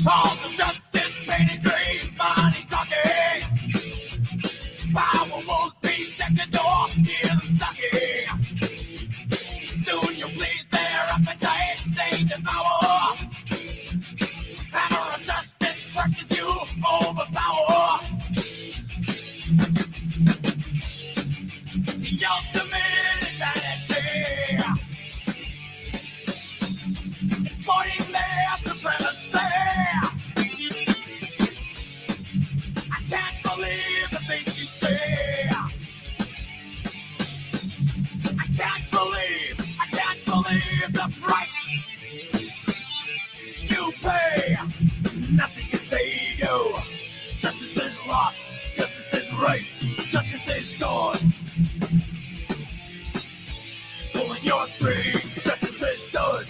Halls of justice, painted green, money talking. Power wolves, please check the door, hear them knocking. Soon you'll please their appetite, they devour. Hammer of justice crushes you, overpower. The ultimate insanity, exploiting their supremacy. I can't believe the things you say. I can't believe the price you pay. Nothing can save you. Justice is lost, justice is right, justice is gone. Pulling your strings, justice is done.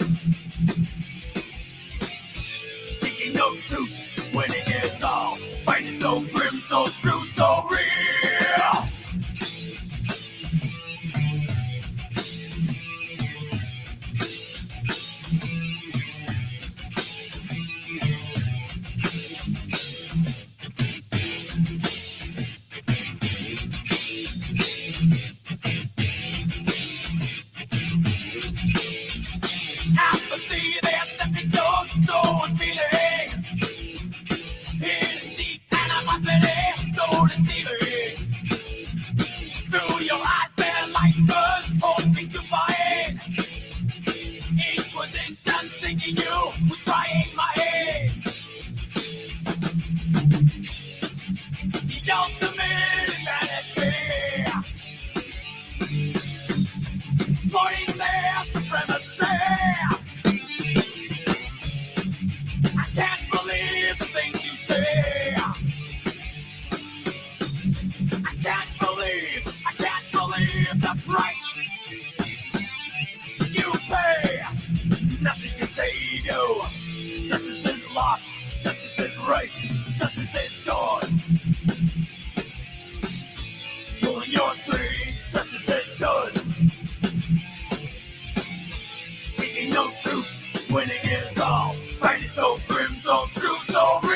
Seeking no truth, winning is all. Fighting so grim, so true, so real. Apathy, their stepping stones, so unfeeling. Hidden deep animosity, so deceiving. Through your eyes, their light burns, hoping to find Inquisition sinking you with crying minds. The ultimate insanity, exploiting their supremacy. I can't believe the things you say. I can't believe the price you pay. Nothing can save you. Justice is lost, justice is right, justice is gone. Pulling your strings, justice is done. Seeking no truth, winning is all. Fighting so grim, so true, so real.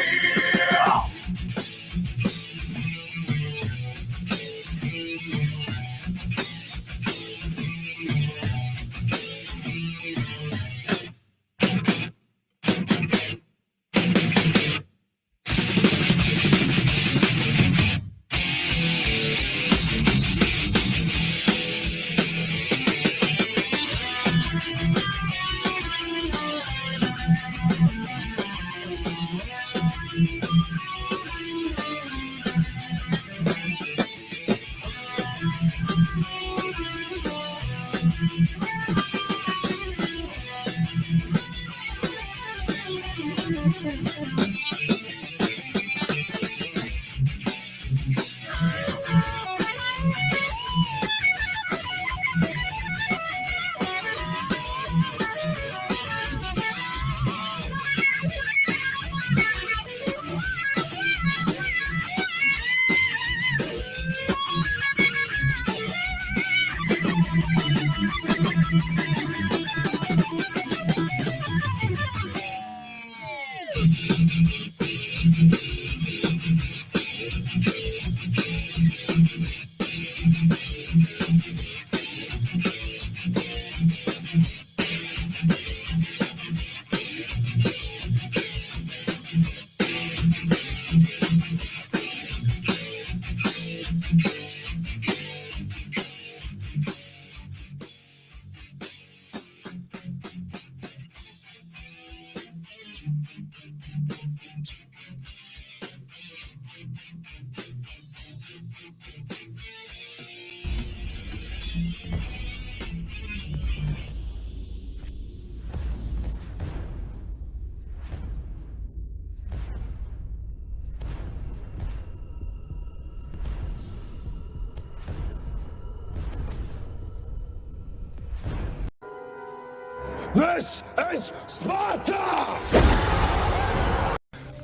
This is Sparta!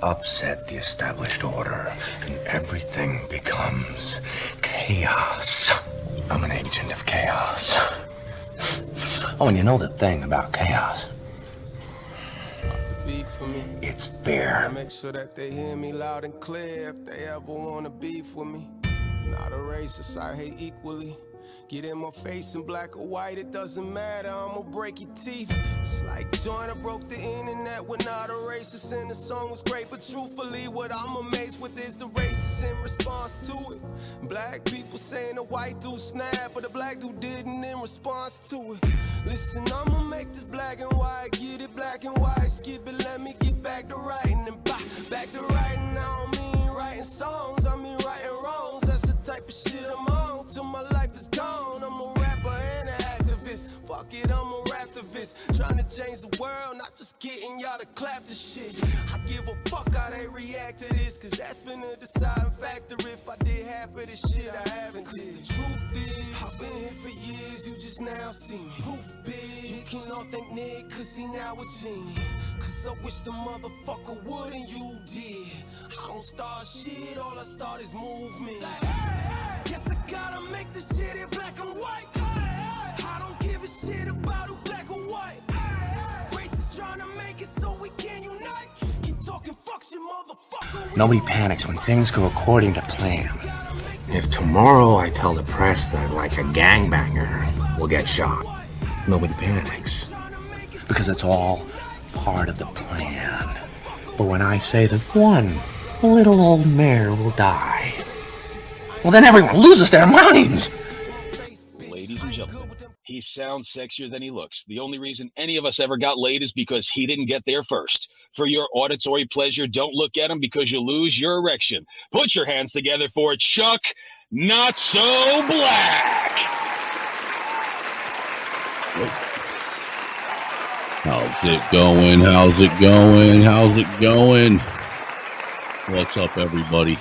Upset the established order, and everything becomes chaos. I'm an agent of chaos. Oh, and you know the thing about chaos. Beef. for me. It's fair. Make sure that they hear me loud and clear if they ever wanna beef with me. Not a racist, I hate equally. Get in my face in black or white, it doesn't matter, I'ma break your teeth. It's like Joyner broke the internet, we're not a racist, and the song was great, but truthfully, what I'm amazed with is the racist in response to it. Black people saying a white dude snapped, but a black dude didn't in response to it. Listen, I'ma make this black and white, get it black and white, skip it, let me get back to writing, and back to writing. I don't mean writing songs, I mean writing wrongs. That's the type of shit I'm on till my life is gone. I'm a rapper and an activist. Fuck it, I'm a raptivist. Trying to change the world, not just getting y'all to clap the shit. I give a fuck how they react to this, cause that's been a deciding factor. If I did half of this shit, I haven't. Cause the truth is, I've been here for years, you just now see me. Proof big, you can all thank Nick, cause he now a genie. Cause I wish the motherfucker would and you did. I don't start shit, all I start is movement. Like, guess I gotta make this shit in black and white. I don't give a shit about who black or white. Racists trying to make it so we can unite. Keep talking fuck shit, motherfucker. Nobody panics when things go according to plan. If tomorrow I tell the press that like a gangbanger will get shot, nobody panics. Because it's all part of the plan. But when I say that one little old mare will die, well then everyone loses their minds. Ladies and gentlemen, he sounds sexier than he looks. The only reason any of us ever got laid is because he didn't get there first. For your auditory pleasure, don't look at him because you'll lose your erection. Put your hands together for Chuck Not So Black. How's it going? How's it going? How's it going? What's up, everybody?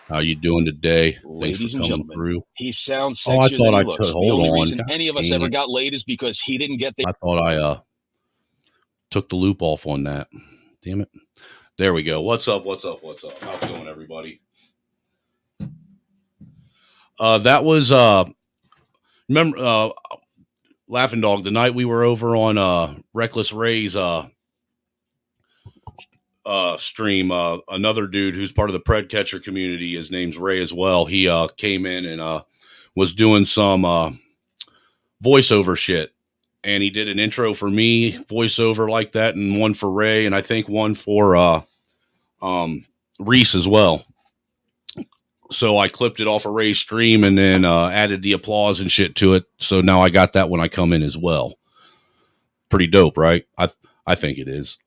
How you doing today? Ladies Thanks for and coming gentlemen, through. He sounds Oh, I sexier thought than I he looks. could. The Hold only on. reason God any of us dang ever it. got laid is because he didn't get there. I thought I took the loop off on that. Damn it. There we go. What's up? What's up? What's up? How's it going, everybody? That was remember Laughing Dog, the night we were over on Reckless Ray's stream, another dude who's part of the Pred Catcher community, his name's Ray as well. He came in and was doing some voiceover shit, and he did an intro for me, voiceover like that, and one for Ray, and I think one for Reese as well. So I clipped it off of Ray's stream and then added the applause and shit to it. So now I got that when I come in as well. Pretty dope, right? I think it is.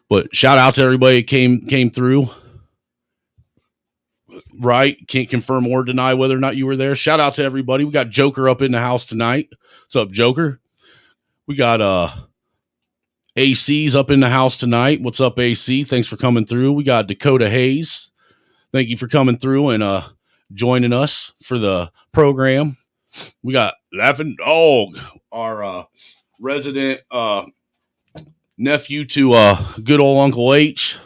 But shout out to everybody that came through. Right? Can't confirm or deny whether or not you were there. Shout out to everybody. We got Joker up in the house tonight. What's up, Joker? We got AC's up in the house tonight. What's up, AC? Thanks for coming through. We got Dakota Hayes. Thank you for coming through and joining us for the program. We got Laughing Dog, our resident nephew to good old Uncle H.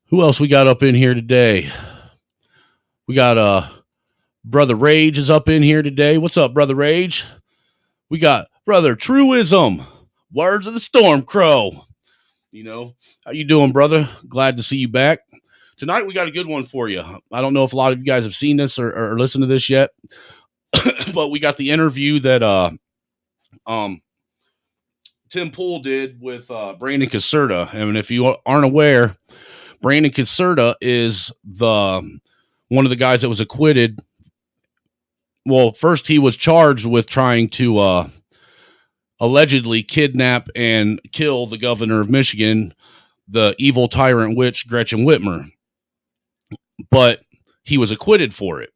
Who else we got up in here today? We got Brother Rage is up in here today. What's up, Brother Rage? We got Brother Truism. Words of the Storm Crow. You know, how you doing, brother? Glad to see you back. Tonight we got a good one for you. I don't know if a lot of you guys have seen this or listened to this yet, but we got the interview that Tim Pool did with Brandon Caserta. And if you aren't aware, Brandon Caserta is one of the guys that was acquitted. Well, first he was charged with trying to allegedly kidnap and kill the governor of Michigan, the evil tyrant witch Gretchen Whitmer. But he was acquitted for it.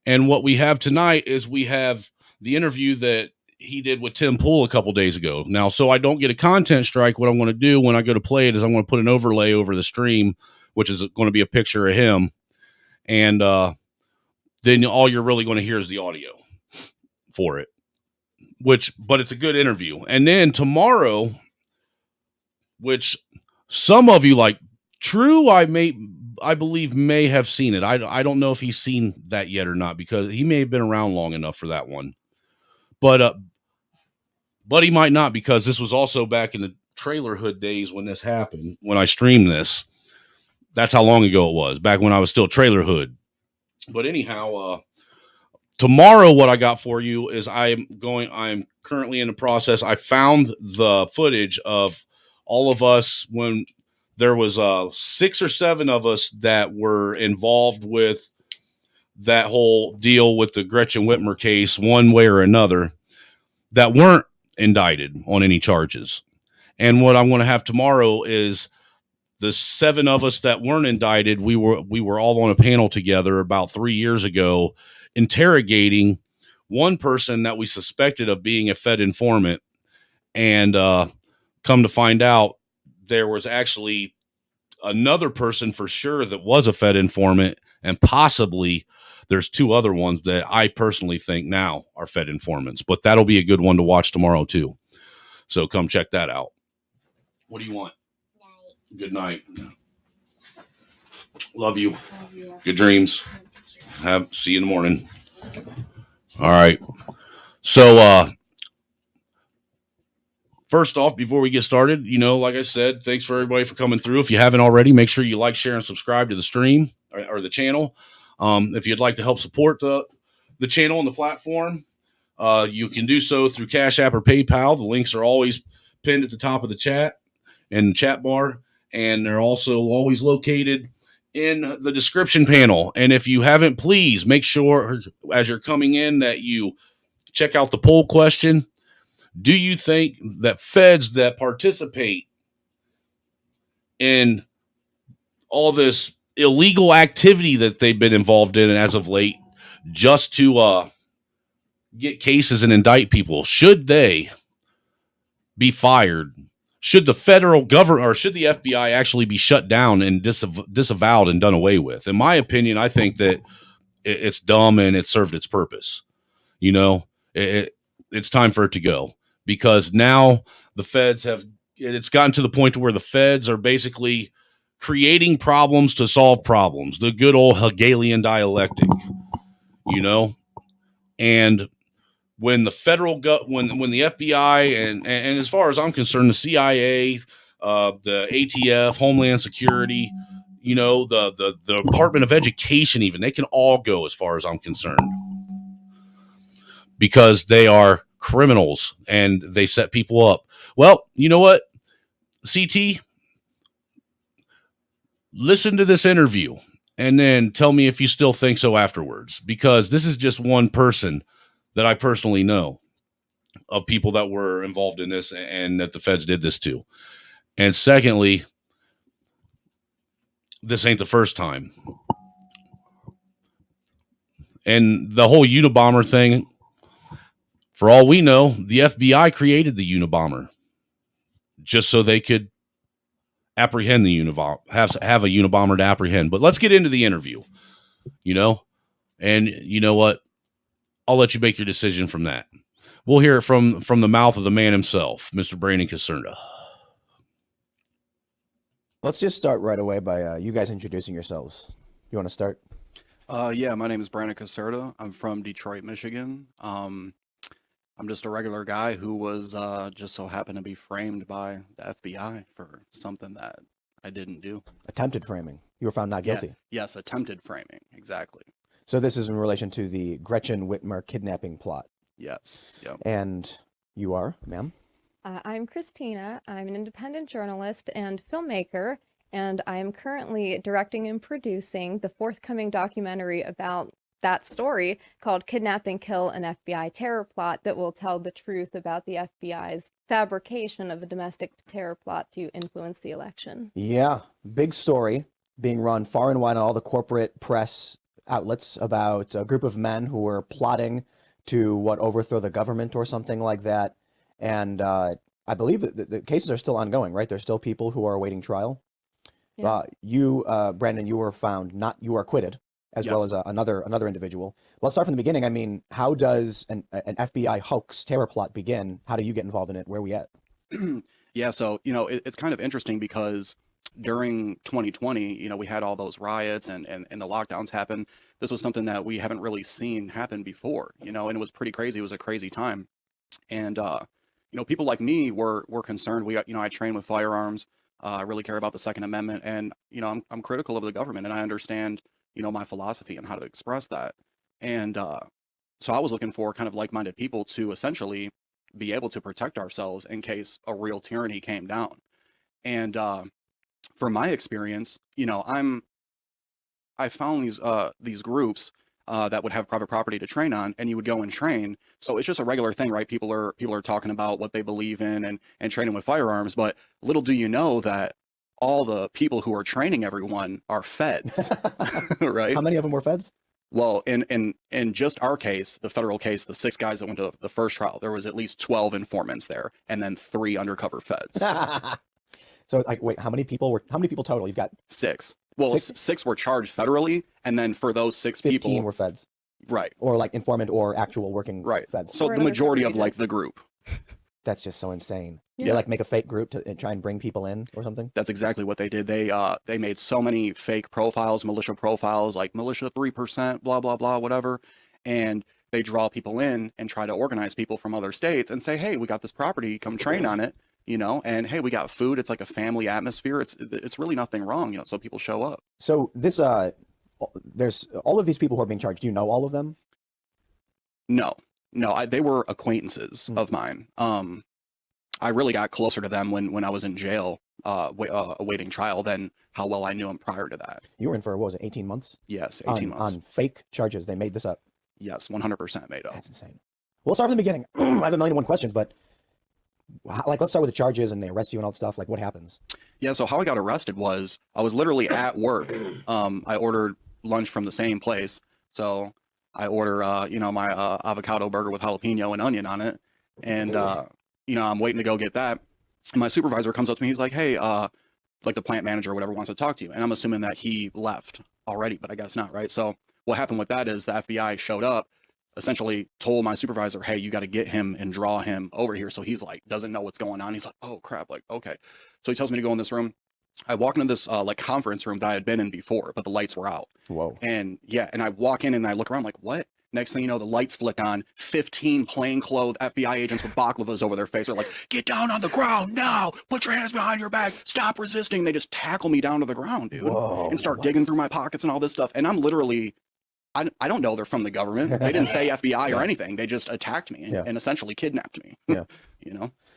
And what we have tonight is we have the interview that he did with Tim Pool a couple days ago. Now, so I don't get a content strike, what I'm going to do when I go to play it is I'm going to put an overlay over the stream, which is going to be a picture of him. And then all you're really going to hear is the audio for it, but it's a good interview. And then tomorrow, which some of you like True, I believe may have seen it. I don't know if he's seen that yet or not, because he may have been around long enough for that one. But he might not, because this was also back in trailer hood days when this happened, when I streamed this. That's how long ago it was, back when I was still trailer hood. But anyhow, tomorrow, what I got for you is I'm currently in the process. I found the footage of all of us when there was 6 or 7 of us that were involved with that whole deal with the Gretchen Whitmer case, one way or another, that weren't indicted on any charges. And what I'm going to have tomorrow is the 7 of us that weren't indicted. We were all on a panel together about 3 years ago, interrogating one person that we suspected of being a Fed informant, and come to find out there was actually another person for sure that was a Fed informant, and possibly there's 2 other ones that I personally think now are Fed informants. But that'll be a good one to watch tomorrow too. So come check that out. What do you want? Night. Good night. Love you. Love you. Good dreams. See you in the morning. All right. So first off, before we get started, like I said, thanks for everybody for coming through. If you haven't already, make sure you like, share, and subscribe to the stream or the channel. If you'd like to help support the channel and the platform, you can do so through Cash App or PayPal. The links are always pinned at the top of the chat and the chat bar, and they're also always located in the description panel. And if you haven't, please make sure as you're coming in that you check out the poll question. Do you think that feds that participate in all this illegal activity that they've been involved in as of late, just to get cases and indict people, should they be fired? Should the federal government, or should the FBI actually be shut down and disavowed and done away with? In my opinion, I think that it's dumb and it served its purpose. It's time for it to go, because now the feds it's gotten to the point to where the feds are basically creating problems to solve problems. The good old Hegelian dialectic, and when the federal when the FBI and as far as I'm concerned, the CIA, the ATF, Homeland Security, the Department of Education, even, they can all go as far as I'm concerned, because they are criminals and they set people up. Well, you know what, CT, listen to this interview and then tell me if you still think so afterwards, because this is just one person that I personally know of people that were involved in this and that the feds did this to. And secondly, this ain't the first time. And the whole Unabomber thing, for all we know, the FBI created the Unabomber just so they could apprehend the Unabomber, have a Unabomber to apprehend. But let's get into the interview, and you know what? I'll let you make your decision from that. We'll hear it from the mouth of the man himself, Mr. Brandon Caserta. Let's just start right away by you guys introducing yourselves. You want to start? Yeah, my name is Brandon Caserta. I'm from Detroit, Michigan. I'm just a regular guy who was just so happened to be framed by the FBI for something that I didn't do. Attempted framing. You were found not guilty. Yeah, yes, attempted framing. Exactly. So this is in relation to the Gretchen Whitmer kidnapping plot. Yes. Yep. And you are, ma'am? I'm Christina. I'm an independent journalist and filmmaker, and I am currently directing and producing the forthcoming documentary about that story called Kidnap and Kill, an FBI Terror Plot, that will tell the truth about the FBI's fabrication of a domestic terror plot to influence the election. Yeah, big story being run far and wide on all the corporate press outlets about a group of men who were plotting to overthrow the government or something like that. And I believe that the cases are still ongoing, right? There's still people who are awaiting trial. Yeah. You, Brandon, you were acquitted, as well as another individual. Let's start from the beginning. I mean, how does an FBI hoax terror plot begin? How do you get involved in it? Where are we at? Yeah, so, it's kind of interesting because during 2020, we had all those riots and the lockdowns happen. This was something that we haven't really seen happen before, and it was pretty crazy. It was a crazy time. And people like me were concerned. I train with firearms. I really care about the Second Amendment, and I'm critical of the government, and I understand my philosophy and how to express that. And so I was looking for kind of like-minded people to essentially be able to protect ourselves in case a real tyranny came down. And from my experience, I found these groups that would have private property to train on, and you would go and train. So it's just a regular thing, right? People are talking about what they believe in and training with firearms, but little do you know that all the people who are training everyone are feds, right? How many of them were feds? Well, in just our case, the federal case, the 6 guys that went to the first trial, there was at least 12 informants there, and then 3 undercover feds. So, like, wait, how many people total? You've got 6. Well, 6 were charged federally, and then for those 6 15 people were feds, right? Or like informant or actual working feds. So the majority of like the group. That's just so insane. Yeah. They like make a fake group to try and bring people in or something. That's exactly what they did. They made so many fake profiles, militia profiles, like militia 3%, blah blah blah, whatever, and they draw people in and try to organize people from other states and say, hey, we got this property, come train on it, and hey, we got food. It's like a family atmosphere. It's really nothing wrong, so people show up. So this there's all of these people who are being charged. Do you know all of them? No, they were acquaintances of mine. I really got closer to them when I was in jail, awaiting trial than how well I knew them prior to that. You were in for, what was it, 18 months? Yes, 18 months. On fake charges. They made this up. Yes, 100% made up. That's insane. Well, let's start from the beginning. I have a million and one questions, but let's start with the charges and they arrest you and all that stuff. Like, what happens? Yeah, so how I got arrested was I was literally at work. I ordered lunch from the same place. So I order, my avocado burger with jalapeno and onion on it. And, I'm waiting to go get that. And my supervisor comes up to me. He's like, hey, like the plant manager or whatever wants to talk to you. And I'm assuming that he left already, but I guess not, right? So what happened with that is the FBI showed up, essentially told my supervisor, hey, you got to get him and draw him over here. So he's like, doesn't know what's going on. He's like, oh crap. Like, okay. So he tells me to go in this room. I walk into this like conference room that I had been in before, but the lights were out. Whoa. And yeah, and I walk in and I look around like, what? Next thing you know, the lights flick on, 15 plainclothes FBI agents with baklavas over their face. They're like, get down on the ground now, put your hands behind your back, stop resisting. They just tackle me down to the ground, dude. Whoa, and start digging through my pockets and all this stuff. And I'm literally, I don't know they're from the government. They didn't say FBI or anything. They just attacked me and essentially kidnapped me. Yeah.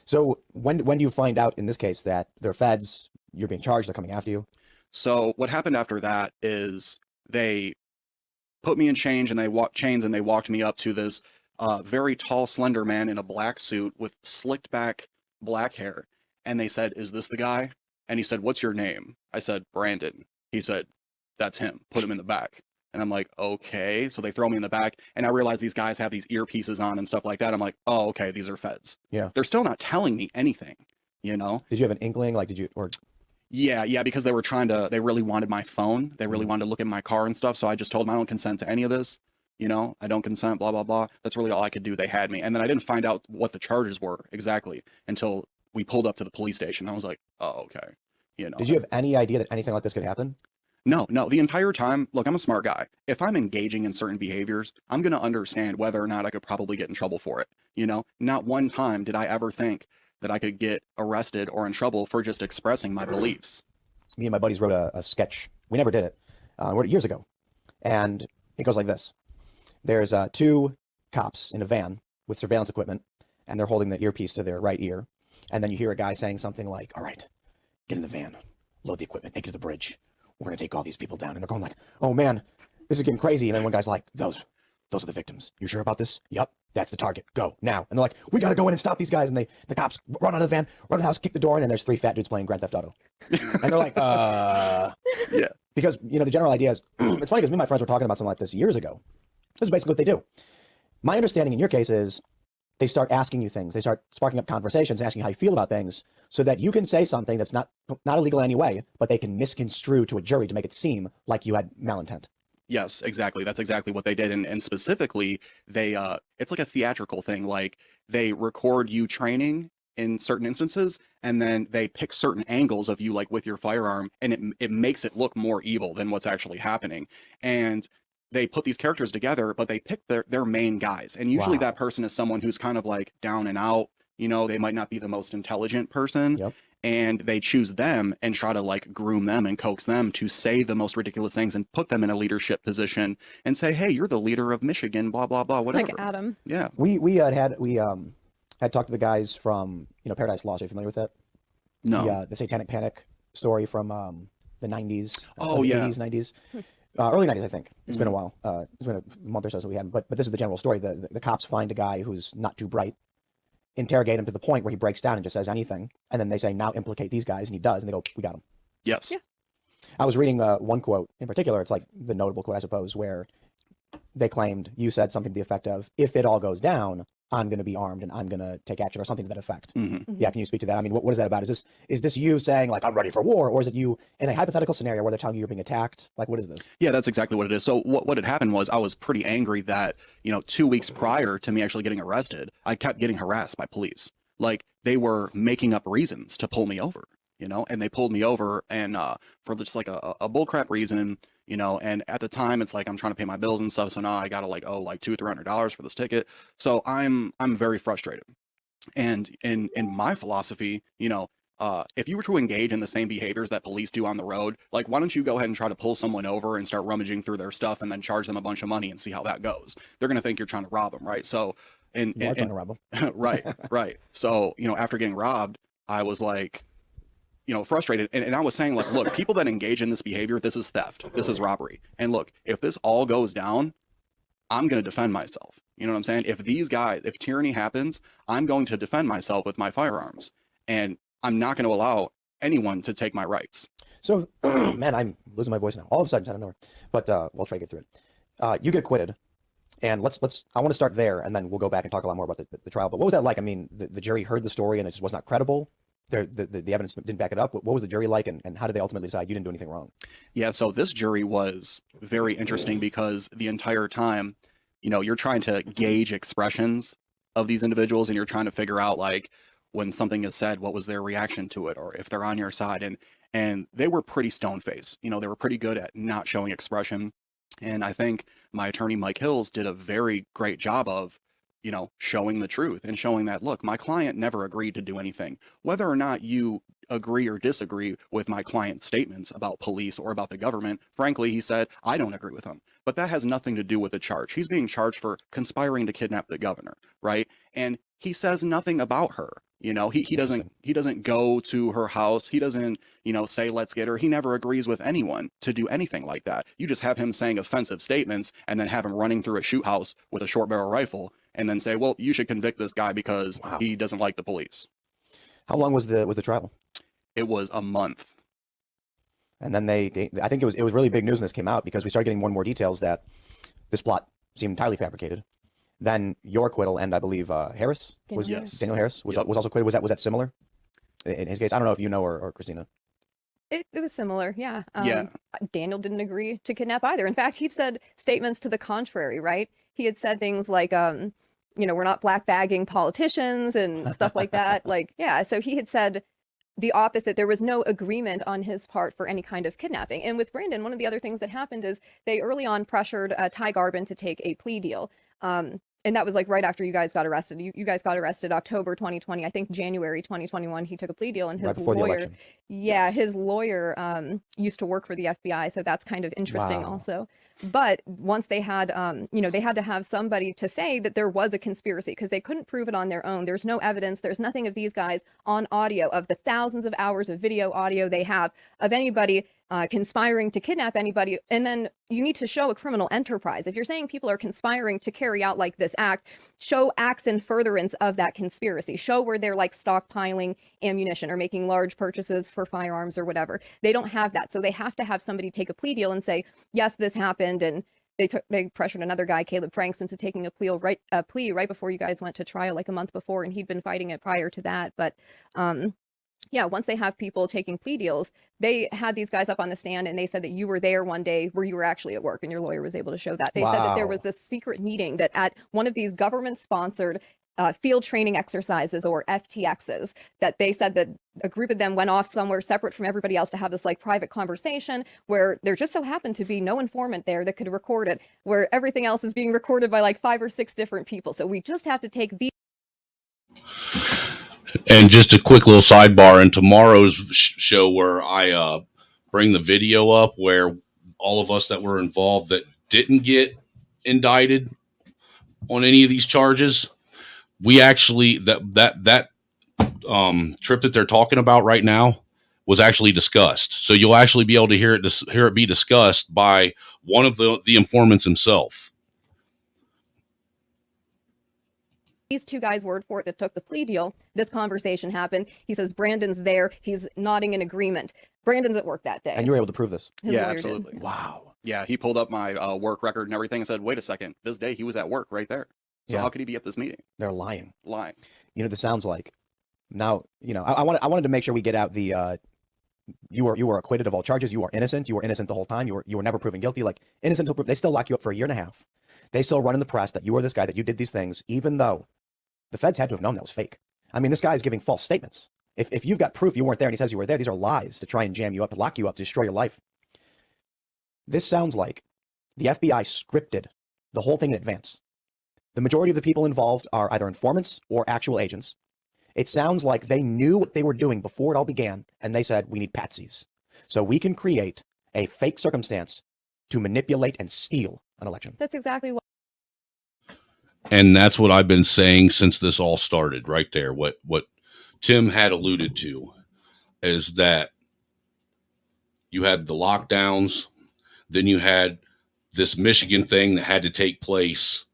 So when do you find out in this case that they're feds, you're being charged, they're coming after you? So what happened after that is they put me in chains and they walked me up to this very tall, slender man in a black suit with slicked back black hair. And they said, is this the guy? And he said, what's your name? I said, Brandon. He said, that's him. Put him in the back. And I'm like, okay. So they throw me in the back and I realize these guys have these earpieces on and stuff like that. I'm like, oh, okay, these are feds. Yeah. They're still not telling me anything, Did you have an inkling? Like, Yeah, because they really wanted my phone. They really wanted to look at my car and stuff. So I just told them I don't consent to any of this. I don't consent, blah, blah, blah. That's really all I could do. They had me. And then I didn't find out what the charges were exactly until we pulled up to the police station. I was like, oh, okay. Did you have any idea that anything like this could happen? No. The entire time, look, I'm a smart guy. If I'm engaging in certain behaviors, I'm going to understand whether or not I could probably get in trouble for it. Not one time did I ever think that I could get arrested or in trouble for just expressing my beliefs. Me and my buddies wrote a sketch. We never did it. Wrote it years ago. And it goes like this. There's 2 cops in a van with surveillance equipment, and they're holding the earpiece to their right ear. And then you hear a guy saying something like, all right, get in the van, load the equipment, take it to the bridge. We're going to take all these people down. And they're going like, oh man, this is getting crazy. And then one guy's like, those are the victims. You sure about this? Yup. That's the target. Go now. And they're like, we got to go in and stop these guys. And the cops run out of the van, run to the house, kick the door in, and there's 3 fat dudes playing Grand Theft Auto. And they're like, yeah. Because, the general idea is, it's funny because me and my friends were talking about something like this years ago. This is basically what they do. My understanding in your case is they start asking you things. They start sparking up conversations, asking how you feel about things so that you can say something that's not illegal in any way, but they can misconstrue to a jury to make it seem like you had malintent. Yes, exactly. That's exactly what they did. And specifically, they it's like a theatrical thing. Like they record you training in certain instances, and then they pick certain angles of you, like with your firearm, and it makes it look more evil than what's actually happening. And they put these characters together, but they pick their main guys. And usually that person is someone who's kind of like down and out, You know, they might not be the most intelligent person. Yep. And they choose them and try to like groom them and coax them to say the most ridiculous things and put them in a leadership position and say, hey, you're the leader of Michigan, blah, blah, blah, whatever. Like Adam. Yeah. We had talked to the guys from, you know, Paradise Lost. Are you familiar with that? No. The Satanic Panic story from the 90s. Oh, yeah. 80s, 90s. Early 90s, I think. It's been a while. It's been a month or so we hadn't. But this is the general story. The cops find a guy who's not too bright, interrogate him to the point where he breaks down and just says anything. And then they say, now implicate these guys. And he does. And they go, we got him. Yes. Yeah. I was reading one quote in particular. It's like the notable quote, I suppose, where they claimed you said something to the effect of, if it all goes down, I'm going to be armed and I'm going to take action, or something to that effect. Yeah. Can you speak to that? I mean, what is that about? Is this you saying like, I'm ready for war? Or is it you in a hypothetical scenario where they're telling you you're being attacked? Like, what is this? Yeah, that's exactly what it is. So what had happened was I was pretty angry that, you know, 2 weeks prior to me actually getting arrested, I kept getting harassed by police. Like, they were making up reasons to pull me over, you know, and they pulled me over and for just like a bullcrap reason, you know, and at the time it's like I'm trying to pay my bills and stuff, so now I gotta like owe like $200-300 for this ticket. So I'm very frustrated. And in my philosophy, you know, if you were to engage in the same behaviors that police do on the road, like, why don't you go ahead and try to pull someone over and start rummaging through their stuff and then charge them a bunch of money and see how that goes? They're gonna think you're trying to rob them, right? So Trying to rob them. right. So, you know, after getting robbed, I was like, you know, frustrated. And I was saying, like, look, people that engage in this behavior, this is theft. This is robbery. And look, if this all goes down, I'm going to defend myself. You know what I'm saying? If tyranny happens, I'm going to defend myself with my firearms. And I'm not going to allow anyone to take my rights. So, man, I'm losing my voice now. All of a sudden, I don't know. But we'll try to get through it. You get acquitted. And I want to start there, and then we'll go back and talk a lot more about the trial. But what was that like? I mean, the jury heard the story, and it just was not credible. The evidence didn't back it up. What was the jury like, and how did they ultimately decide you didn't do anything wrong? Yeah, so this jury was very interesting because the entire time, you know, you're trying to gauge expressions of these individuals, and you're trying to figure out, like, when something is said, what was their reaction to it, or if they're on your side. And they were pretty stone-faced. You know, they were pretty good at not showing expression. And I think my attorney, Mike Hills, did a very great job of, you know, showing the truth and showing that, look, my client never agreed to do anything. Whether or not you agree or disagree with my client's statements about police or about the government, frankly, he said, I don't agree with him. But that has nothing to do with the charge. He's being charged for conspiring to kidnap the governor, right? And he says nothing about her. You know, he doesn't go to her house. He doesn't, you know, say, let's get her. He never agrees with anyone to do anything like that. You just have him saying offensive statements and then have him running through a shoot house with a short barrel rifle and then say, well, you should convict this guy because he doesn't like the police. How long was the trial? It was a month. And then I think it was really big news when this came out, because we started getting more and more details that this plot seemed entirely fabricated. Then your acquittal, and I believe Daniel Harris was also acquitted. Was that similar in his case? I don't know if you know or Christina. It was similar, yeah. Yeah. Daniel didn't agree to kidnap either. In fact, he'd said statements to the contrary, right? He had said things like, you know, we're not black bagging politicians and stuff like that. Like, yeah, so he had said the opposite. There was no agreement on his part for any kind of kidnapping. And with Brandon, one of the other things that happened is they early on pressured Ty Garbin to take a plea deal. And that was like right after you guys got arrested. You guys got arrested October 2020. I think January 2021, he took a plea deal, and his lawyer, his lawyer used to work for the FBI. So that's kind of interesting also. But once they had, you know, they had to have somebody to say that there was a conspiracy, because they couldn't prove it on their own. There's no evidence. There's nothing of these guys on audio, of the thousands of hours of video audio they have of anybody conspiring to kidnap anybody. And then you need to show a criminal enterprise. If you're saying people are conspiring to carry out like this act, show acts in furtherance of that conspiracy. Show where they're like stockpiling ammunition or making large purchases for firearms or whatever. They don't have that. So they have to have somebody take a plea deal and say, yes, this happened. And they pressured another guy, Caleb Franks, into taking a plea right before you guys went to trial, like a month before, and he'd been fighting it prior to that. But yeah, once they have people taking plea deals, they had these guys up on the stand, and they said that you were there one day where you were actually at work, and your lawyer was able to show that. They said that there was this secret meeting that at one of these government-sponsored field training exercises, or FTXs, that they said that a group of them went off somewhere separate from everybody else to have this like private conversation, where there just so happened to be no informant there that could record it, where everything else is being recorded by like 5 or 6 different people. So we just have to take these. And just a quick little sidebar in tomorrow's show where I bring the video up where all of us that were involved that didn't get indicted on any of these charges, we actually that trip that they're talking about right now was actually discussed. So you'll actually be able to hear it be discussed by one of the informants himself. These two guys' word for it that took the plea deal. This conversation happened. He says Brandon's there. He's nodding in agreement. Brandon's at work that day. And you were able to prove this? His Yeah, lawyer absolutely. did. Wow. Yeah, he pulled up my work record and everything and said, wait a second, this day he was at work right there. So Yeah. how could he be at this meeting? They're lying. Lying. You know, this sounds like now, you know, I wanted to make sure we get out the, you were acquitted of all charges. You are innocent. You were innocent the whole time. You were never proven guilty. Like innocent until proven. They still lock you up for a year and a half. They still run in the press that you were this guy, that you did these things, even though the feds had to have known that was fake. I mean, this guy is giving false statements. If you've got proof you weren't there and he says you were there, these are lies to try and jam you up, to lock you up, to destroy your life. This sounds like the FBI scripted the whole thing in advance. The majority of the people involved are either informants or actual agents. It sounds like they knew what they were doing before it all began, and they said, we need patsies. So we can create a fake circumstance to manipulate and steal an election. That's exactly what. And that's what I've been saying since this all started right there. What Tim had alluded to is that you had the lockdowns, then you had this Michigan thing that had to take place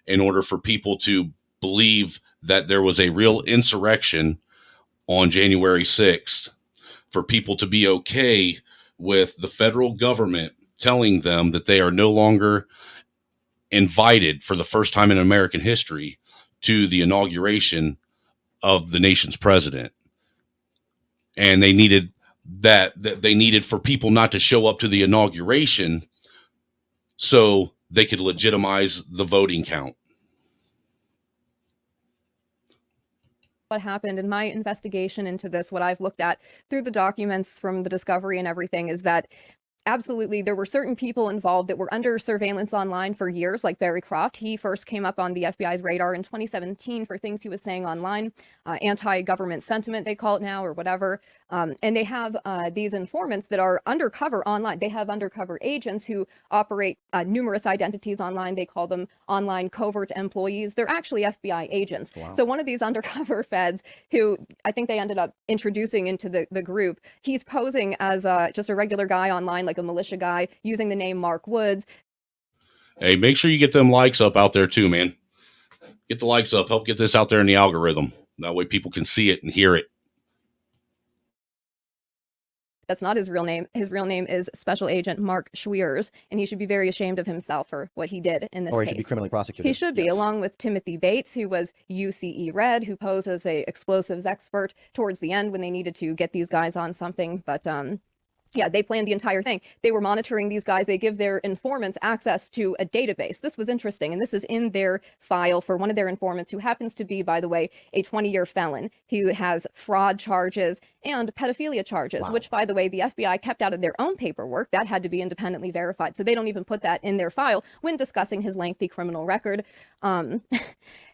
in order for people to believe that there was a real insurrection on January 6th, for people to be okay with the federal government telling them that they are no longer invited for the first time in American history to the inauguration of the nation's president. And they needed that they needed for people not to show up to the inauguration so they could legitimize the voting count. What happened in my investigation into this, what I've looked at through the documents from the discovery and everything, is that absolutely there were certain people involved that were under surveillance online for years, like Barry Croft. He first came up on the FBI's radar in 2017 for things he was saying online, anti-government sentiment, they call it now, or whatever. And they have these informants that are undercover online. They have undercover agents who operate numerous identities online. They call them online covert employees. They're actually FBI agents. Wow. So one of these undercover feds, who I think they ended up introducing into the group, he's posing as just a regular guy online, like a militia guy, using the name Mark Woods. Hey, make sure you get them likes up out there too, man. Get the likes up. Help get this out there in the algorithm. That way people can see it and hear it. That's not his real name. His real name is Special Agent Mark Schwiers, and he should be very ashamed of himself for what he did in this Or he case. should be criminally prosecuted. He should be, Yes. along with Timothy Bates, who was UCE Red, who posed as a explosives expert towards the end when they needed to get these guys on something. But yeah, they planned the entire thing. They were monitoring these guys. They give their informants access to a database. This was interesting, and this is in their file for one of their informants, who happens to be, by the way, a 20-year felon who has fraud charges and pedophilia charges, Wow. which, by the way, the FBI kept out of their own paperwork. That had to be independently verified, so they don't even put that in their file when discussing his lengthy criminal record.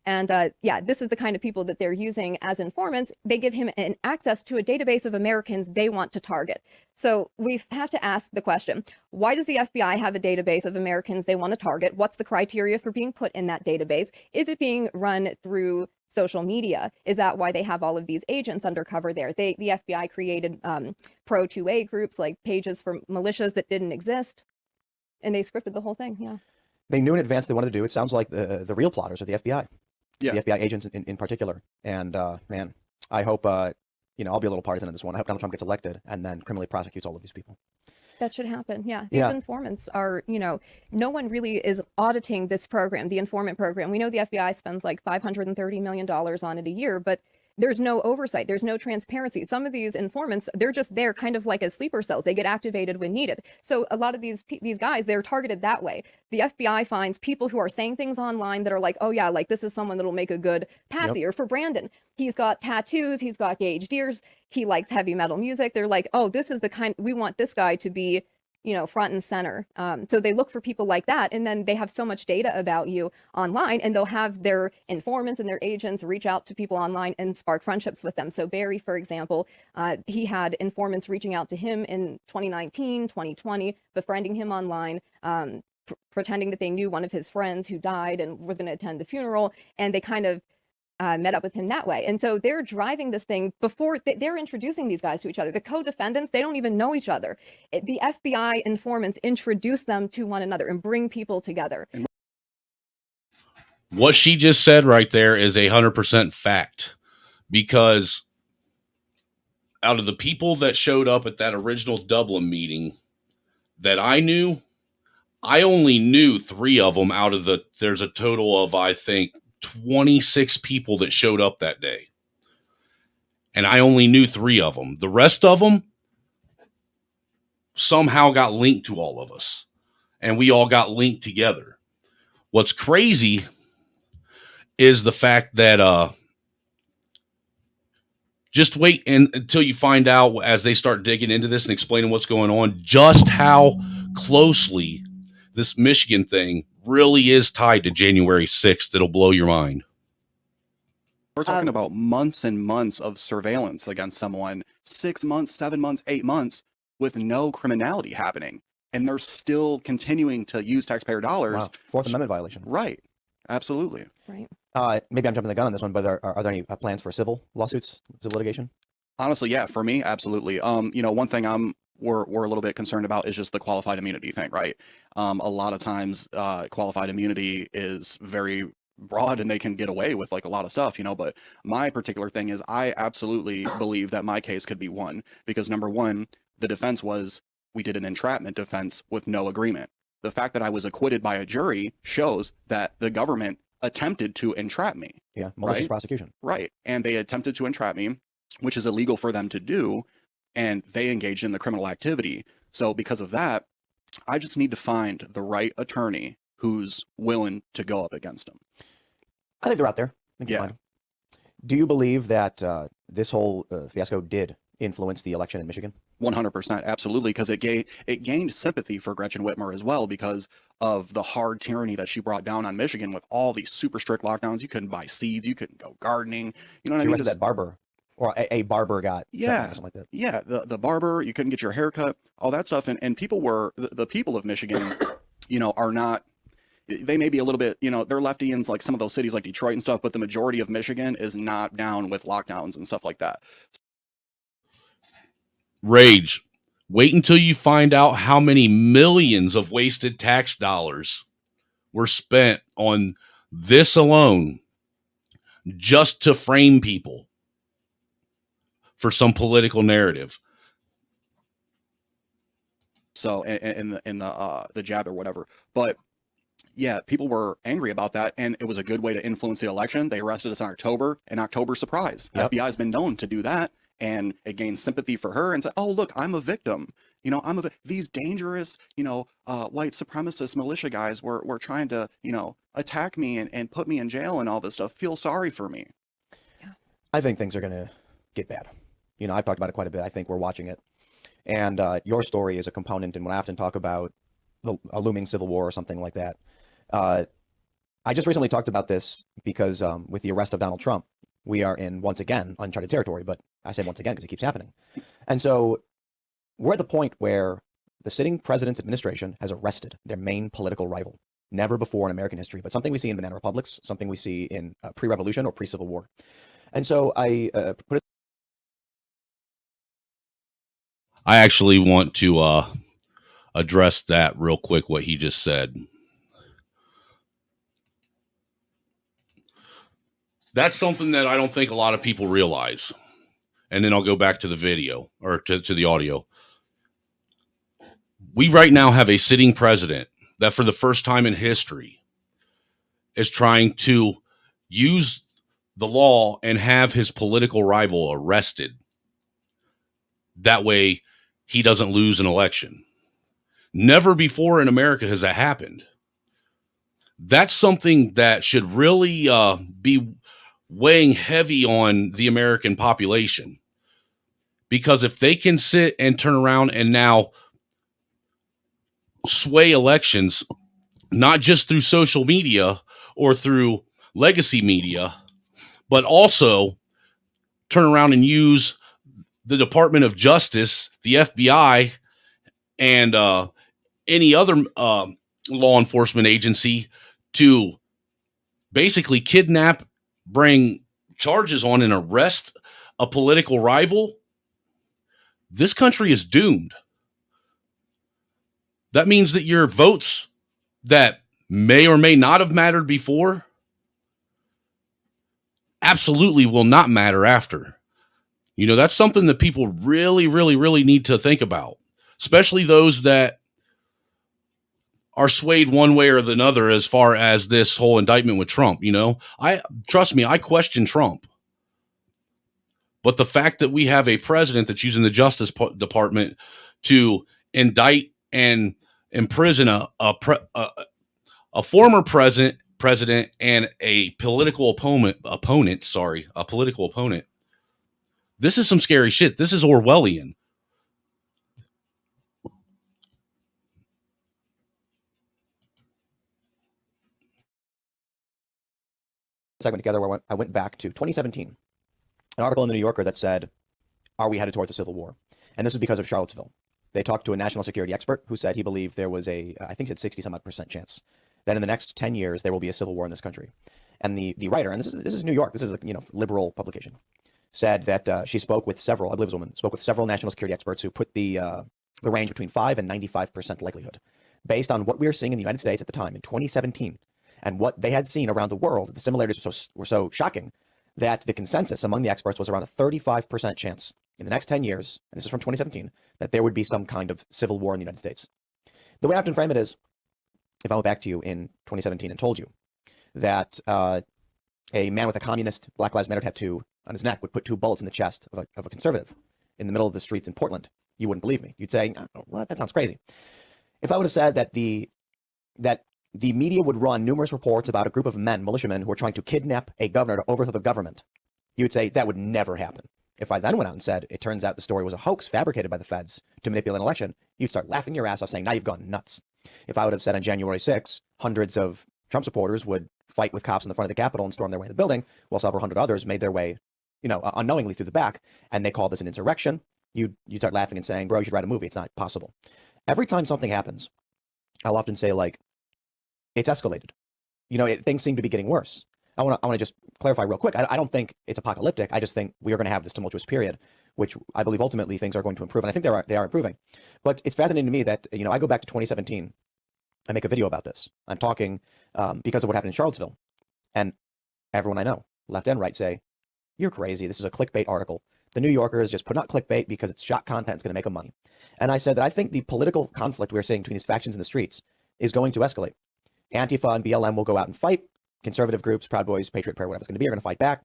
Yeah, this is the kind of people that they're using as informants. They give him an access to a database of Americans they want to target. So we have to ask the question, why does the FBI have a database of Americans they want to target? What's the criteria for being put in that database? Is it being run through social media? Is that why they have all of these agents undercover there? The FBI created pro 2A groups, like pages for militias that didn't exist, and they scripted the whole thing. Yeah. They knew in advance they wanted to do. It sounds like the real plotters are the FBI. Yeah. The FBI agents in particular. And man, I hope, you know, I'll be a little partisan in this one. I hope Donald Trump gets elected and then criminally prosecutes all of these people. That should happen. Yeah. These Yeah. informants are, you know, no one really is auditing this program, the informant program. We know the FBI spends like $530 million on it a year, but there's no oversight. There's no transparency. Some of these informants, they're just there kind of like as sleeper cells. They get activated when needed. So a lot of these guys, they're targeted that way. The FBI finds people who are saying things online that are like, oh yeah, like this is someone that'll make a good patsy. Yep. Or for Brandon, he's got tattoos, he's got gauged ears, he likes heavy metal music. They're like, oh, this is the kind, we want this guy to be front and center. So they look for people like that, and then they have so much data about you online, and they'll have their informants and their agents reach out to people online and spark friendships with them. So Barry, for example, he had informants reaching out to him in 2019, 2020, befriending him online, pretending that they knew one of his friends who died and was going to attend the funeral, and they kind of met up with him that way. And so they're driving this thing before they're introducing these guys to each other. The co-defendants, they don't even know each other. The FBI informants introduce them to one another and bring people together. What she just said right there is 100% fact, because out of the people that showed up at that original Dublin meeting that I knew, I only knew 3 of them out of there's a total of, I think, 26 people that showed up that day. And I only knew 3 of them. The rest of them somehow got linked to all of us. And we all got linked together. What's crazy is the fact that just wait until you find out, as they start digging into this and explaining what's going on, just how closely this Michigan thing really is tied to January 6th. It'll blow your mind. We're talking about months and months of surveillance against someone, 6 months, 7 months, 8 months, with no criminality happening. And they're still continuing to use taxpayer dollars. Wow. Fourth Amendment violation. Right. Absolutely. Right. Maybe I'm jumping the gun on this one, but are there any plans for civil lawsuits, civil litigation? Honestly, yeah, for me, absolutely. One thing we're a little bit concerned about is just the qualified immunity thing, right? A lot of times, qualified immunity is very broad and they can get away with like a lot of stuff, but my particular thing is I absolutely believe that my case could be won because number one, the defense was we did an entrapment defense with no agreement. The fact that I was acquitted by a jury shows that the government attempted to entrap me. Yeah, malicious right? prosecution. Right. And they attempted to entrap me, which is illegal for them to do, and they engaged in the criminal activity. So because of that, I just need to find the right attorney who's willing to go up against them. I think they're out there. I think Yeah. you'll find them. Do you believe that this whole fiasco did influence the election in Michigan? 100%, absolutely, because it gained sympathy for Gretchen Whitmer as well because of the hard tyranny that she brought down on Michigan with all these super strict lockdowns. You couldn't buy seeds, you couldn't go gardening. You know what I She mean? arrested that barber, or a barber got shot Yeah, or something like that. yeah, the barber, you couldn't get your hair cut, all that stuff, and people were the people of Michigan, are not. They may be a little bit, they're lefty in like some of those cities like Detroit and stuff, but the majority of Michigan is not down with lockdowns and stuff like that. Rage. Wait until you find out how many millions of wasted tax dollars were spent on this alone just to frame people for some political narrative. So in the jab or whatever, but yeah, people were angry about that, and it was a good way to influence the election. They arrested us in October, an October surprise. Yep. FBI has been known to do that, and it gained sympathy for her and said, "Oh, look, I'm a victim. These dangerous, white supremacist militia guys were trying to, attack me and put me in jail and all this stuff. Feel sorry for me." I think things are going to get bad. I've talked about it quite a bit. I think we're watching it. And your story is a component in what I often talk about, a looming civil war or something like that. I just recently talked about this because with the arrest of Donald Trump, we are in, once again, uncharted territory. But I say once again because it keeps happening. And so we're at the point where the sitting president's administration has arrested their main political rival. Never before in American history, but something we see in banana republics, something we see in pre-revolution or pre-civil war. And so I actually want to address that real quick, what he just said. That's something that I don't think a lot of people realize. And then I'll go back to the video or to the audio. We right now have a sitting president that for the first time in history is trying to use the law and have his political rival arrested. That way he doesn't lose an election. Never before in America has that happened. That's something that should really be weighing heavy on the American population. Because if they can sit and turn around and now sway elections, not just through social media or through legacy media, but also turn around and use the Department of Justice, the FBI, and any other law enforcement agency to basically kidnap, bring charges on, and arrest a political rival. This country is doomed. That means that your votes that may or may not have mattered before absolutely will not matter after. You know, that's something that people really, really, really need to think about, especially those that are swayed one way or another as far as this whole indictment with Trump. You know, trust me, I question Trump. But the fact that we have a president that's using the Justice Department to indict and imprison a former president and a political opponent. This is some scary shit. This is Orwellian. Segment together where I went back to 2017, an article in the New Yorker that said, "Are we headed towards a civil war?" And this is because of Charlottesville. They talked to a national security expert who said he believed there was I think he said 60 some odd % chance that in the next 10 years there will be a civil war in this country. And the writer, and this is New York, this is a liberal publication, said that she spoke with several, I believe it was a woman, spoke with several national security experts who put the range between 5 and 95% likelihood, based on what we were seeing in the United States at the time in 2017, and what they had seen around the world. The similarities were so shocking that the consensus among the experts was around a 35% chance in the next 10 years, and this is from 2017, that there would be some kind of civil war in the United States. The way I often frame it is, if I went back to you in 2017 and told you that a man with a communist Black Lives Matter tattoo on his neck would put 2 bullets in the chest of a conservative in the middle of the streets in Portland, you wouldn't believe me. You'd say, "Oh, what? That sounds crazy." If I would have said that the media would run numerous reports about a group of men, militiamen, who were trying to kidnap a governor to overthrow the government, you would say that would never happen. If I then went out and said, it turns out the story was a hoax fabricated by the feds to manipulate an election, you'd start laughing your ass off saying, now you've gone nuts. If I would have said on January 6th, hundreds of Trump supporters would fight with cops in the front of the Capitol and storm their way in the building, while several hundred others made their way, unknowingly through the back, and they called this an insurrection, you start laughing and saying, bro, you should write a movie. It's not possible. Every time something happens, I'll often say, like, it's escalated. Things seem to be getting worse. I want to just clarify real quick. I don't think it's apocalyptic. I just think we are going to have this tumultuous period, which I believe ultimately things are going to improve. And I think they are improving. But it's fascinating to me that, I go back to 2017. I make a video about this. I'm talking because of what happened in Charlottesville. And everyone I know, left and right, say, you're crazy. This is a clickbait article. The New Yorker is just putting out clickbait because it's shock content. It's going to make them money. And I said that I think the political conflict we're seeing between these factions in the streets is going to escalate. Antifa and BLM will go out and fight. Conservative groups, Proud Boys, Patriot Prayer, whatever it's going to be, are going to fight back.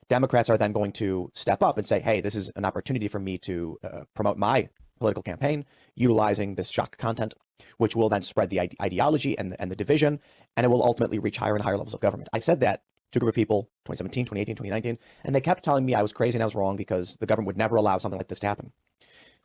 Democrats are then going to step up and say, hey, this is an opportunity for me to promote my political campaign, utilizing this shock content, which will then spread the ideology and the division, and it will ultimately reach higher and higher levels of government. I said that to a group of people, 2017, 2018, 2019, and they kept telling me I was crazy and I was wrong because the government would never allow something like this to happen.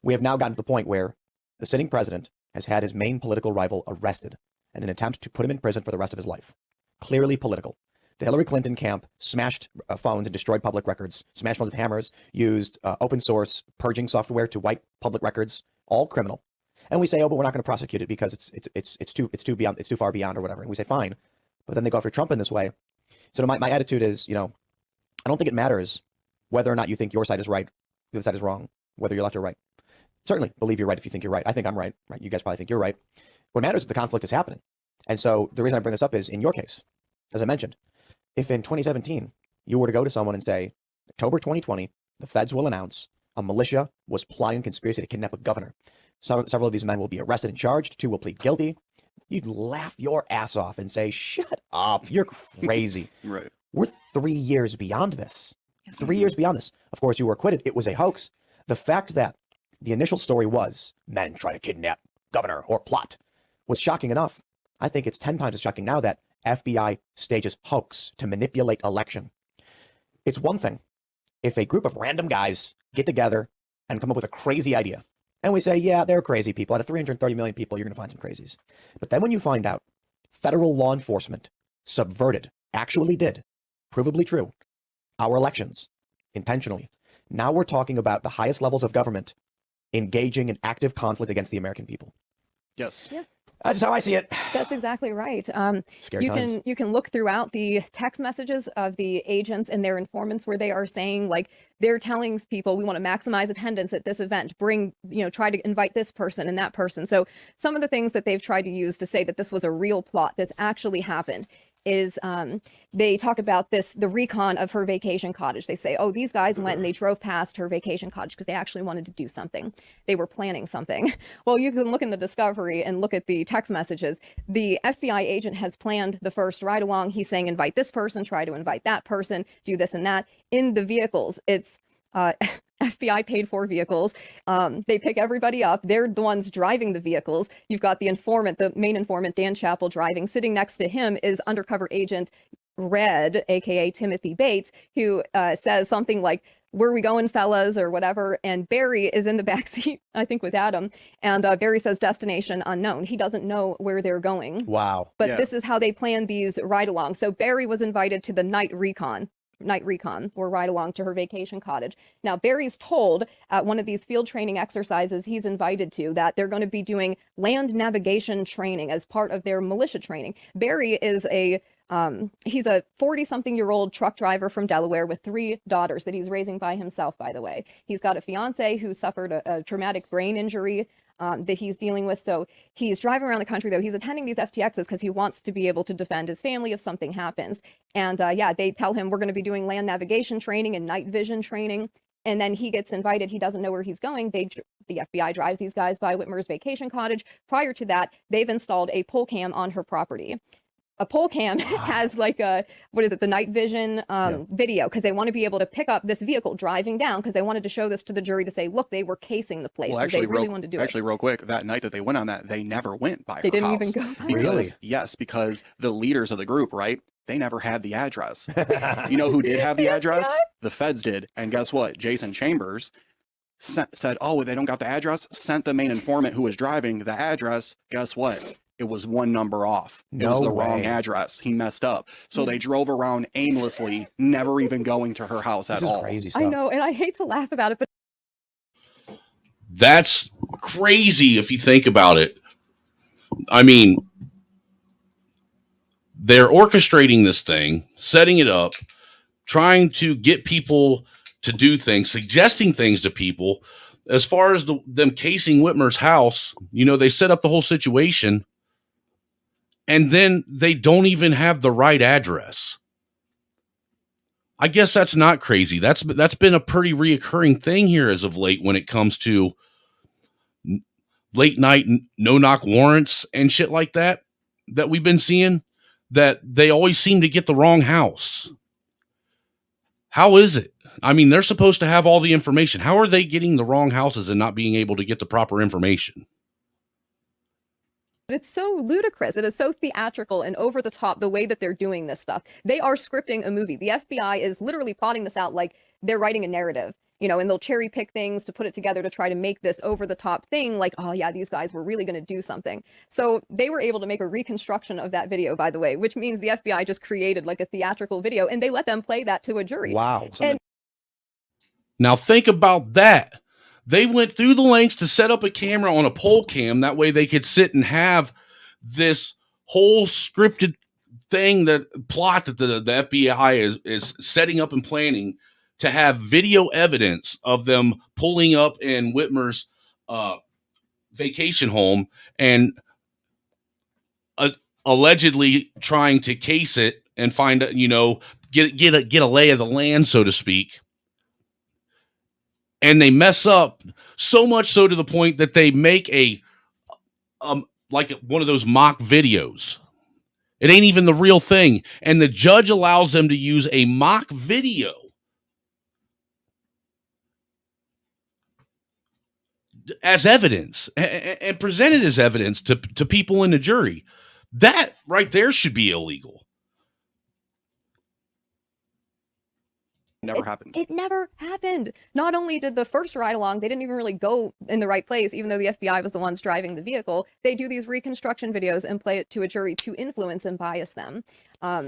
We have now gotten to the point where the sitting president has had his main political rival arrested in an attempt to put him in prison for the rest of his life. Clearly political. The Hillary Clinton camp smashed phones and destroyed public records, smashed phones with hammers, used open source purging software to wipe public records, all criminal. And we say, oh, but we're not going to prosecute it because it's too far beyond or whatever. And we say, fine. But then they go after Trump in this way. So my attitude is, I don't think it matters whether or not you think your side is right, the other side is wrong, whether you're left or right. Certainly believe you're right if you think you're right. I think I'm right, right? You guys probably think you're right. What matters is the conflict is happening. And so the reason I bring this up is, in your case, as I mentioned, if in 2017 you were to go to someone and say, October 2020, the feds will announce a militia was plotting conspiracy to kidnap a governor. Several of these men will be arrested and charged. 2 will plead guilty. You'd laugh your ass off and say, shut up, you're crazy. Right. We're 3 years beyond this. 3 years beyond this. Of course, you were acquitted. It was a hoax. The fact that the initial story was men try to kidnap governor or plot was shocking enough. I think it's 10 times as shocking now that FBI stages hoax to manipulate election. It's one thing if a group of random guys get together and come up with a crazy idea And we say, yeah, they're crazy people. Out of 330 million people, you're going to find some crazies. But then when you find out federal law enforcement actually did, provably true, our elections intentionally, now we're talking about the highest levels of government engaging in active conflict against the American people. Yes. Yeah. That's how I see it. That's exactly right. Scary times. You can look throughout the text messages of the agents and their informants where they are saying, like, they're telling people, we want to maximize attendance at this event, try to invite this person and that person. So some of the things that they've tried to use to say that this was a real plot, this actually happened, is they talk about the recon of her vacation cottage. They say, oh, these guys went and they drove past her vacation cottage because they actually wanted to do something. They were planning something. Well, you can look in the discovery and look at the text messages. The FBI agent has planned the first ride along. He's saying, invite this person, try to invite that person, do this and that. In the vehicles, it's FBI paid for vehicles. They pick everybody up. They're the ones driving the vehicles. You've got the informant, the main informant, Dan Chappell, driving. Sitting next to him is undercover agent Red, aka Timothy Bates, who says something like, where are we going, fellas, or whatever. And Barry is in the backseat, I think, with Adam. And Barry says destination unknown. He doesn't know where they're going. Wow. But this is how they plan these ride-alongs. So Barry was invited to the night recon or ride along to her vacation cottage. Now, Barry's told at one of these field training exercises he's invited to that they're going to be doing land navigation training as part of their militia training. Barry is he's a 40-something-year-old truck driver from Delaware with 3 daughters that he's raising by himself, by the way. He's got a fiance who suffered a traumatic brain injury that he's dealing with. So he's driving around the country, though. He's attending these FTXs because he wants to be able to defend his family if something happens. And they tell him we're going to be doing land navigation training and night vision training. And then he gets invited. He doesn't know where he's going. The FBI drives these guys by Whitmer's vacation cottage. Prior to that, they've installed a pole cam on her property. A pole cam has like the night vision video, because they want to be able to pick up this vehicle driving down, because they wanted to show this to the jury to say, look, they were casing the place. Well, actually, they really wanted to do actually, real quick, that night that they went on that, they never went by her house. They didn't even go by because, Really? Yes, because the leaders of the group, right? They never had the address. You know who did have the address? The feds did. And guess what? Jason Chambers said, oh, they don't got the address, sent the main informant who was driving the address. Guess what? It was one number off. It was the wrong address. He messed up. So they drove around aimlessly, never even going to her house at This is all. crazy stuff. I know, and I hate to laugh about it, but That's crazy if you think about it. I mean, they're orchestrating this thing, setting it up, trying to get people to do things, suggesting things to people. As far as them casing Whitmer's house, they set up the whole situation, and then they don't even have the right address. I guess that's not crazy. That's been a pretty reoccurring thing here as of late when it comes to late night no-knock warrants and shit like that we've been seeing, that they always seem to get the wrong house. How is it? I mean, they're supposed to have all the information. How are they getting the wrong houses and not being able to get the proper information? it's so ludicrous. It is so theatrical and over the top the way that they're doing this stuff. They are scripting a movie. The FBI is literally plotting this out like they're writing a narrative, and they'll cherry pick things to put it together to try to make this over the top thing like, oh yeah, these guys were really going to do something. So they were able to make a reconstruction of that video, by the way, which means the FBI just created like a theatrical video and they let them play that to a jury. Wow. And Now think about that. They went through the lengths to set up a camera on a pole cam. That way they could sit and have this whole scripted thing, that plot that the FBI is setting up and planning to have video evidence of them pulling up in Whitmer's vacation home and allegedly trying to case it and find, get a lay of the land, so to speak. And they mess up so much so to the point that they make a like one of those mock videos. It ain't even the real thing. And the judge allows them to use a mock video as evidence and present it as evidence to people in the jury. That right there should be illegal. Never happened. It never happened. Not only did the first ride along, they didn't even really go in the right place, even though the FBI was the ones driving the vehicle. They do these reconstruction videos and play it to a jury to influence and bias them.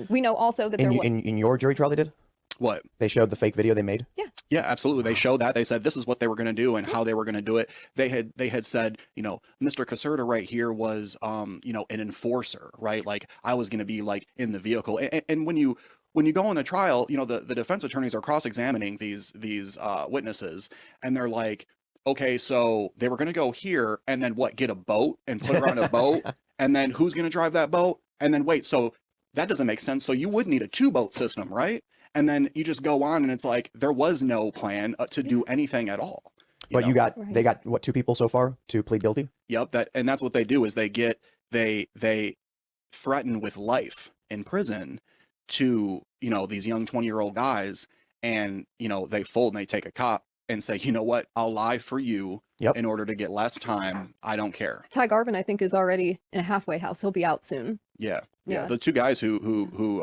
We know also that in your jury trial they did? What? They showed the fake video they made? Yeah. Yeah, absolutely. They showed that. They said this is what they were going to do and how they were going to do it. They had said, you know, Mr. Caserta right here was, you know, an enforcer, right? Like I was going to be like in the vehicle. And when you go on the trial, you know, the defense attorneys are cross-examining these witnesses, and they're like, okay, so they were going to go here and then what, get a boat and put her on a boat, and then who's going to drive that boat? And then wait, so that doesn't make sense. So you would need a 2-boat system, right? And then you just go on, and it's like there was no plan to do anything at all. But they got what, 2 people so far to plead guilty? Yep, and that's what they do is they threaten with life in prison to, you know, these young 20-year-old guys, and you know they fold and they take a cop and say, you know what, I'll lie for you in order to get less time. I don't care. Ty Garvin, I think, is already in a halfway house. He'll be out soon. Yeah. The 2 guys who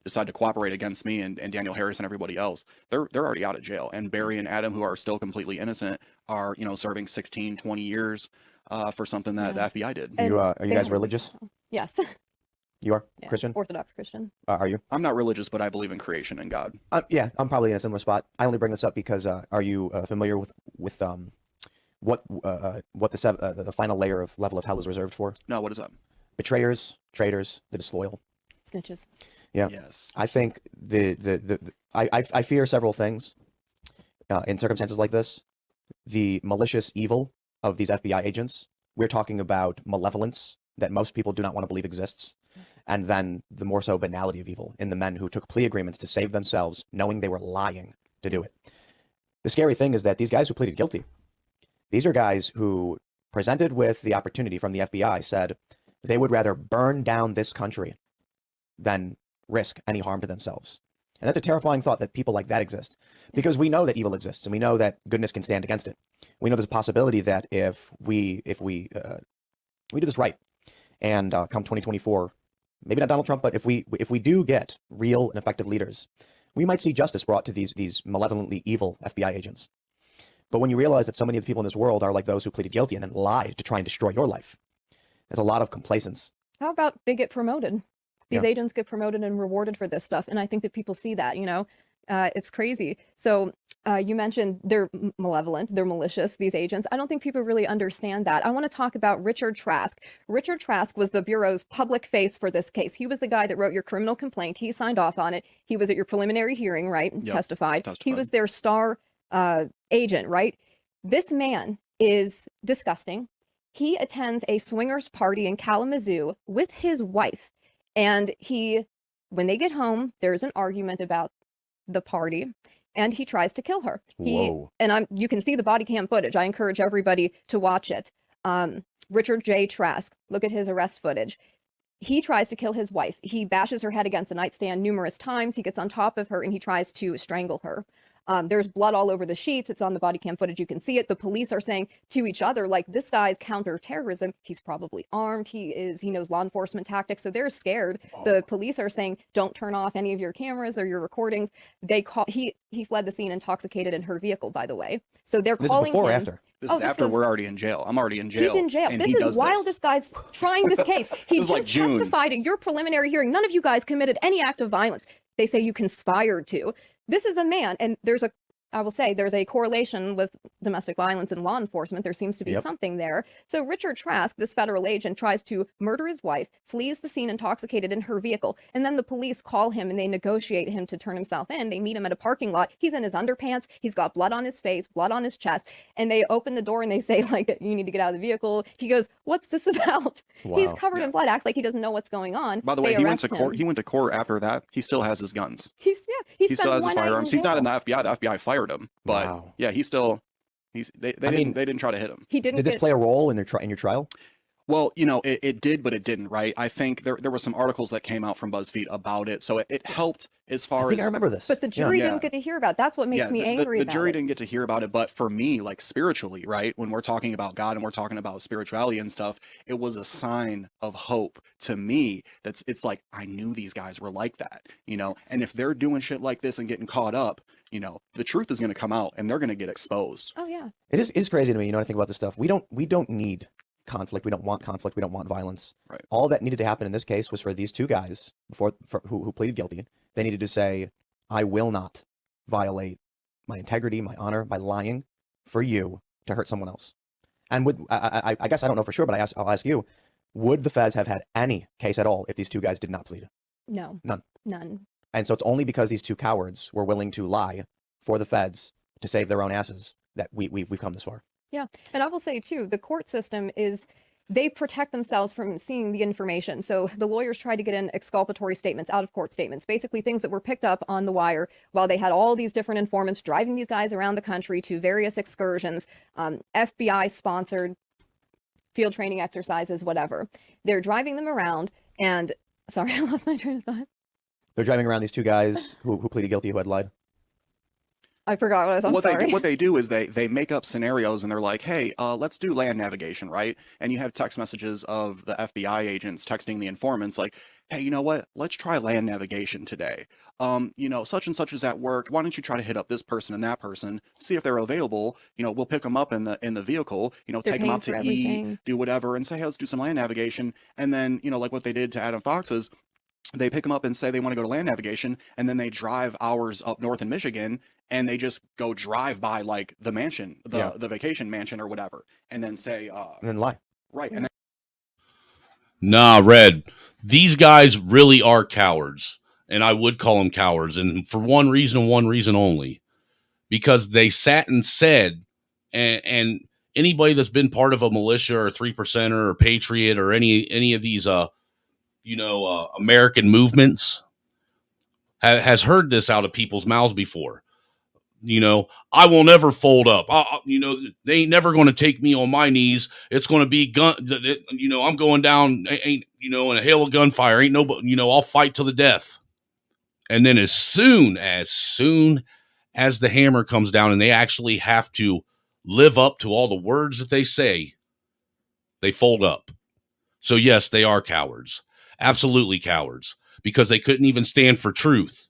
decide to cooperate against me and Daniel Harris and everybody else, they're already out of jail. And Barry and Adam, who are still completely innocent, are, you know, serving 16, 20 years for something that the FBI did. Are you guys religious? Yes. You are? Yeah. Christian? Orthodox Christian. Are you? I'm not religious, but I believe in creation and God. Yeah, I'm probably in a similar spot. I only bring this up because are you familiar with what the final level of hell is reserved for? No, what is that? Betrayers, traitors, the disloyal. Snitches. Yeah. Yes. I think I fear several things in circumstances like this. The malicious evil of these FBI agents. We're talking about malevolence that most people do not want to believe exists. And then the more so banality of evil in the men who took plea agreements to save themselves, knowing they were lying to do it. The scary thing is that these guys who pleaded guilty, these are guys who, presented with the opportunity from the FBI, said they would rather burn down this country than risk any harm to themselves. And that's a terrifying thought that people like that exist, because we know that evil exists and we know that goodness can stand against it. We know there's a possibility that if we do this right, and come 2024, maybe not Donald Trump, but if we do get real and effective leaders, we might see justice brought to these malevolently evil FBI agents. But when you realize that so many of the people in this world are like those who pleaded guilty and then lied to try and destroy your life, there's a lot of complacence. How about they get promoted? These agents get promoted and rewarded for this stuff. And I think that people see that, you know, it's crazy. So you mentioned they're malevolent, they're malicious, these agents. I don't think people really understand that. I want to talk about Richard Trask. Richard Trask was the Bureau's public face for this case. He was the guy that wrote your criminal complaint. He signed off on it. He was at your preliminary hearing, right? Yep. Testified. He was their star agent, right? This man is disgusting. He attends a swingers party in Kalamazoo with his wife. And when they get home, there's an argument about the party, and he tries to kill her. Whoa. You can see the body cam footage. I encourage everybody to watch it. Richard J. Trask, look at his arrest footage. He tries to kill his wife. He bashes her head against the nightstand numerous times. He gets on top of her and he tries to strangle her. There's blood all over the sheets. It's on the body cam footage. You can see it. The police are saying to each other, like, this guy's counterterrorism. He's probably armed. He knows law enforcement tactics. So they're scared. The police are saying, don't turn off any of your cameras or your recordings. He fled the scene intoxicated in her vehicle, by the way. So they're calling This is before him. or after? This is after we're already in jail. I'm already in jail. He's in jail. And This he is does while this guy's trying this case. He This is just like June. testified at your preliminary hearing. None of you guys committed any act of violence. They say you conspired to. This is a man, and I will say there's a correlation with domestic violence and law enforcement. There seems to be something there. So Richard Trask, this federal agent, tries to murder his wife, flees the scene intoxicated in her vehicle, and then the police call him and they negotiate him to turn himself in. They meet him at a parking lot. He's in his underpants. He's got blood on his face, blood on his chest, and they open the door and they say, like, you need to get out of the vehicle. He goes, what's this about? Wow. He's covered in blood, acts like he doesn't know what's going on. By the way, he went to court. He went to court after that. He still has his guns. He He still has his firearms. He's not in the FBI. The FBI fired him, but Wow. yeah, they didn't try to hit him. He didn't. Did this play a role in your trial? Well, you know, it did, but it didn't, right? I think there were some articles that came out from BuzzFeed about it, so it helped as far I think as I remember this. But the jury Yeah. didn't get to hear about it. That's what makes me angry the about jury it. didn't get to hear about it, but for me, like spiritually, right, when we're talking about God and we're talking about spirituality and stuff, it was a sign of hope to me. It's like I knew these guys were like that, you know, and if they're doing shit like this and getting caught up, the truth is going to come out and they're going to get exposed. Oh yeah. It's crazy to me, when I think about this stuff. We don't need conflict. We don't want conflict. We don't want violence. Right. All that needed to happen in this case was for these two guys who pleaded guilty. They needed to say, I will not violate my integrity, my honor, by lying for you to hurt someone else. And I guess I don't know for sure, but I'll ask you, would the feds have had any case at all if these two guys did not plead? No. None. And so it's only because these two cowards were willing to lie for the feds to save their own asses that we've come this far. Yeah. And I will say too, the court system they protect themselves from seeing the information. So the lawyers tried to get in exculpatory statements, out of court statements, basically things that were picked up on the wire while they had all these different informants driving these guys around the country to various excursions, FBI sponsored field training exercises, whatever. They're driving them around and, sorry, I lost my train of thought. They're driving around these two guys who pleaded guilty, who had lied. I forgot what I was. I'm sorry. What they do is they make up scenarios and they're like, hey, let's do land navigation, right? And you have text messages of the FBI agents texting the informants like, hey, you know what? Let's try land navigation today. Such and such is at work. Why don't you try to hit up this person and that person, see if they're available? We'll pick them up in the vehicle. Take them out to eat, do whatever, and say, hey, let's do some land navigation. And then like what they did to Adam Fox's. They pick them up and say they want to go to land navigation, and then they drive hours up north in Michigan, and they just go drive by like the mansion, the vacation mansion or whatever, and then say, and then lie. Right. And then Nah, Red, these guys really are cowards, and I would call them cowards, and for one reason only, because they sat and said, and anybody that's been part of a militia or 3%er or Patriot or any of these American movements has heard this out of people's mouths before. I will never fold up. They ain't never going to take me on my knees. It's going to be gun. I'm going down. In a hail of gunfire. Ain't nobody. I'll fight to the death. And then as soon as the hammer comes down and they actually have to live up to all the words that they say, they fold up. So yes, they are cowards. Absolutely cowards, because they couldn't even stand for truth.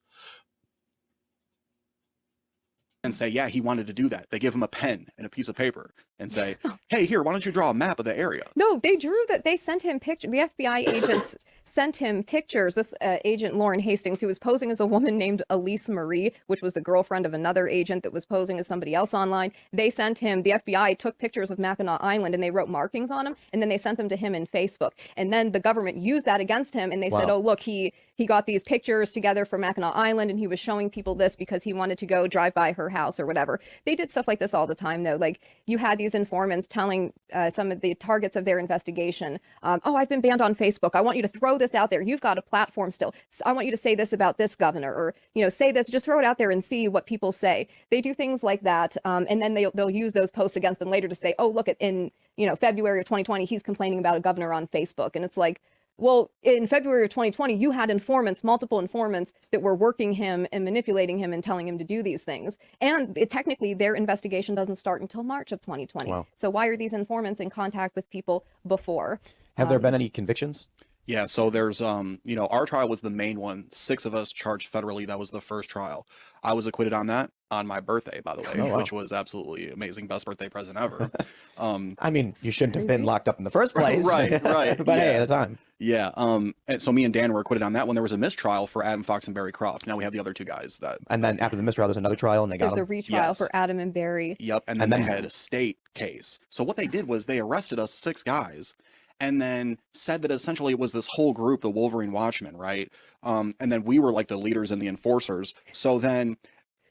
and say, yeah, he wanted to do that. They give him a pen and a piece of paper and say, hey, here, why don't you draw a map of the area? No, they drew that. They sent him pictures. The FBI agents sent him pictures. This agent, Lauren Hastings, who was posing as a woman named Elise Marie, which was the girlfriend of another agent that was posing as somebody else online. They sent him, the FBI took pictures of Mackinac Island and they wrote markings on them, and then they sent them to him in Facebook. And then the government used that against him, and they said, oh, look, he got these pictures together from Mackinac Island, and he was showing people this because he wanted to go drive by her house or whatever. They did stuff like this all the time, though. Like, you had these informants telling some of the targets of their investigation, oh, I've been banned on Facebook. I want you to throw this out there. You've got a platform still. I want you to say this about this governor, or, say this, just throw it out there and see what people say. They do things like that. And then they'll use those posts against them later to say, oh, look, in February of 2020, he's complaining about a governor on Facebook. And it's like, well, in February of 2020, you had informants, multiple informants that were working him and manipulating him and telling him to do these things. And technically, their investigation doesn't start until March of 2020. Wow. So why are these informants in contact with people before? Have there been any convictions? Yeah, so there's, our trial was the main one. 6 of us charged federally. That was the first trial. I was acquitted on that on my birthday, by the way, which was absolutely amazing. Best birthday present ever. I mean, you shouldn't have been locked up in the first place. Right. But hey, at the time. Yeah. And so me and Dan were acquitted on that one. There was a mistrial for Adam Fox and Barry Croft. Now we have the other 2 guys that. And then after the mistrial, there's another trial, and they got them. There's a retrial for Adam and Barry. Yep. And then they had a state case. So what they did was they arrested us 6 guys. And then said that essentially it was this whole group, the Wolverine Watchmen, right? And then we were like the leaders and the enforcers. So then,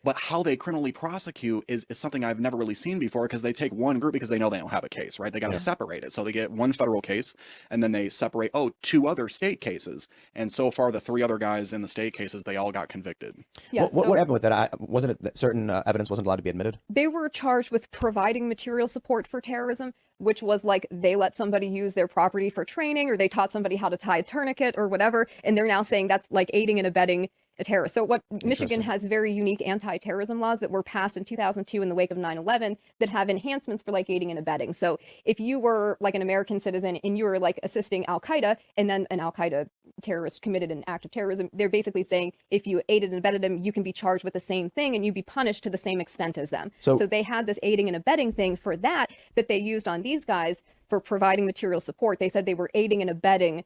but how they criminally prosecute is something I've never really seen before, because they take one group because they know they don't have a case, right? They got to separate it. So they get one federal case, and then they separate, 2 other state cases. And so far, the 3 other guys in the state cases, they all got convicted. Yeah, what happened with that? Wasn't it that certain evidence wasn't allowed to be admitted? They were charged with providing material support for terrorism, which was like they let somebody use their property for training, or they taught somebody how to tie a tourniquet or whatever. And they're now saying that's like aiding and abetting a terrorist. So what Michigan has very unique anti-terrorism laws that were passed in 2002 in the wake of 9/11 that have enhancements for like aiding and abetting. So if you were like an American citizen and you were like assisting Al-Qaeda and then an Al-Qaeda terrorist committed an act of terrorism, they're basically saying if you aided and abetted them, you can be charged with the same thing and you'd be punished to the same extent as them. So they had this aiding and abetting thing for that they used on these guys for providing material support. They said they were aiding and abetting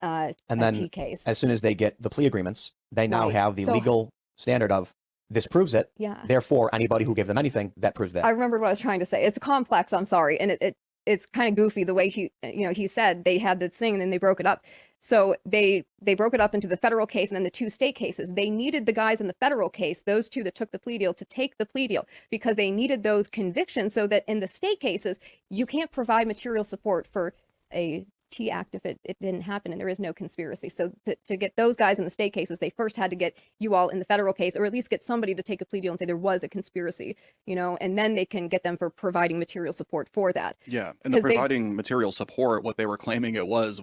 and then TKs. As soon as they get the plea agreements, they now have the legal standard of this proves it. Yeah. Therefore, anybody who gave them anything, that proves that. I remembered what I was trying to say. It's complex, I'm sorry. And it's kind of goofy the way he said they had this thing and then they broke it up. So they broke it up into the federal case and then the 2 state cases. They needed the guys in the federal case, those 2 that took the plea deal, to take the plea deal because they needed those convictions so that in the state cases, you can't provide material support for a T act if it didn't happen and there is no conspiracy. So to get those guys in the state cases, they first had to get you all in the federal case, or at least get somebody to take a plea deal and say there was a conspiracy, and then they can get them for providing material support for that. Yeah, and the providing material support, what they were claiming it was,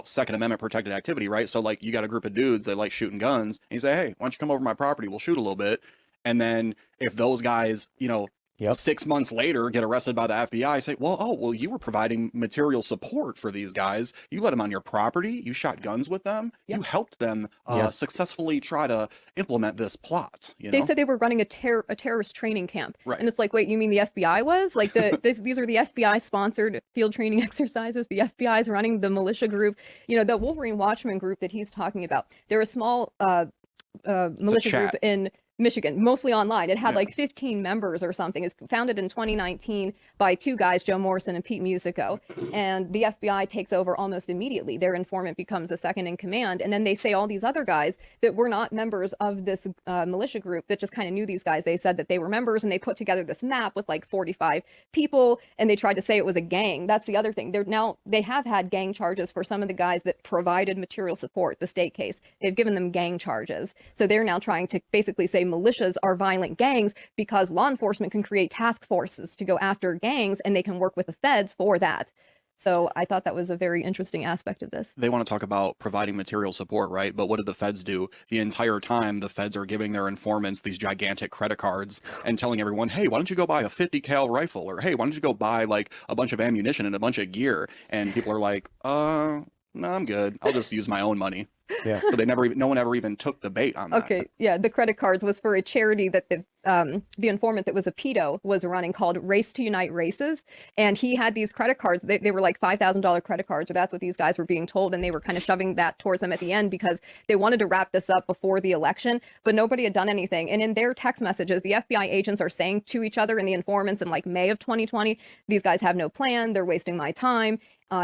Second Amendment protected activity, right? So like you got a group of dudes that like shooting guns, and you say, hey, why don't you come over to my property? We'll shoot a little bit. And then if those guys, 6 months later get arrested by the FBI, say, well, you were providing material support for these guys. You let them on your property. You shot guns with them. Yep. You helped them successfully try to implement this plot. They said they were running a terrorist training camp. Right. And it's like, wait, you mean the FBI was? Like these are the FBI sponsored field training exercises. The FBI is running the militia group. The Wolverine Watchman group that he's talking about. They're a small militia group in Michigan, mostly online. It had like 15 members or something. It's founded in 2019 by 2 guys, Joe Morrison and Pete Musico. And the FBI takes over almost immediately. Their informant becomes a second in command. And then they say all these other guys that were not members of this militia group that just kind of knew these guys. They said that they were members and they put together this map with like 45 people and they tried to say it was a gang. That's the other thing. They have had gang charges for some of the guys that provided material support, the state case. They've given them gang charges. So they're now trying to basically say militias are violent gangs because law enforcement can create task forces to go after gangs and they can work with the feds for that. So I thought that was a very interesting aspect of this. They want to talk about providing material support, right? But what did the feds do? The entire time, the feds are giving their informants these gigantic credit cards and telling everyone, hey, why don't you go buy a 50 cal rifle? Or, hey, why don't you go buy like a bunch of ammunition and a bunch of gear? And people are like, no, I'm good. I'll just use my own money. Yeah. So no one ever even took the bait on that. Okay. Yeah. The credit cards was for a charity that the informant that was a pedo was running called Race to Unite Races. And he had these credit cards. They were like $5,000 credit cards, or that's what these guys were being told. And they were kind of shoving that towards them at the end because they wanted to wrap this up before the election, but nobody had done anything. And in their text messages, the FBI agents are saying to each other and the informants in like May of 2020, these guys have no plan. They're wasting my time.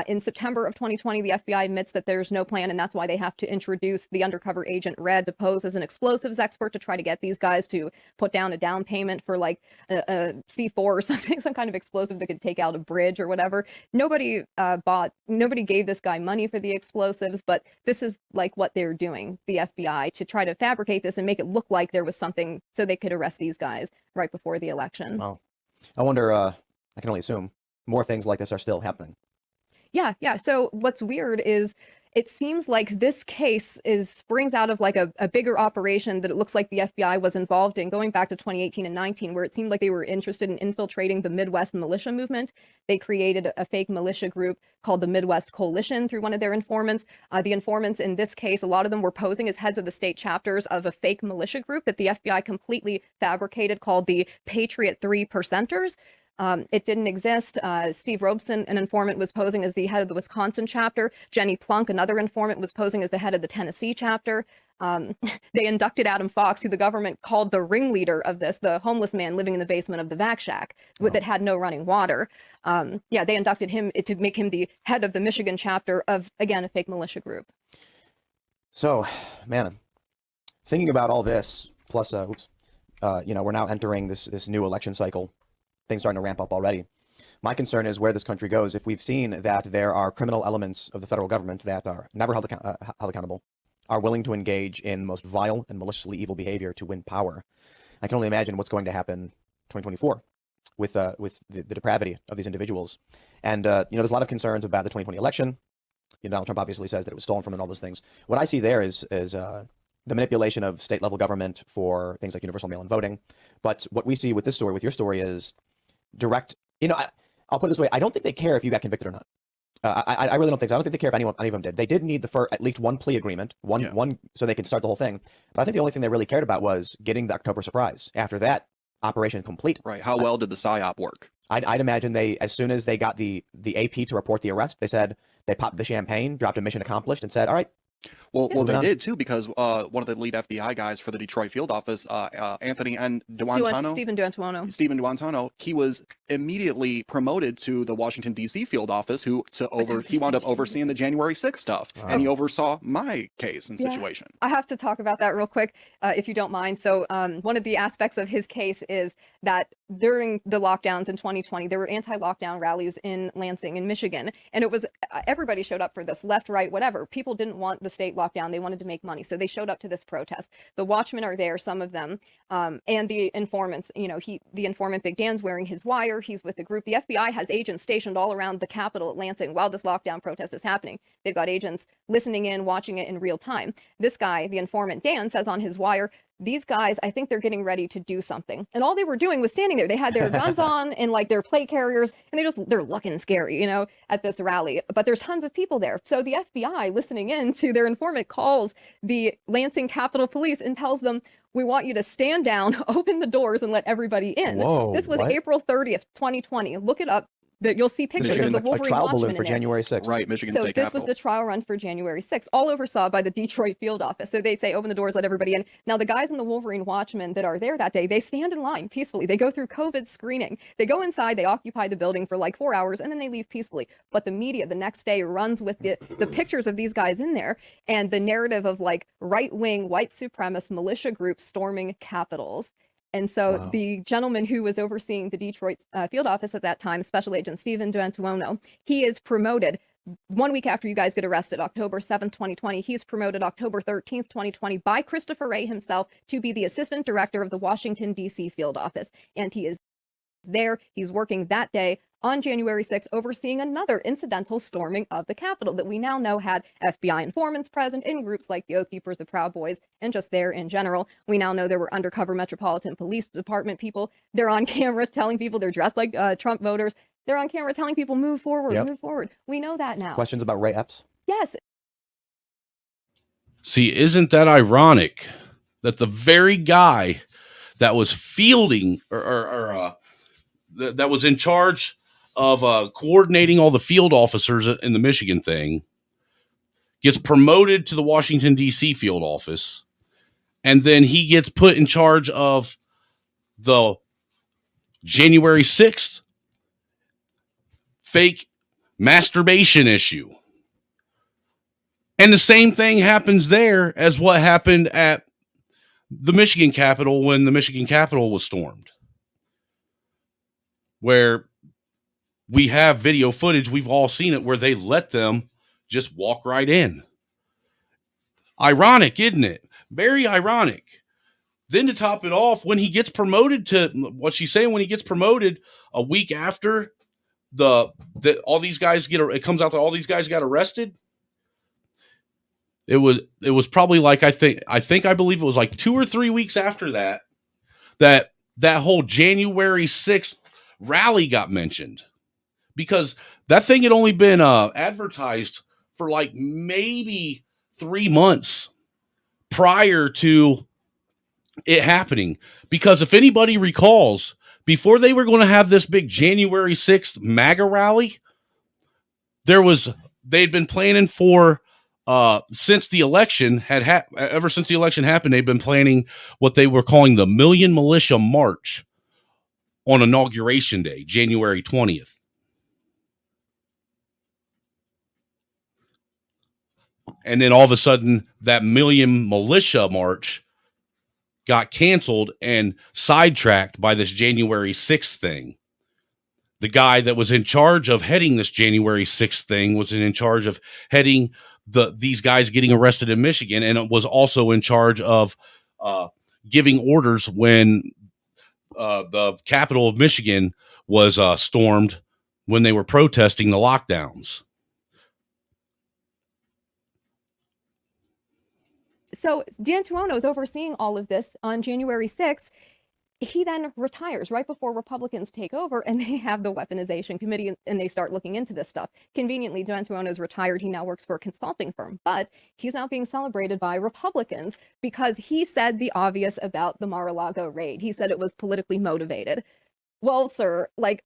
In September of 2020, the FBI admits that there's no plan, and that's why they have to introduce the undercover agent Red to pose as an explosives expert to try to get these guys to put down a down payment for like a C4 or something, some kind of explosive that could take out a bridge or whatever. Nobody gave this guy money for the explosives, but this is like what they're doing, the FBI, to try to fabricate this and make it look like there was something so they could arrest these guys right before the election. Wow. I wonder, I can only assume, more things like this are still happening. Yeah. So what's weird is it seems like this case springs out of like a bigger operation that it looks like the FBI was involved in going back to 2018 and 19, where it seemed like they were interested in infiltrating the Midwest militia movement. They created a fake militia group called the Midwest Coalition through one of their informants. The informants in this case, a lot of them were posing as heads of the state chapters of a fake militia group that the FBI completely fabricated called the Patriot 3 Percenters. It didn't exist. Steve Robeson, an informant, was posing as the head of the Wisconsin chapter. Jenny Plunk, another informant, was posing as the head of the Tennessee chapter. They inducted Adam Fox, who the government called the ringleader of this, the homeless man living in the basement of the vac shack that had no running water. They inducted him to make him the head of the Michigan chapter of, again, a fake militia group. So, man, thinking about all this, plus, we're now entering this new election cycle. Things starting to ramp up already. My concern is where this country goes. If we've seen that there are criminal elements of the federal government that are never held accountable, are willing to engage in the most vile and maliciously evil behavior to win power, I can only imagine what's going to happen 2024 with the depravity of these individuals. And there's a lot of concerns about the 2020 election. Donald Trump obviously says that it was stolen from him and all those things. What I see there is the manipulation of state level government for things like universal mail-in voting. But what we see with this story, with your story, is direct. I'll put it this way: I don't think they care if you got convicted or not. I really don't think so. I don't think they care if any of them did. They did need at least one plea agreement, one, so they could start the whole thing. But I think the only thing they really cared about was getting the October surprise. After that, operation complete. Right. How well did the PSYOP work? I'd imagine as soon as they got the AP to report the arrest, they popped the champagne, dropped a mission accomplished, and said, "All right." Well, they did too, because one of the lead FBI guys for the Detroit field office, Anthony N. Stephen Duantano, he was immediately promoted to the Washington D.C. field office, he wound up overseeing the January 6th stuff, and he oversaw my case and situation. I have to talk about that real quick, if you don't mind. So one of the aspects of his case is that during the lockdowns in 2020, there were anti-lockdown rallies in Lansing, in Michigan, and it was everybody showed up for this, left, right, whatever. People didn't want the state lockdown. They wanted to make money. So they showed up to this protest. The watchmen are there, some of them, and the informants. The informant, Big Dan's wearing his wire. He's with the group. The FBI has agents stationed all around the Capitol at Lansing while this lockdown protest is happening. They've got agents listening in, watching it in real time. This guy, the informant Dan, says on his wire, these guys, I think they're getting ready to do something. And all they were doing was standing there. They had their guns on and like their plate carriers, and they're looking scary, at this rally. But there's tons of people there. So the FBI, listening in to their informant, calls the Lansing Capitol Police and tells them, "We want you to stand down, open the doors, and let everybody in." Whoa, this was what? April 30th, 2020. Look it up. You'll see pictures of the Wolverine a trial watchmen balloon for in there. January 6th. Right, Michigan So State this Capitol. was the trial run for January 6th, all oversaw by the Detroit field office. So they say, open the doors, let everybody in. Now, the guys in the Wolverine Watchmen that are there that day, they stand in line peacefully. They go through COVID screening. They go inside, they occupy the building for like 4 hours, and then they leave peacefully. But the media the next day runs with the pictures of these guys in there and the narrative of like right-wing, white supremacist militia groups storming capitals. And so the gentleman who was overseeing the Detroit field office at that time, Special Agent Stephen Duantano, he is promoted 1 week after you guys get arrested, October 7th, 2020. He's promoted October 13th, 2020 by Christopher Wray himself to be the Assistant Director of the Washington, D.C. field office. And he is there. He's working that day on January 6th, overseeing another incidental storming of the Capitol that we now know had FBI informants present in groups like the Oath Keepers, the Proud Boys, and just there in general. We now know there were undercover Metropolitan Police Department people. They're on camera telling people they're dressed like Trump voters. They're on camera telling people, move forward, move forward. We know that now. Questions about Ray Epps? Yes. See, isn't that ironic that the very guy that was fielding that was in charge of coordinating all the field officers in the Michigan thing gets promoted to the Washington, D.C. field office, and then he gets put in charge of the January 6th fake masturbation issue. And the same thing happens there as what happened at the Michigan Capitol when the Michigan Capitol was stormed, where we have video footage, we've all seen it, where they let them just walk right in. Ironic, isn't it? Very ironic. Then to top it off, when he gets promoted to what she's saying, when he gets promoted a week after all these guys it comes out that all these guys got arrested. It was probably like, I believe it was like 2 or 3 weeks after that whole January 6th rally got mentioned. Because that thing had only been advertised for like maybe 3 months prior to it happening. Because if anybody recalls, before they were going to have this big January 6th MAGA rally, they'd been planning for, since the election ever since the election happened, they've been planning what they were calling the Million Militia March on Inauguration Day, January 20th. And then all of a sudden, that Million Militia March got canceled and sidetracked by this January 6th thing. The guy that was in charge of heading this January 6th thing was in charge of heading these guys getting arrested in Michigan, and it was also in charge of giving orders when the capital of Michigan was stormed when they were protesting the lockdowns. So D'Antuono is overseeing all of this on January 6th. He then retires right before Republicans take over, and they have the weaponization committee, and they start looking into this stuff. Conveniently, D'Antuono is retired. He now works for a consulting firm, but he's now being celebrated by Republicans because he said the obvious about the Mar-a-Lago raid. He said it was politically motivated. Well, sir, like,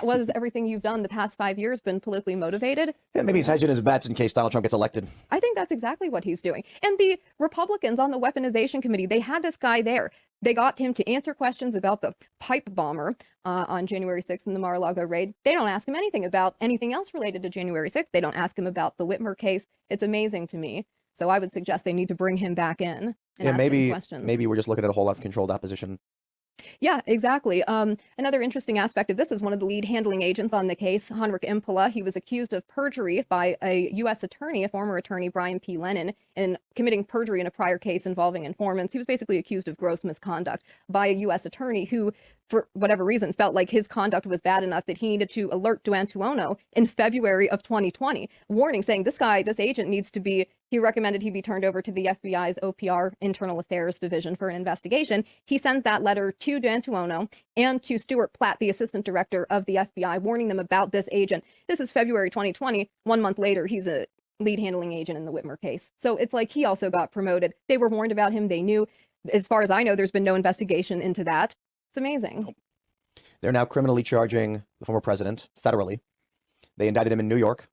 what has everything you've done the past 5 years been politically motivated? Yeah, maybe he's hedging his bets in case Donald Trump gets elected. I think that's exactly what he's doing. And the Republicans on the weaponization committee, they had this guy there. They got him to answer questions about the pipe bomber on January 6th in the Mar-a-Lago raid. They don't ask him anything about anything else related to January 6th. They don't ask him about the Whitmer case. It's amazing to me. So I would suggest they need to bring him back in and ask him questions. Maybe we're just looking at a whole lot of controlled opposition. Yeah, exactly. Another interesting aspect of this is one of the lead handling agents on the case, Heinrich Impola. He was accused of perjury by a U.S. attorney, a former attorney, Brian P. Lennon, in committing perjury in a prior case involving informants. He was basically accused of gross misconduct by a U.S. attorney who, for whatever reason, felt like his conduct was bad enough that he needed to alert D'Antuono in February of 2020, warning, saying this agent needs to be, he recommended he be turned over to the FBI's OPR, Internal Affairs Division, for an investigation. He sends that letter to D'Antuono and to Stuart Platt, the assistant director of the FBI, warning them about this agent. This is February 2020. 1 month later, he's a lead handling agent in the Whitmer case. So it's like he also got promoted. They were warned about him. They knew. As far as I know, there's been no investigation into that. It's amazing. They're now criminally charging the former president federally. They indicted him in New York.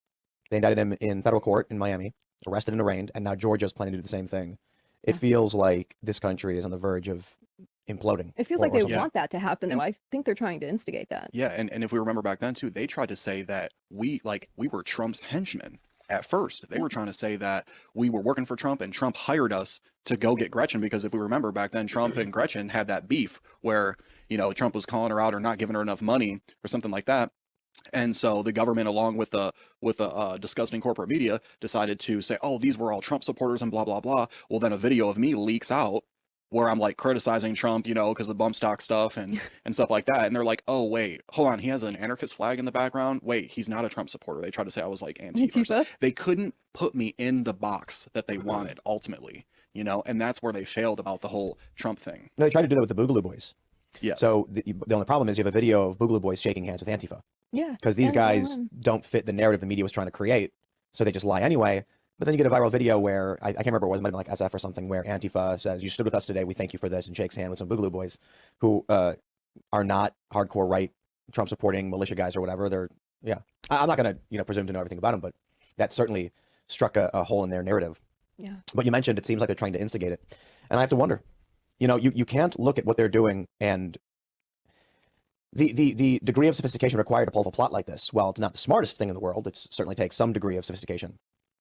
They indicted him in federal court in Miami, arrested and arraigned, and now Georgia's planning to do the same thing. It feels like this country is on the verge of imploding. It feels like they want that to happen, though. I think they're trying to instigate that. Yeah, and if we remember back then, too, they tried to say that we were Trump's henchmen. At first, they were trying to say that we were working for Trump and Trump hired us to go get Gretchen, because if we remember back then, Trump and Gretchen had that beef where, Trump was calling her out or not giving her enough money or something like that. And so the government, along with the disgusting corporate media, decided to say, oh, these were all Trump supporters and blah, blah, blah. Well, then a video of me leaks out where I'm like criticizing Trump, because the bump stock stuff and stuff like that. And they're like, oh, wait, hold on. He has an anarchist flag in the background. Wait, he's not a Trump supporter. They tried to say I was like Antifa. They couldn't put me in the box that they wanted ultimately, and that's where they failed about the whole Trump thing. No, they tried to do that with the Boogaloo Boys. Yes. So the only problem is you have a video of Boogaloo Boys shaking hands with Antifa. Yeah. Because these guys don't fit the narrative the media was trying to create. So they just lie anyway. But then you get a viral video where, I can't remember what it was, it might have been like SF or something, where Antifa says, you stood with us today, we thank you for this, and shakes hand with some Boogaloo Boys who are not hardcore right, Trump supporting militia guys or whatever. They're, yeah. I'm not going to, presume to know everything about them, but that certainly struck a hole in their narrative. Yeah. But you mentioned it seems like they're trying to instigate it. And I have to wonder, you can't look at what they're doing and the degree of sophistication required to pull off a plot like this. Well, it's not the smartest thing in the world. It certainly takes some degree of sophistication.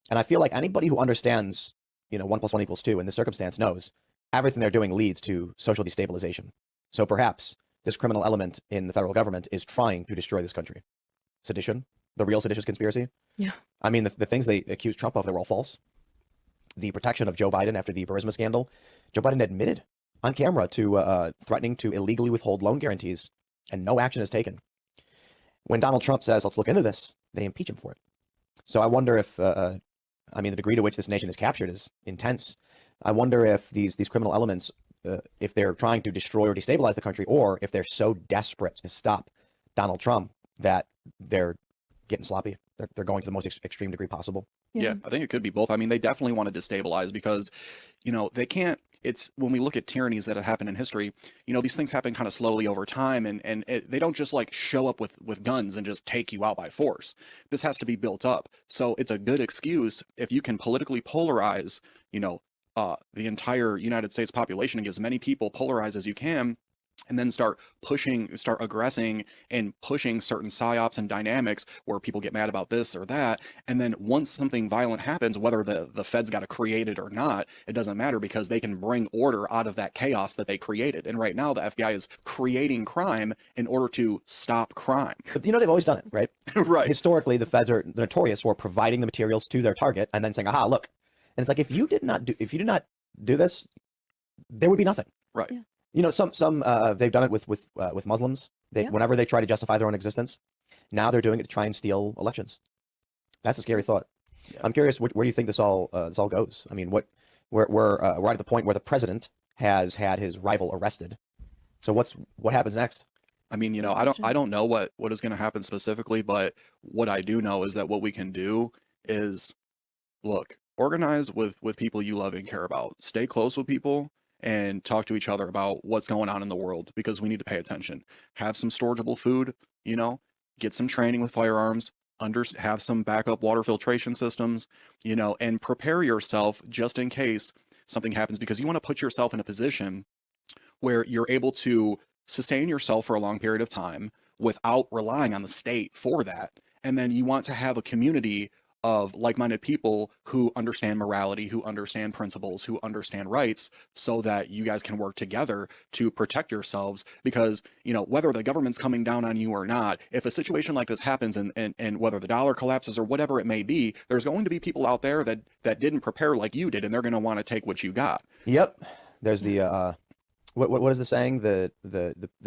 And I feel like anybody who understands, 1 + 1 = 2 in this circumstance knows everything they're doing leads to social destabilization. So perhaps this criminal element in the federal government is trying to destroy this country. Sedition, the real seditious conspiracy. Yeah. I mean, the things they accused Trump of, they were all false. The protection of Joe Biden after the Burisma scandal. Joe Biden admitted on camera to threatening to illegally withhold loan guarantees, and no action is taken. When Donald Trump says, let's look into this, they impeach him for it. So I wonder if, the degree to which this nation is captured is intense. I wonder if these criminal elements, if they're trying to destroy or destabilize the country, or if they're so desperate to stop Donald Trump that they're getting sloppy. They're going to the most extreme degree possible. Yeah, I think it could be both. I mean, they definitely want to destabilize because, they can't. It's when we look at tyrannies that have happened in history, these things happen kind of slowly over time, and they don't just like show up with guns and just take you out by force. This has to be built up. So it's a good excuse if you can politically polarize, the entire United States population and get as many people polarized as you can, and then start aggressing and pushing certain psyops and dynamics where people get mad about this or that. And then once something violent happens, whether the feds got to create it or not, it doesn't matter because they can bring order out of that chaos that they created. And right now the FBI is creating crime in order to stop crime. But they've always done it, right? Right. Historically, the feds are notorious for providing the materials to their target and then saying, aha, look. And it's like, if you did not do this, there would be nothing. Right. Yeah. Some they've done it with Muslims. Whenever they try to justify their own existence, now they're doing it to try and steal elections. That's a scary thought. Yeah. I'm curious where do you think this all goes? I mean, what we're at the point where the president has had his rival arrested. So what happens next? I mean, you know, I don't know what is going to happen specifically, but what I do know is that what we can do is, look, organize with people you love and care about. Stay close with people and talk to each other about what's going on in the world, because we need to pay attention. Have some storageable food, you know, get some training with firearms, have some backup water filtration systems, you know, and prepare yourself just in case something happens, because you want to put yourself in a position where you're able to sustain yourself for a long period of time without relying on the state for that. And then you want to have a community of like-minded people who understand morality, who understand principles, who understand rights, so that you guys can work together to protect yourselves. Because, you know, whether the government's coming down on you or not, if a situation like this happens, and whether the dollar collapses or whatever it may be, there's going to be people out there that didn't prepare like you did, and they're going to want to take what you got. Yep. There's the what is the saying? The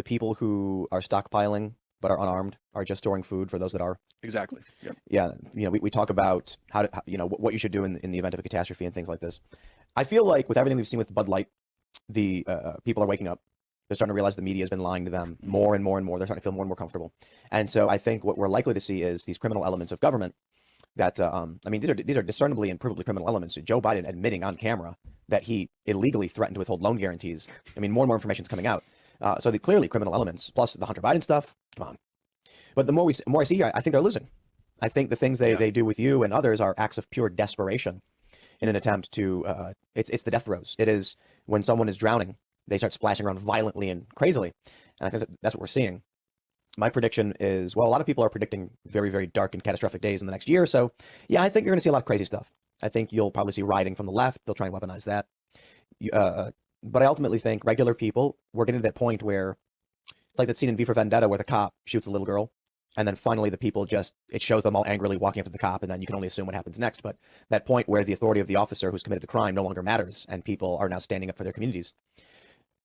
people who are stockpiling but are unarmed are just storing food for those that are. Exactly. Yep. Yeah. You know, we talk about how you know, what you should do in the event of a catastrophe and things like this. I feel like with everything we've seen with Bud Light, the people are waking up. They're starting to realize the media has been lying to them more and more and more. They're starting to feel more and more comfortable. And so I think what we're likely to see is these criminal elements of government that, I mean, these are discernibly and provably criminal elements. Joe Biden admitting on camera that he illegally threatened to withhold loan guarantees. I mean, more and more information is coming out. So clearly criminal elements, plus the Hunter Biden stuff. Come on. But the more I see here, I think they're losing. I think the things they do with you and others are acts of pure desperation in an attempt to, it's the death throes. It is when someone is drowning, they start splashing around violently and crazily. And I think that's what we're seeing. My prediction is, well, a lot of people are predicting very, very dark and catastrophic days in the next year. So yeah, I think you're going to see a lot of crazy stuff. I think you'll probably see rioting from the left. They'll try and weaponize that. But I ultimately think regular people, we're getting to that point where it's like that scene in V for Vendetta where the cop shoots a little girl. And then finally the people it shows them all angrily walking up to the cop, and then you can only assume what happens next. But that point where the authority of the officer who's committed the crime no longer matters, and people are now standing up for their communities.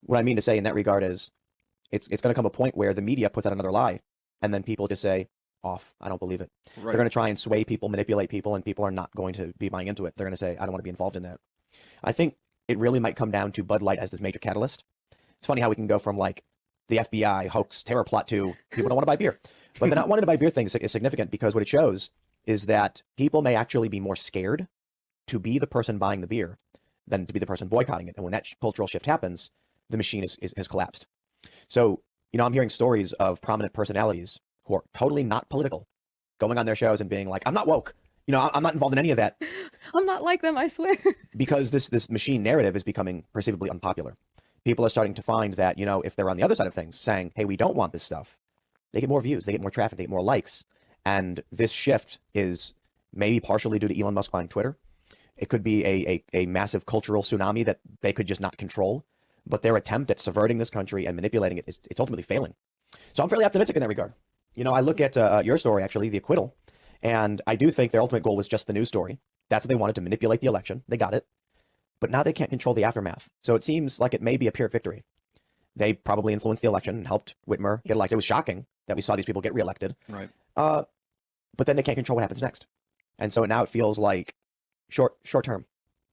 What I mean to say in that regard is it's going to come a point where the media puts out another lie, and then people just say, off, I don't believe it. Right. They're going to try and sway people, manipulate people, and people are not going to be buying into it. They're going to say, I don't want to be involved in that. I think it really might come down to Bud Light as this major catalyst. It's funny how we can go from like the FBI hoax terror plot to people don't want to buy beer. But the not wanting to buy beer thing is significant, because what it shows is that people may actually be more scared to be the person buying the beer than to be the person boycotting it. And when that cultural shift happens, the machine has collapsed. So, you know, I'm hearing stories of prominent personalities who are totally not political going on their shows and being like, I'm not woke. You know, I'm not involved in any of that. I'm not like them, I swear. Because this machine narrative is becoming perceivably unpopular. People are starting to find that, you know, if they're on the other side of things saying, hey, we don't want this stuff, they get more views, they get more traffic, they get more likes. And this shift is maybe partially due to Elon Musk buying Twitter. It could be a massive cultural tsunami that they could just not control. But their attempt at subverting this country and manipulating it it's ultimately failing. So I'm fairly optimistic in that regard. You know, I look at your story, actually, the acquittal, and I do think their ultimate goal was just the news story. That's what they wanted, to manipulate the election. They got it. But now they can't control the aftermath. So it seems like it may be a pyrrhic victory. They probably influenced the election and helped Whitmer get elected. It was shocking that we saw these people get reelected. Right. But then they can't control what happens next. And so now it feels like short term.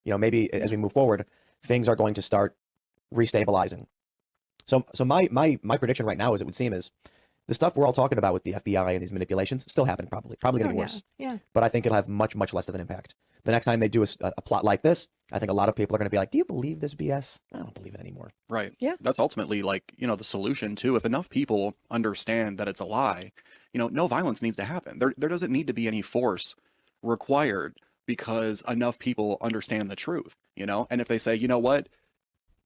You know, maybe as we move forward, things are going to start restabilizing. So my prediction right now, as it would seem, is the stuff we're all talking about with the FBI and these manipulations still happening, probably going to be worse. Yeah. But I think it'll have much less of an impact. The next time they do a plot like this, I think a lot of people are going to be like, do you believe this BS? I don't believe it anymore. Right. Yeah. That's ultimately, like, you know, the solution too. If enough people understand that it's a lie, you know, no violence needs to happen. There doesn't need to be any force required, because enough people understand the truth, you know? And if they say, you know what,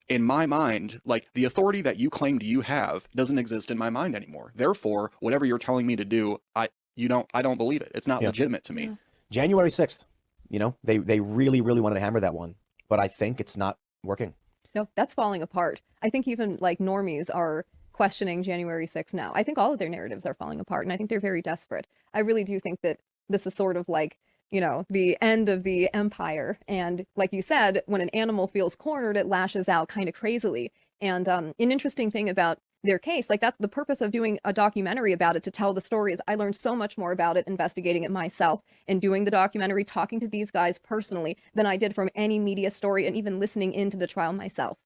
in my mind, like, the authority that you claimed you have doesn't exist in my mind anymore. Therefore, whatever you're telling me to do, I don't believe it. It's not legitimate to me. Yeah. January 6th, you know, they really wanted to hammer that one, but I think it's not working. No, that's falling apart. I think even like normies are questioning January 6th now. I think all of their narratives are falling apart, and I think they're very desperate. I really do think that this is sort of like, you know, the end of the empire. And like you said, when an animal feels cornered, it lashes out kind of crazily. And an interesting thing about their case. Like, that's the purpose of doing a documentary about it, to tell the stories. I learned so much more about it investigating it myself and doing the documentary, talking to these guys personally, than I did from any media story and even listening into the trial myself.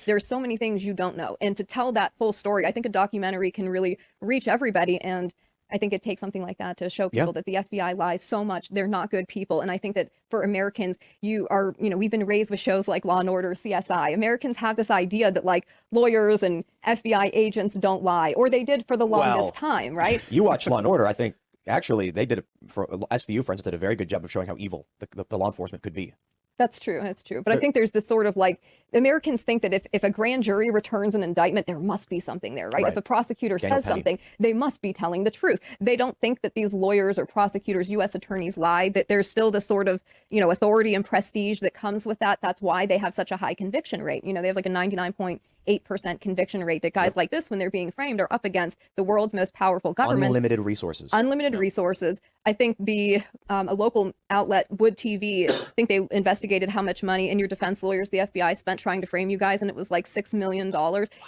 There's so many things you don't know. And to tell that full story, I think a documentary can really reach everybody. And I think it takes something like that to show people that the FBI lies so much. They're not good people. And I think that for Americans, we've been raised with shows like Law and Order, CSI. Americans have this idea that like lawyers and FBI agents don't lie, or they did for the longest time, right? You watch Law and Order. I think actually they did it for SVU, for instance, did a very good job of showing how evil the law enforcement could be. That's true. That's true. But I think there's this sort of like, Americans think that if a grand jury returns an indictment, there must be something there, right? If a prosecutor says something, they must be telling the truth. They don't think that these lawyers or prosecutors, U.S. attorneys lie, that there's still this sort of, authority and prestige that comes with that. That's why they have such a high conviction rate. They have like a 99.8% conviction rate, that guys like this, when they're being framed, are up against the world's most powerful government. Unlimited resources. Resources. I think a local outlet, Wood TV, I think they investigated how much money in your defense lawyers the FBI spent trying to frame you guys, and it was like $6 million.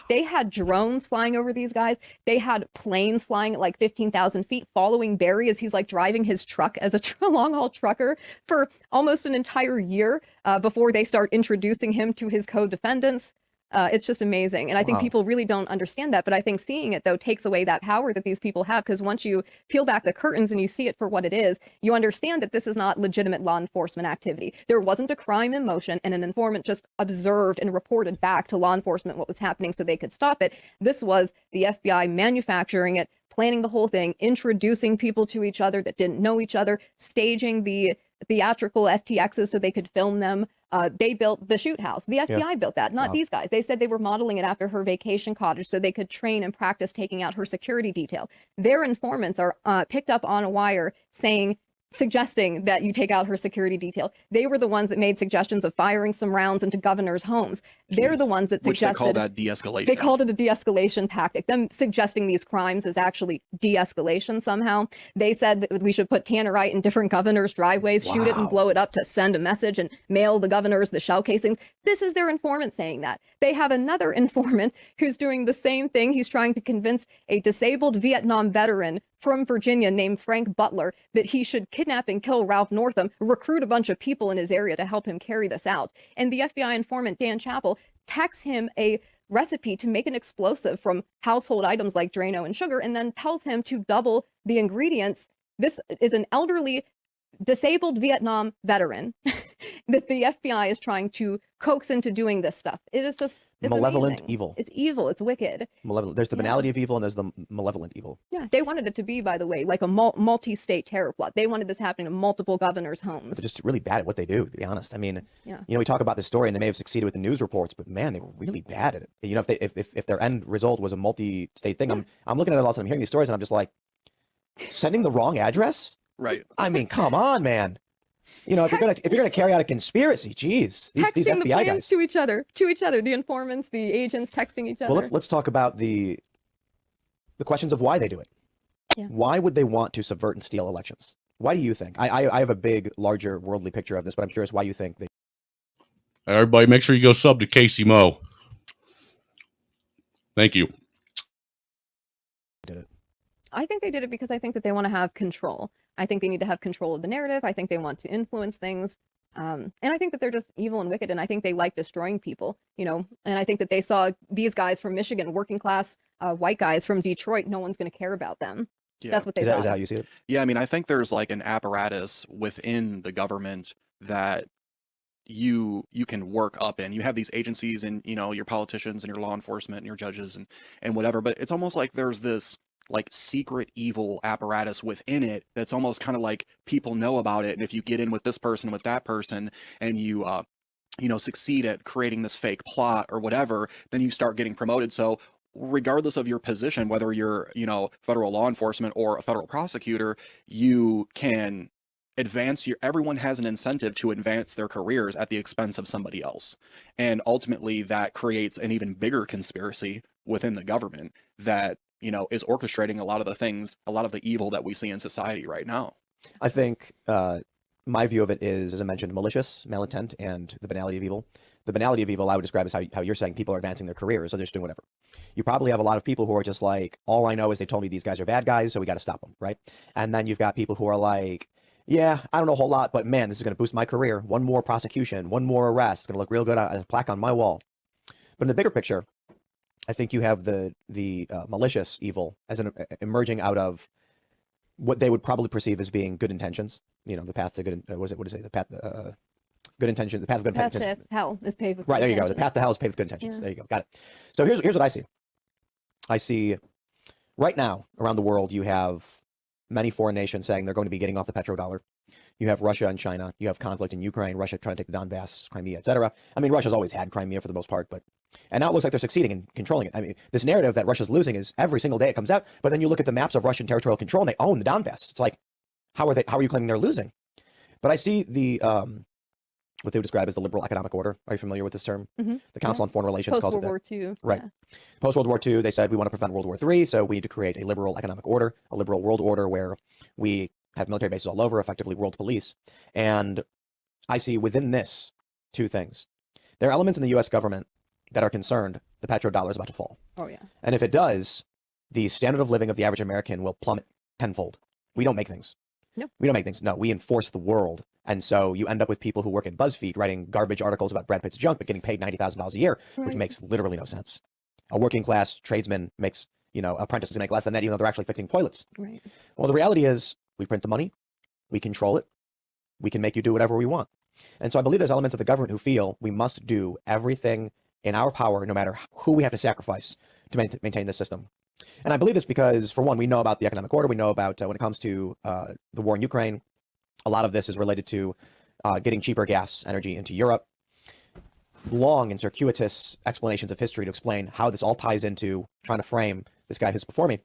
They had drones flying over these guys. They had planes flying at like 15,000 feet, following Barry as he's like driving his truck as a long haul trucker for almost an entire year before they start introducing him to his co-defendants. It's just amazing. And I think people really don't understand that. But I think seeing it, though, takes away that power that these people have. Because once you peel back the curtains and you see it for what it is, you understand that this is not legitimate law enforcement activity. There wasn't a crime in motion, and an informant just observed and reported back to law enforcement what was happening so they could stop it. This was the FBI manufacturing it, planning the whole thing, introducing people to each other that didn't know each other, staging the theatrical FTXs so they could film them. They built the shoot house. The FBI built that, not these guys. They said they were modeling it after her vacation cottage so they could train and practice taking out her security detail. Their informants are picked up on a wire suggesting that you take out her security detail. They were the ones that made suggestions of firing some rounds into governors' homes. They're the ones that suggested. Which they call that de-escalation. They called it a de-escalation tactic. Them suggesting these crimes is actually de-escalation somehow. They said that we should put tannerite in different governors' driveways, shoot it and blow it up to send a message and mail the governors the shell casings. This is their informant saying that. They have another informant who's doing the same thing. He's trying to convince a disabled Vietnam veteran from Virginia named Frank Butler that he should kidnap and kill Ralph Northam, recruit a bunch of people in his area to help him carry this out. And the FBI informant, Dan Chappell, texts him a recipe to make an explosive from household items like Drano and sugar, and then tells him to double the ingredients. This is an elderly, disabled Vietnam veteran that the FBI is trying to coax into doing this stuff. It is just, it's malevolent amazing. evil. It's evil. It's wicked. Malevolent. There's the banality of evil, and there's the malevolent evil. Yeah, they wanted it to be, by the way, like a multi-state terror plot. They wanted this happening to multiple governors' homes. They're just really bad at what they do, to be honest. I mean, we talk about this story, and they may have succeeded with the news reports, but man, they were really bad at it. If their end result was a multi-state thing, I'm looking at it all, and I'm hearing these stories, and I'm just like, sending the wrong address? Right. I mean, come on, man. If you're gonna carry out a conspiracy, geez, these texting FBI the guys to each other, the informants, the agents texting each other. Well, let's talk about the questions of why they do it. Yeah. Why would they want to subvert and steal elections? Why do you think? I have a big, larger, worldly picture of this, but I'm curious why you think they. Everybody, make sure you go sub to Casey Mo. Thank you. Did it. I think they did it because I think that they want to have control. I think they need to have control of the narrative. I think they want to influence things. And I think that they're just evil and wicked. And I think they like destroying people, and I think that they saw these guys from Michigan, working class white guys from Detroit. No one's going to care about them. Yeah. That's what they Is thought. that how you see it? Yeah, I mean, I think there's like an apparatus within the government that you can work up in. You have these agencies and, your politicians and your law enforcement and your judges and whatever, but it's almost like there's this like secret evil apparatus within it that's almost kind of like people know about it, and if you get in with this person, with that person, and you succeed at creating this fake plot or whatever, then you start getting promoted. So regardless of your position, whether you're federal law enforcement or a federal prosecutor, you can everyone has an incentive to advance their careers at the expense of somebody else, and ultimately that creates an even bigger conspiracy within the government that is orchestrating a lot of the evil that we see in society right now. I think my view of it is, as I mentioned, malicious, malintent, and the banality of evil. The banality of evil I would describe as how you're saying people are advancing their careers, so they're just doing whatever. You probably have a lot of people who are just like, all I know is they told me these guys are bad guys, so we got to stop them, right? And then you've got people who are like, yeah, I don't know a whole lot, but man, this is going to boost my career. One more prosecution, one more arrest, it's going to look real good on a plaque on my wall. But in the bigger picture, I think you have the malicious evil as an emerging out of what they would probably perceive as being good intentions. You know, the path to good. What is it? The path. Good intention. The path of good Path intentions. to hell is paved with Right good there you go. The intentions. path to hell is paved with good intentions. Yeah. There you go. Got it. So here's what I see. I see right now around the world you have many foreign nations saying they're going to be getting off the petrodollar. You have Russia and China. You have conflict in Ukraine. Russia trying to take the Donbass, Crimea, etc. I mean, Russia's always had Crimea for the most part, and now it looks like they're succeeding in controlling it. I mean, this narrative that Russia's losing is every single day it comes out. But then you look at the maps of Russian territorial control, and they own the Donbass. It's like, how are you claiming they're losing? But I see the what they would describe as the liberal economic order. Are you familiar with this term? Mhm. The Council on Foreign Relations Post calls it World that. War II. Right. Yeah. Post World War II, they said we want to prevent World War III, so we need to create a liberal economic order, a liberal world order where we have military bases all over, effectively world police. And I see within this two things. There are elements in the U.S. government that are concerned the petrodollar is about to fall. Oh yeah. And if it does, the standard of living of the average American will plummet tenfold. We don't make things. No. We don't make things. No, we enforce the world. And so you end up with people who work at BuzzFeed writing garbage articles about Brad Pitt's junk, but getting paid $90,000 a year, which Right. makes literally no sense. A working class tradesman makes, apprentices make less than that, even though they're actually fixing toilets. Right. Well, the reality is we print the money, we control it, we can make you do whatever we want. And so I believe there's elements of the government who feel we must do everything in our power, no matter who we have to sacrifice to maintain this system. And I believe this because, for one, we know about the economic order. We know about when it comes to the war in Ukraine, a lot of this is related to getting cheaper gas energy into Europe. Long and circuitous explanations of history to explain how this all ties into trying to frame this guy who's before me.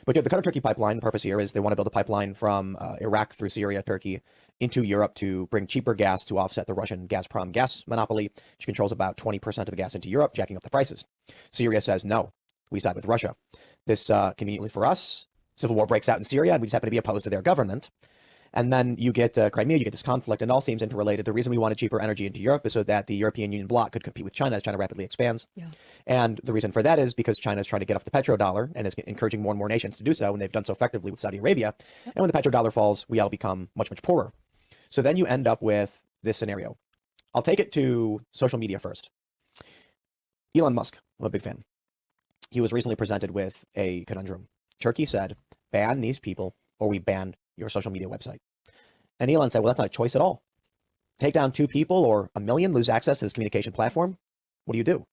But you have the Qatar-Turkey pipeline. The purpose here is they want to build a pipeline from Iraq through Syria, Turkey, into Europe to bring cheaper gas to offset the Russian Gazprom gas monopoly, which controls about 20% of the gas into Europe, jacking up the prices. Syria says, no, we side with Russia. This, conveniently for us, civil war breaks out in Syria, and we just happen to be opposed to their government. And then you get Crimea, you get this conflict, and it all seems interrelated. The reason we wanted cheaper energy into Europe is so that the European Union bloc could compete with China as China rapidly expands. Yeah. And the reason for that is because China is trying to get off the petrodollar and is encouraging more and more nations to do so, and they've done so effectively with Saudi Arabia. And when the petrodollar falls, we all become much, much poorer. So then you end up with this scenario. I'll take it to social media first. Elon Musk, I'm a big fan. He was recently presented with a conundrum. Turkey said, ban these people or we ban your social media website. And Elon said, well, that's not a choice at all. Take down 2 people or 1 million, lose access to this communication platform. What do?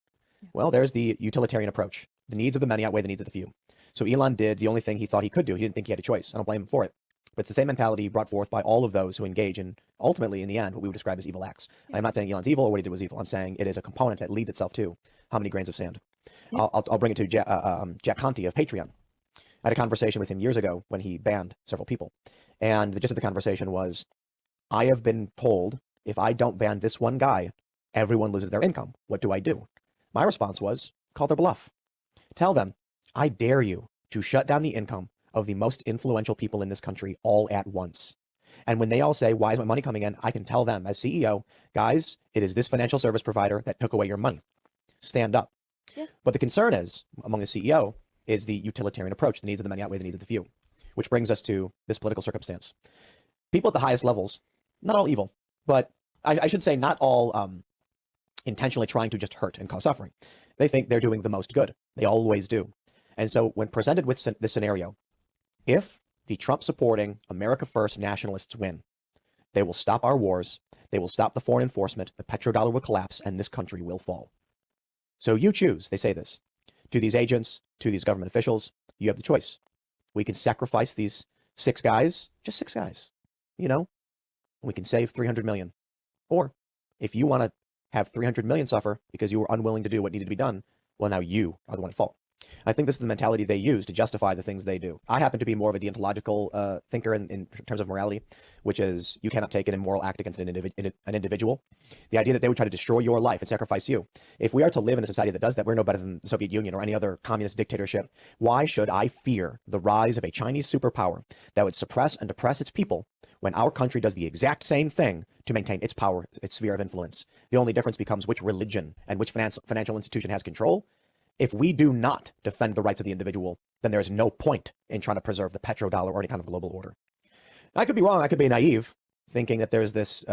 Well, there's the utilitarian approach. The needs of the many outweigh the needs of the few. So Elon did the only thing he thought he could do. He didn't think he had a choice. I don't blame him for it. But it's the same mentality brought forth by all of those who engage in, ultimately, in the end, what we would describe as evil acts. I'm not saying Elon's evil or what he did was evil. I'm saying it is a component that leads itself to how many grains of sand. Yeah. I'll bring it to Jack Conte of Patreon. I had a conversation with him years ago when he banned several people. And the gist of the conversation was, I have been told if I don't ban this one guy, everyone loses their income. What do I do? My response was, call their bluff. Tell them, I dare you to shut down the income of the most influential people in this country all at once. And when they all say, why is my money coming in? I can tell them as CEO, guys, it is this financial service provider that took away your money. Stand up. Yeah. But the concern is, among the CEO, is the utilitarian approach. The needs of the many outweigh the needs of the few, which brings us to this political circumstance. People at the highest levels, not all evil, but I should say not all intentionally trying to just hurt and cause suffering. They think they're doing the most good. They always do. And so when presented with this scenario, if the Trump-supporting America First nationalists win, they will stop our wars, they will stop the foreign enforcement, the petrodollar will collapse, and this country will fall. So you choose, they say this, to these agents, to these government officials, you have the choice. We can sacrifice these 6 guys, just 6 guys, and we can save 300 million. Or if you want to have 300 million suffer because you were unwilling to do what needed to be done, well, now you are the one at fault. I think this is the mentality they use to justify the things they do. I happen to be more of a deontological thinker in terms of morality, which is you cannot take an immoral act against an individual. The idea that they would try to destroy your life and sacrifice you. If we are to live in a society that does that, we're no better than the Soviet Union or any other communist dictatorship. Why should I fear the rise of a Chinese superpower that would suppress and oppress its people when our country does the exact same thing to maintain its power, its sphere of influence? The only difference becomes which religion and which financial institution has control. If we do not defend the rights of the individual, then there is no point in trying to preserve the petrodollar or any kind of global order. I could be wrong. I could be naive, thinking that there's this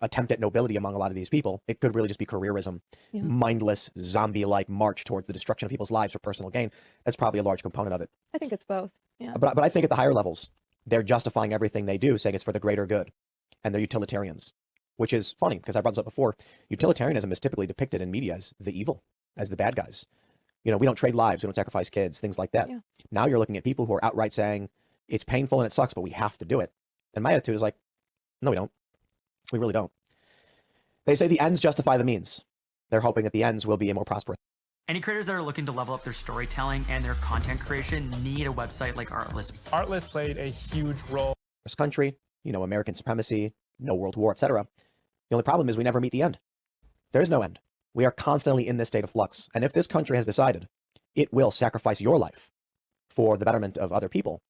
attempt at nobility among a lot of these people. It could really just be careerism, mindless, zombie-like march towards the destruction of people's lives for personal gain. That's probably a large component of it. I think it's both. Yeah. But I think at the higher levels, they're justifying everything they do, saying it's for the greater good, and they're utilitarians, which is funny because I brought this up before. Utilitarianism is typically depicted in media as the evil, as the bad guys. You know, we don't trade lives, we don't sacrifice kids, things like that. Yeah. Now you're looking at people who are outright saying it's painful and it sucks, but we have to do it. And my attitude is like, no, we don't. We really don't. They say the ends justify the means. They're hoping that the ends will be more prosperous. Any creators that are looking to level up their storytelling and their content creation need a website like Artlist. Artlist played a huge role. This country, you know, American supremacy, no world war, etc. The only problem is we never meet the end. There is no end. We are constantly in this state of flux. And if this country has decided it will sacrifice your life for the betterment of other people,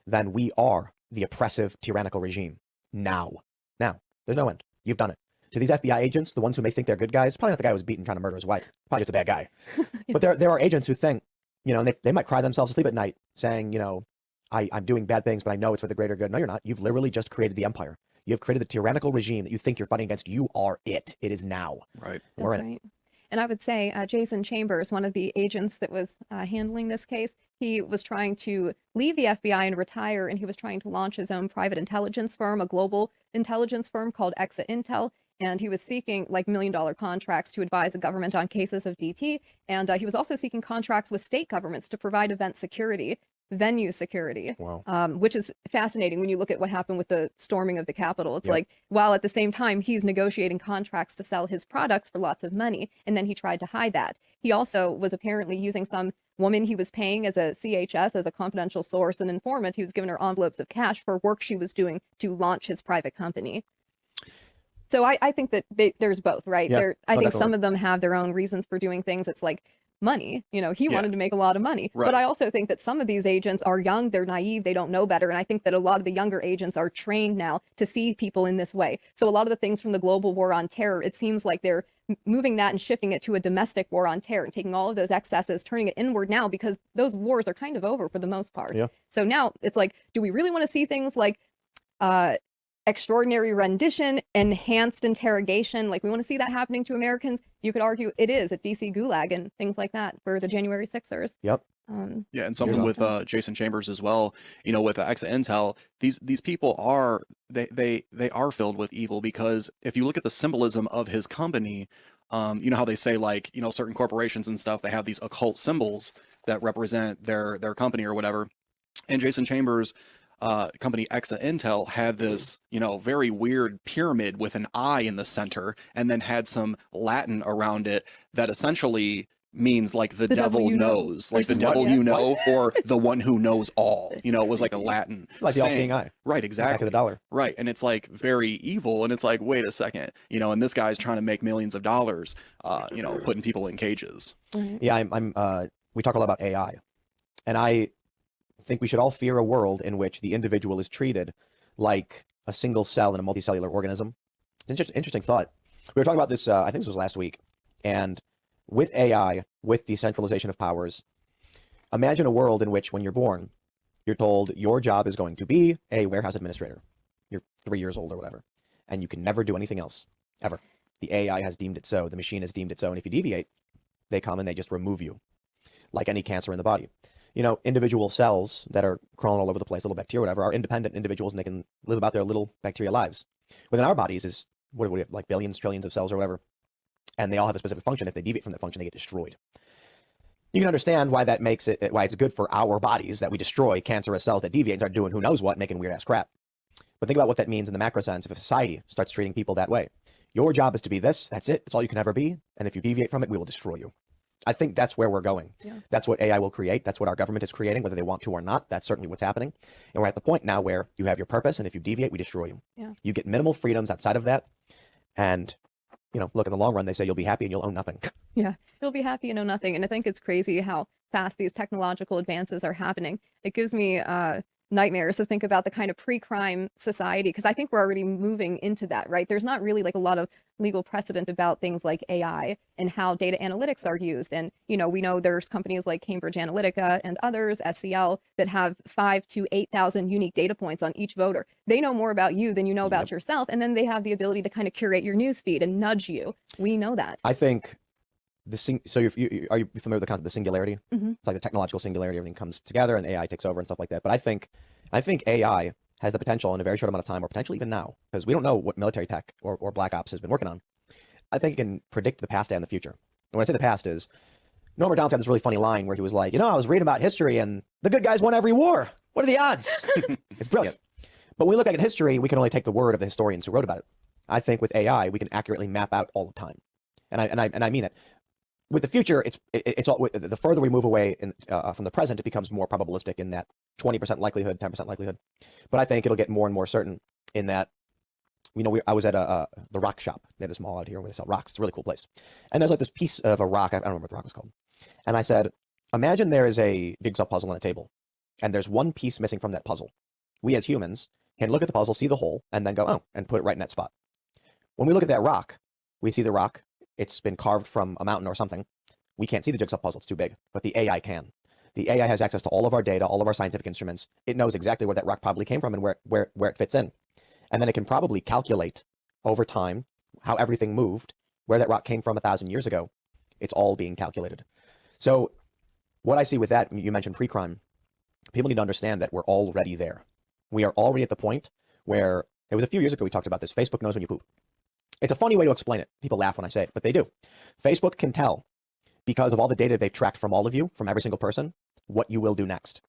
then we are the oppressive, tyrannical regime. Now, there's no end. You've done it. To these FBI agents, the ones who may think they're good guys, probably not the guy who was beaten trying to murder his wife. Probably just a bad guy. But there are agents who think, you know, and they might cry themselves to sleep at night saying, you know, I'm doing bad things, but I know it's for the greater good. No, you're not. You've literally just created the empire. You've created the tyrannical regime that you think you're fighting against. You are it. It is now. Right. We're That's in right. And I would say Jason Chambers, one of the agents that was handling this case, he was trying to leave the FBI and retire, and he was trying to launch his own private intelligence firm, a global intelligence firm called Exa Intel. And he was seeking like $1 million contracts to advise the government on cases of DT. And he was also seeking contracts with state governments to provide event security, venue security, Wow. which is fascinating when you look at what happened with the storming of the Capitol. It's Yep. like, while at the same time, he's negotiating contracts to sell his products for lots of money. And then he tried to hide that. He also was apparently using some woman he was paying as a CHS, as a confidential source and informant. He was giving her envelopes of cash for work she was doing to launch his private company. So I think that there's both, right? Yeah. I think Definitely. some of them have their own reasons for doing things. It's like money, you know, he Yeah. wanted to make a lot of money. Right. But I also think that some of these agents are young, they're naive, they don't know better. And I think that a lot of the younger agents are trained now to see people in this way. So a lot of the things from the global war on terror, it seems like they're moving that and shifting it to a domestic war on terror and taking all of those excesses, turning it inward now, because those wars are kind of over for the most part. Yeah. So now it's like, do we really want to see things like extraordinary rendition, enhanced interrogation? Like, we want to see that happening to Americans? You could argue it is at DC Gulag and things like that for the January 6ers. Yep. Yeah, and something with Jason Chambers as well. You know, with Exa Intel, these people are they are filled with evil, because if you look at the symbolism of his company, you know how they say, like, you know, certain corporations and stuff, they have these occult symbols that represent their company or whatever. And Jason Chambers' company Exa Intel had this, you know, very weird pyramid with an eye in the center, and then had some Latin around it that essentially means like the devil you know. knows, like the something devil like you that. know, or the one who knows all. You know, it was like a Latin Like the saying. all-seeing eye. Right, Back of exactly. the dollar. Right, and it's like very evil, and it's like, wait a second, you know, and this guy's trying to make millions of dollars, you know, putting people in cages. Yeah, we talk a lot about AI, and I think we should all fear a world in which the individual is treated like a single cell in a multicellular organism. It's an interesting thought. We were talking about this, I think this was last week, and with AI, with decentralization of powers, imagine a world in which when you're born, you're told your job is going to be a warehouse administrator. You're 3 years old or whatever, and you can never do anything else, ever. The AI has deemed it so. The machine has deemed it so. And if you deviate, they come and they just remove you, like any cancer in the body. You know, individual cells that are crawling all over the place, little bacteria, whatever, are independent individuals, and they can live about their little bacteria lives. Within our bodies is, what do we have, like billions, trillions of cells or whatever, and they all have a specific function. If they deviate from that function, they get destroyed. You can understand why that makes it, why it's good for our bodies that we destroy cancerous cells that deviate and start doing who knows what, making weird ass crap. But think about what that means in the macro sense. If a society starts treating people that way, your job is to be this, that's it, it's all you can ever be, and if you deviate from it, we will destroy you. I think that's where we're going. Yeah. That's what AI will create. That's what our government is creating, whether they want to or not. That's certainly what's happening. And we're at the point now where you have your purpose, and if you deviate, we destroy you. Yeah. You get minimal freedoms outside of that. And, you know, look, in the long run, they say you'll be happy and you'll own nothing. Yeah, you'll be happy and know nothing. And I think it's crazy how fast these technological advances are happening. It gives me nightmares to think about the kind of pre-crime society, because I think we're already moving into that, right? There's not really like a lot of legal precedent about things like AI and how data analytics are used. And, you know, we know there's companies like Cambridge Analytica and others, SCL, that have 5,000 to 8,000 unique data points on each voter. They know more about you than you know about yourself. And then they have the ability to kind of curate your news feed and nudge you. We know that. I think so are you familiar with the concept of the singularity? Mm-hmm. It's like the technological singularity, everything comes together and AI takes over and stuff like that. But I think AI has the potential in a very short amount of time, or potentially even now, because we don't know what military tech or Black Ops has been working on. I think it can predict the past and the future. And when I say the past is, Norman Downs had this really funny line where he was like, you know, I was reading about history and the good guys won every war. What are the odds? It's brilliant. But when we look at history, we can only take the word of the historians who wrote about it. I think with AI, we can accurately map out all the time. And I mean it. With the future, it's all, the further we move away from the present, it becomes more probabilistic in that 20% likelihood, 10% likelihood. But I think it'll get more and more certain in that, you know, I was at the rock shop. They have this mall out here where they sell rocks. It's a really cool place. And there's like this piece of a rock. I don't remember what the rock was called. And I said, imagine there is a jigsaw puzzle on a table, and there's one piece missing from that puzzle. We as humans can look at the puzzle, see the hole, and then go, oh, and put it right in that spot. When we look at that rock, we see the rock. It's been carved from a mountain or something. We can't see the jigsaw puzzle. It's too big. But the AI can. The AI has access to all of our data, all of our scientific instruments. It knows exactly where that rock probably came from and where it fits in. And then it can probably calculate over time how everything moved, where that rock came from 1,000 years ago. It's all being calculated. So what I see with that, you mentioned pre-crime, people need to understand that we're already there. We are already at the point where, it was a few years ago we talked about this, Facebook knows when you poop. It's a funny way to explain it. People laugh when I say it, but they do. Facebook can tell, because of all the data they've tracked from all of you, from every single person, what you will do next.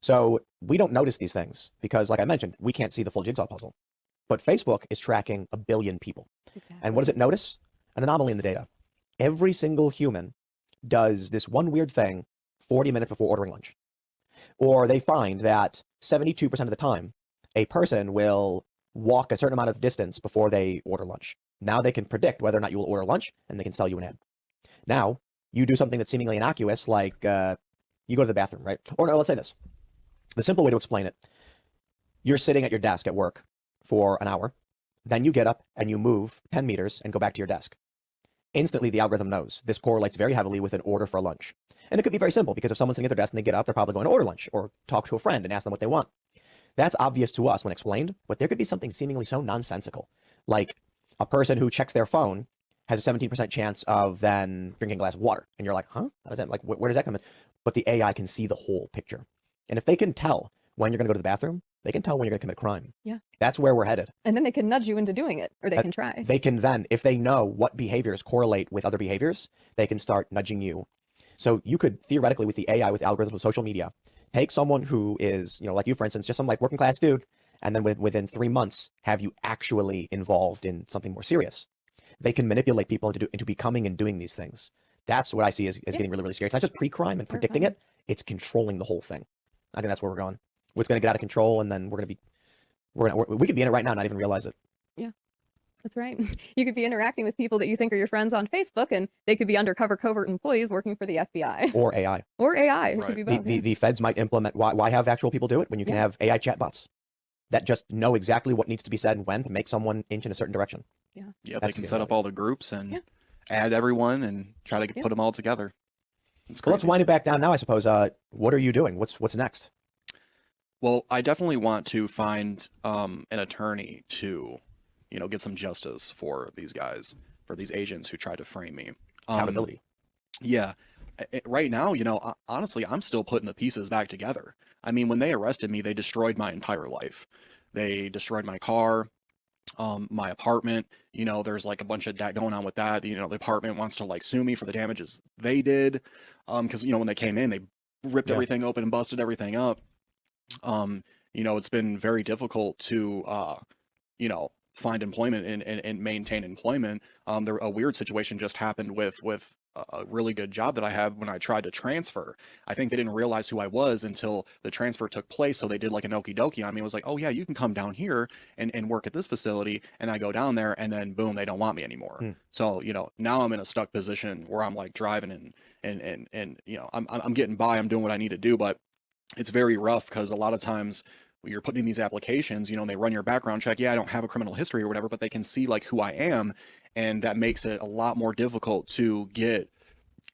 So we don't notice these things because, like I mentioned, we can't see the full jigsaw puzzle. But Facebook is tracking 1 billion people. Exactly. And what does it notice? An anomaly in the data. Every single human does this one weird thing 40 minutes before ordering lunch. Or they find that 72% of the time, a person will walk a certain amount of distance before they order lunch. Now they can predict whether or not you will order lunch, and they can sell you an ad. Now, you do something that's seemingly innocuous, like you go to the bathroom, right? Or no, let's say this. The simple way to explain it, you're sitting at your desk at work for an hour, then you get up and you move 10 meters and go back to your desk. Instantly, the algorithm knows this correlates very heavily with an order for lunch. And it could be very simple, because if someone's sitting at their desk and they get up, they're probably going to order lunch or talk to a friend and ask them what they want. That's obvious to us when explained, but there could be something seemingly so nonsensical, like a person who checks their phone has a 17% chance of then drinking a glass of water. And you're like, huh? How does that, like, where does that come in? But the AI can see the whole picture. And if they can tell when you're going to go to the bathroom, they can tell when you're going to commit a crime. Yeah. That's where we're headed. And then they can nudge you into doing it, or they can try. They can then, if they know what behaviors correlate with other behaviors, they can start nudging you. So you could theoretically, with the AI, with algorithms, with social media, take someone who is, you know, like you, for instance, just some like working class dude, and then within 3 months, have you actually involved in something more serious. They can manipulate people into becoming and doing these things. That's what I see as getting really, really scary. It's not just pre-crime and predicting it, it's controlling the whole thing. I think that's where we're going. It's going to get out of control, and then we could be in it right now, not even realize it. Yeah, that's right. You could be interacting with people that you think are your friends on Facebook, and they could be undercover covert employees working for the FBI. Or AI. Or AI. It Right. could be both. The feds might implement, why have actual people do it when you can have AI chatbots that just know exactly what needs to be said and when to make someone inch in a certain direction. Yeah. Yeah, they can set up all the groups and add everyone and try to put them all together. Well, let's wind it back down now, I suppose. What are you doing? What's next? Well, I definitely want to find an attorney to, you know, get some justice for these guys, for these agents who tried to frame me. Accountability. Yeah. Right now, you know, honestly, I'm still putting the pieces back together. I mean, when they arrested me, they destroyed my entire life. They destroyed my car, my apartment. You know, there's like a bunch of that going on with that. You know, the apartment wants to like sue me for the damages they did. Because, you know, when they came in, they ripped everything open and busted everything up. You know, it's been very difficult to, you know, find employment and maintain employment. A weird situation just happened with a really good job that I have when I tried to transfer. I think they didn't realize who I was until the transfer took place. So they did like an okie dokie on me. It was like, oh yeah, you can come down here and work at this facility. And I go down there and then boom, they don't want me anymore. So, you know, now I'm in a stuck position where I'm like driving and you know, I'm getting by, I'm doing what I need to do, but it's very rough because a lot of times when you're putting in these applications, you know, they run your background check. Yeah, I don't have a criminal history or whatever, but they can see like who I am. And that makes it a lot more difficult to get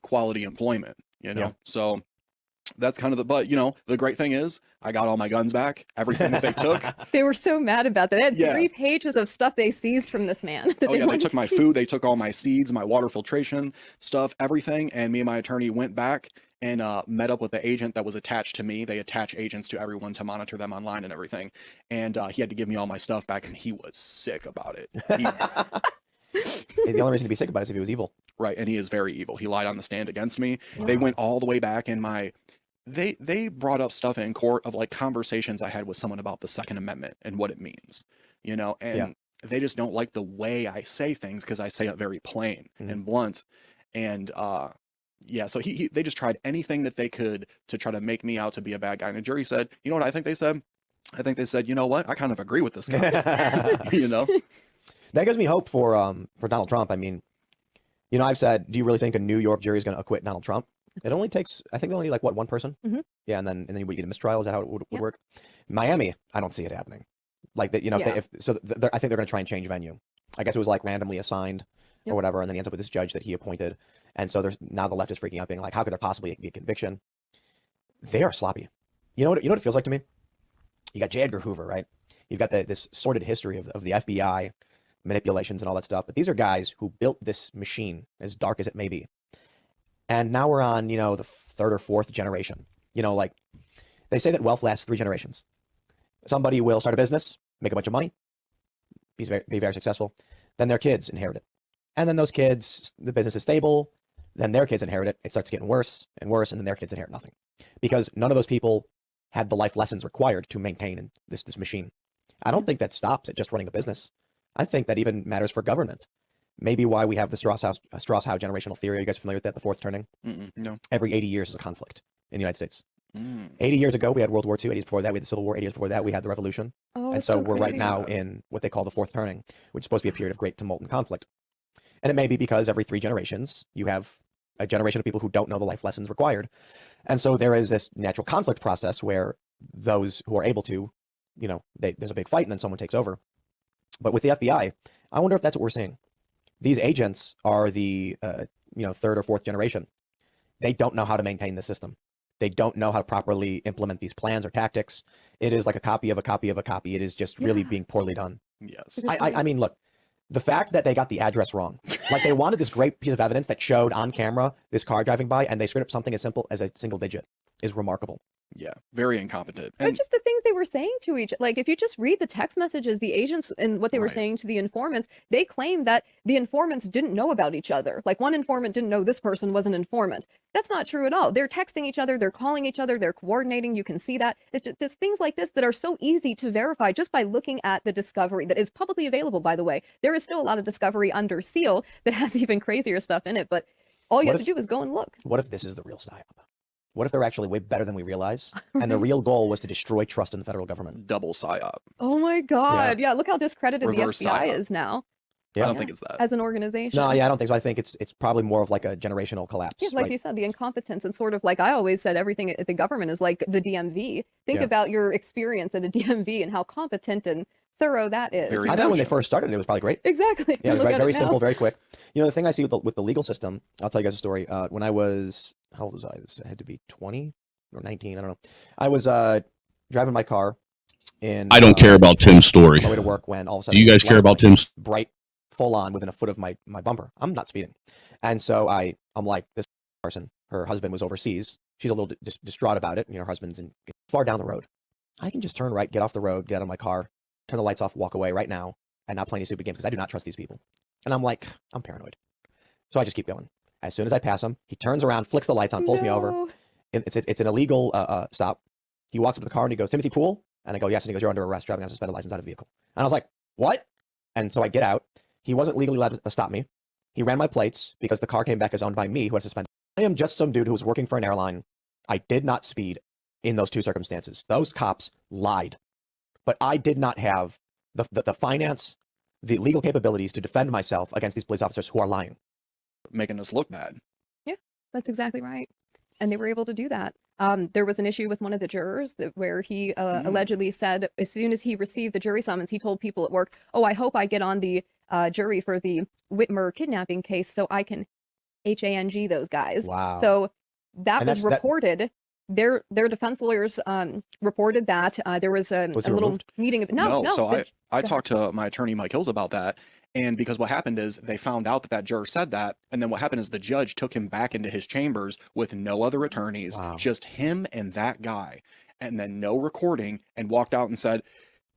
quality employment, you know? So that's kind of but you know, the great thing is I got all my guns back, everything that they took. They were so mad about that. They had 3 pages of stuff they seized from this man. They took my food, they took all my seeds, my water filtration stuff, everything. And me and my attorney went back and met up with the agent that was attached to me. They attach agents to everyone to monitor them online and everything. And he had to give me all my stuff back, and he was sick about it. The only reason to be sick about it is if he was evil. Right, and he is very evil. He lied on the stand against me. They went all the way back in my... They brought up stuff in court of like conversations I had with someone about the Second Amendment and what it means, you know, and they just don't like the way I say things because I say it very plain and blunt. And so they just tried anything that they could to try to make me out to be a bad guy. And the jury said, you know what I think they said? I think they said, you know what? I kind of agree with this guy. You know? That gives me hope for Donald Trump. I mean, you know, I've said, do you really think a New York jury is going to acquit Donald Trump? It only takes, I think, only like what, one person? Yeah, and then you get a mistrial. Is that how it would work? Miami, I don't see it happening. Like that, you know, I think they're going to try and change venue. I guess it was like randomly assigned or whatever, and then he ends up with this judge that he appointed, and so now the left is freaking out, being like, how could there possibly be a conviction? They are sloppy. You know what it feels like to me? You got J. Edgar Hoover, right? You've got this sordid history of the FBI manipulations and all that stuff, but these are guys who built this machine, as dark as it may be. And now we're on, you know, the 3rd or 4th generation. You know, like they say that wealth lasts 3 generations. Somebody will start a business, make a bunch of money, be very successful. Then their kids inherit it. And then those kids, the business is stable. Then their kids inherit it. It starts getting worse and worse. And then their kids inherit nothing because none of those people had the life lessons required to maintain this machine. I don't think that stops at just running a business. I think that even matters for government. Maybe why we have the Strauss-Howe generational theory. Are you guys familiar with that? The 4th turning? No. Every 80 years is a conflict in the United States. 80 years ago, we had World War II. 80 years before that, we had the Civil War. 80 years before that, we had the Revolution. And so we're right now in what they call the 4th turning, which is supposed to be a period of great tumult and conflict. And it may be because every 3 generations, you have a generation of people who don't know the life lessons required. And so there is this natural conflict process where those who are able to, you know, there's a big fight and then someone takes over. But with the FBI, I wonder if that's what we're seeing. These agents are the, 3rd or 4th generation. They don't know how to maintain the system. They don't know how to properly implement these plans or tactics. It is like a copy of a copy of a copy. It is just really being poorly done. Yes. I mean, look, the fact that they got the address wrong, like they wanted this great piece of evidence that showed on camera this car driving by, and they screwed up something as simple as a single digit, is remarkable. Yeah, very incompetent. But just the things they were saying to each, like if you just read the text messages, the agents and what they were saying to the informants, they claimed that the informants didn't know about each other. Like one informant didn't know this person was an informant. That's not true at all. They're texting each other, they're calling each other, they're coordinating. You can see that. It's just there's things like this that are so easy to verify just by looking at the discovery that is publicly available, by the way. There is still a lot of discovery under seal that has even crazier stuff in it, but all you have to do is go and look. What if this is the real psyop? What if they're actually way better than we realize? And the real goal was to destroy trust in the federal government. Double psyop. Oh my God. Yeah, look how discredited Reverse the FBI psyop. is now. I don't think it's that. As an organization. No, I don't think so. I think it's probably more of like a generational collapse. Yeah, like you said, the incompetence and sort of like I always said, everything at the government is like the DMV. Think about your experience at a DMV and how competent and thorough that is. I know when they first started, it was probably great. Exactly. Yeah, it was very simple, very quick. You know, the thing I see with the legal system, I'll tell you guys a story. When I was, how old was I? I had to be 20 or 19, I don't know. I was driving my car in... I don't care about Tim's story. On my way to work when all of a sudden... Do you guys care about Tim's... Bright, full on, within a foot of my bumper. I'm not speeding. And so I'm like, this person, her husband was overseas. She's a little distraught about it. You know, her husband's far down the road. I can just turn right, get off the road, get out of my car, turn the lights off, walk away right now, and not play any stupid game because I do not trust these people. And I'm like, I'm paranoid. So I just keep going. As soon as I pass him, he turns around, flicks the lights on, pulls me over. It's an illegal stop. He walks up to the car and he goes, Timothy Poole? And I go, yes. And he goes, you're under arrest, driving on a suspended license out of the vehicle. And I was like, what? And so I get out. He wasn't legally allowed to stop me. He ran my plates because the car came back as owned by me, who had suspended. I am just some dude who was working for an airline. I did not speed in those two circumstances. Those cops lied. But I did not have the finance, the legal capabilities to defend myself against these police officers who are lying. Making us look bad. Yeah, that's exactly right. And they were able to do that. There was an issue with one of the jurors where he allegedly said as soon as he received the jury summons, he told people at work, "Oh, I hope I get on the jury for the Whitmer kidnapping case so I can HANG those guys." Wow. So that And was that's- reported. Their defense lawyers reported that there was a he little removed? meeting of no. So I go talked to my attorney Mike Hills about that, and because what happened is they found out that that juror said that, and then what happened is the judge took him back into his chambers with no other attorneys, Wow. just him and that guy, and then no recording, and walked out and said,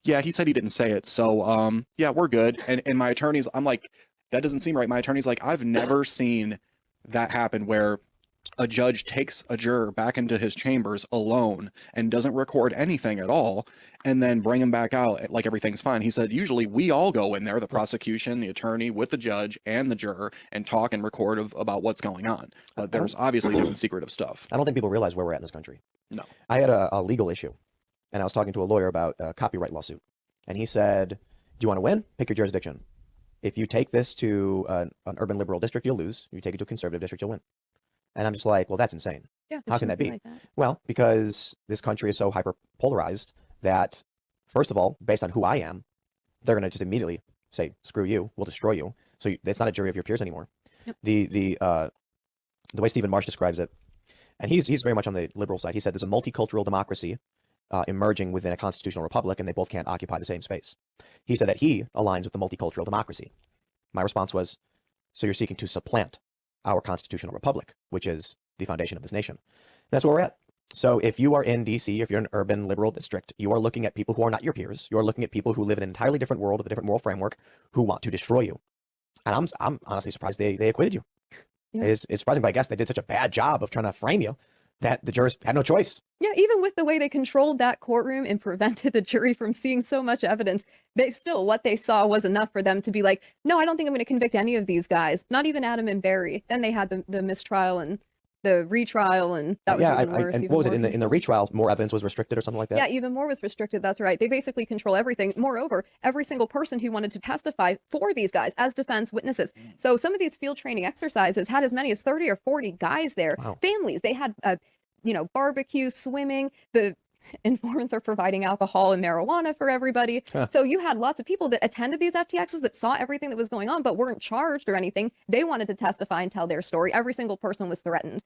"Yeah, he said he didn't say it, so yeah, we're good." And my attorney's, I'm like, that doesn't seem right. My attorney's like, I've never seen that happen where a judge takes a juror back into his chambers alone and doesn't record anything at all, and then bring him back out like everything's fine. He said, usually we all go in there, the prosecution, the attorney, with the judge and the juror, and talk and record about what's going on. But there's obviously doing secretive stuff. I don't think people realize where we're at in this country. No. I had a legal issue, and I was talking to a lawyer about a copyright lawsuit. And he said, do you want to win? Pick your jurisdiction. If you take this to an urban liberal district, you'll lose. If you take it to a conservative district, you'll win. And I'm just like, well, that's insane. Yeah, How can that be? Well, because this country is so hyper polarized that, first of all, based on who I am, they're going to just immediately say, screw you, we'll destroy you. So it's not a jury of your peers anymore. Yep. The way Stephen Marsh describes it, and he's very much on the liberal side. He said there's a multicultural democracy emerging within a constitutional republic, and they both can't occupy the same space. He said that he aligns with the multicultural democracy. My response was, so you're seeking to supplant our constitutional republic, which is the foundation of this nation. And that's where we're at. So if you are in DC, if you're in an urban liberal district, you are looking at people who are not your peers. You're looking at people who live in an entirely different world with a different moral framework who want to destroy you. And I'm honestly surprised they acquitted you. Yeah. It's surprising, but I guess they did such a bad job of trying to frame you that the jurors had no choice. Yeah, even with the way they controlled that courtroom and prevented the jury from seeing so much evidence, what they saw was enough for them to be like, no, I don't think I'm going to convict any of these guys, not even Adam and Barry. Then they had the mistrial and the retrial, and that was even worse. And what was it in the retrial? More evidence was restricted or something like that? Yeah, even more was restricted. That's right. They basically control everything. Moreover, every single person who wanted to testify for these guys as defense witnesses. So some of these field training exercises had as many as 30 or 40 guys there. Wow. Families. They had barbecue, swimming. The informants are providing alcohol and marijuana for everybody. Huh. So you had lots of people that attended these FTXs that saw everything that was going on, but weren't charged or anything. They wanted to testify and tell their story. Every single person was threatened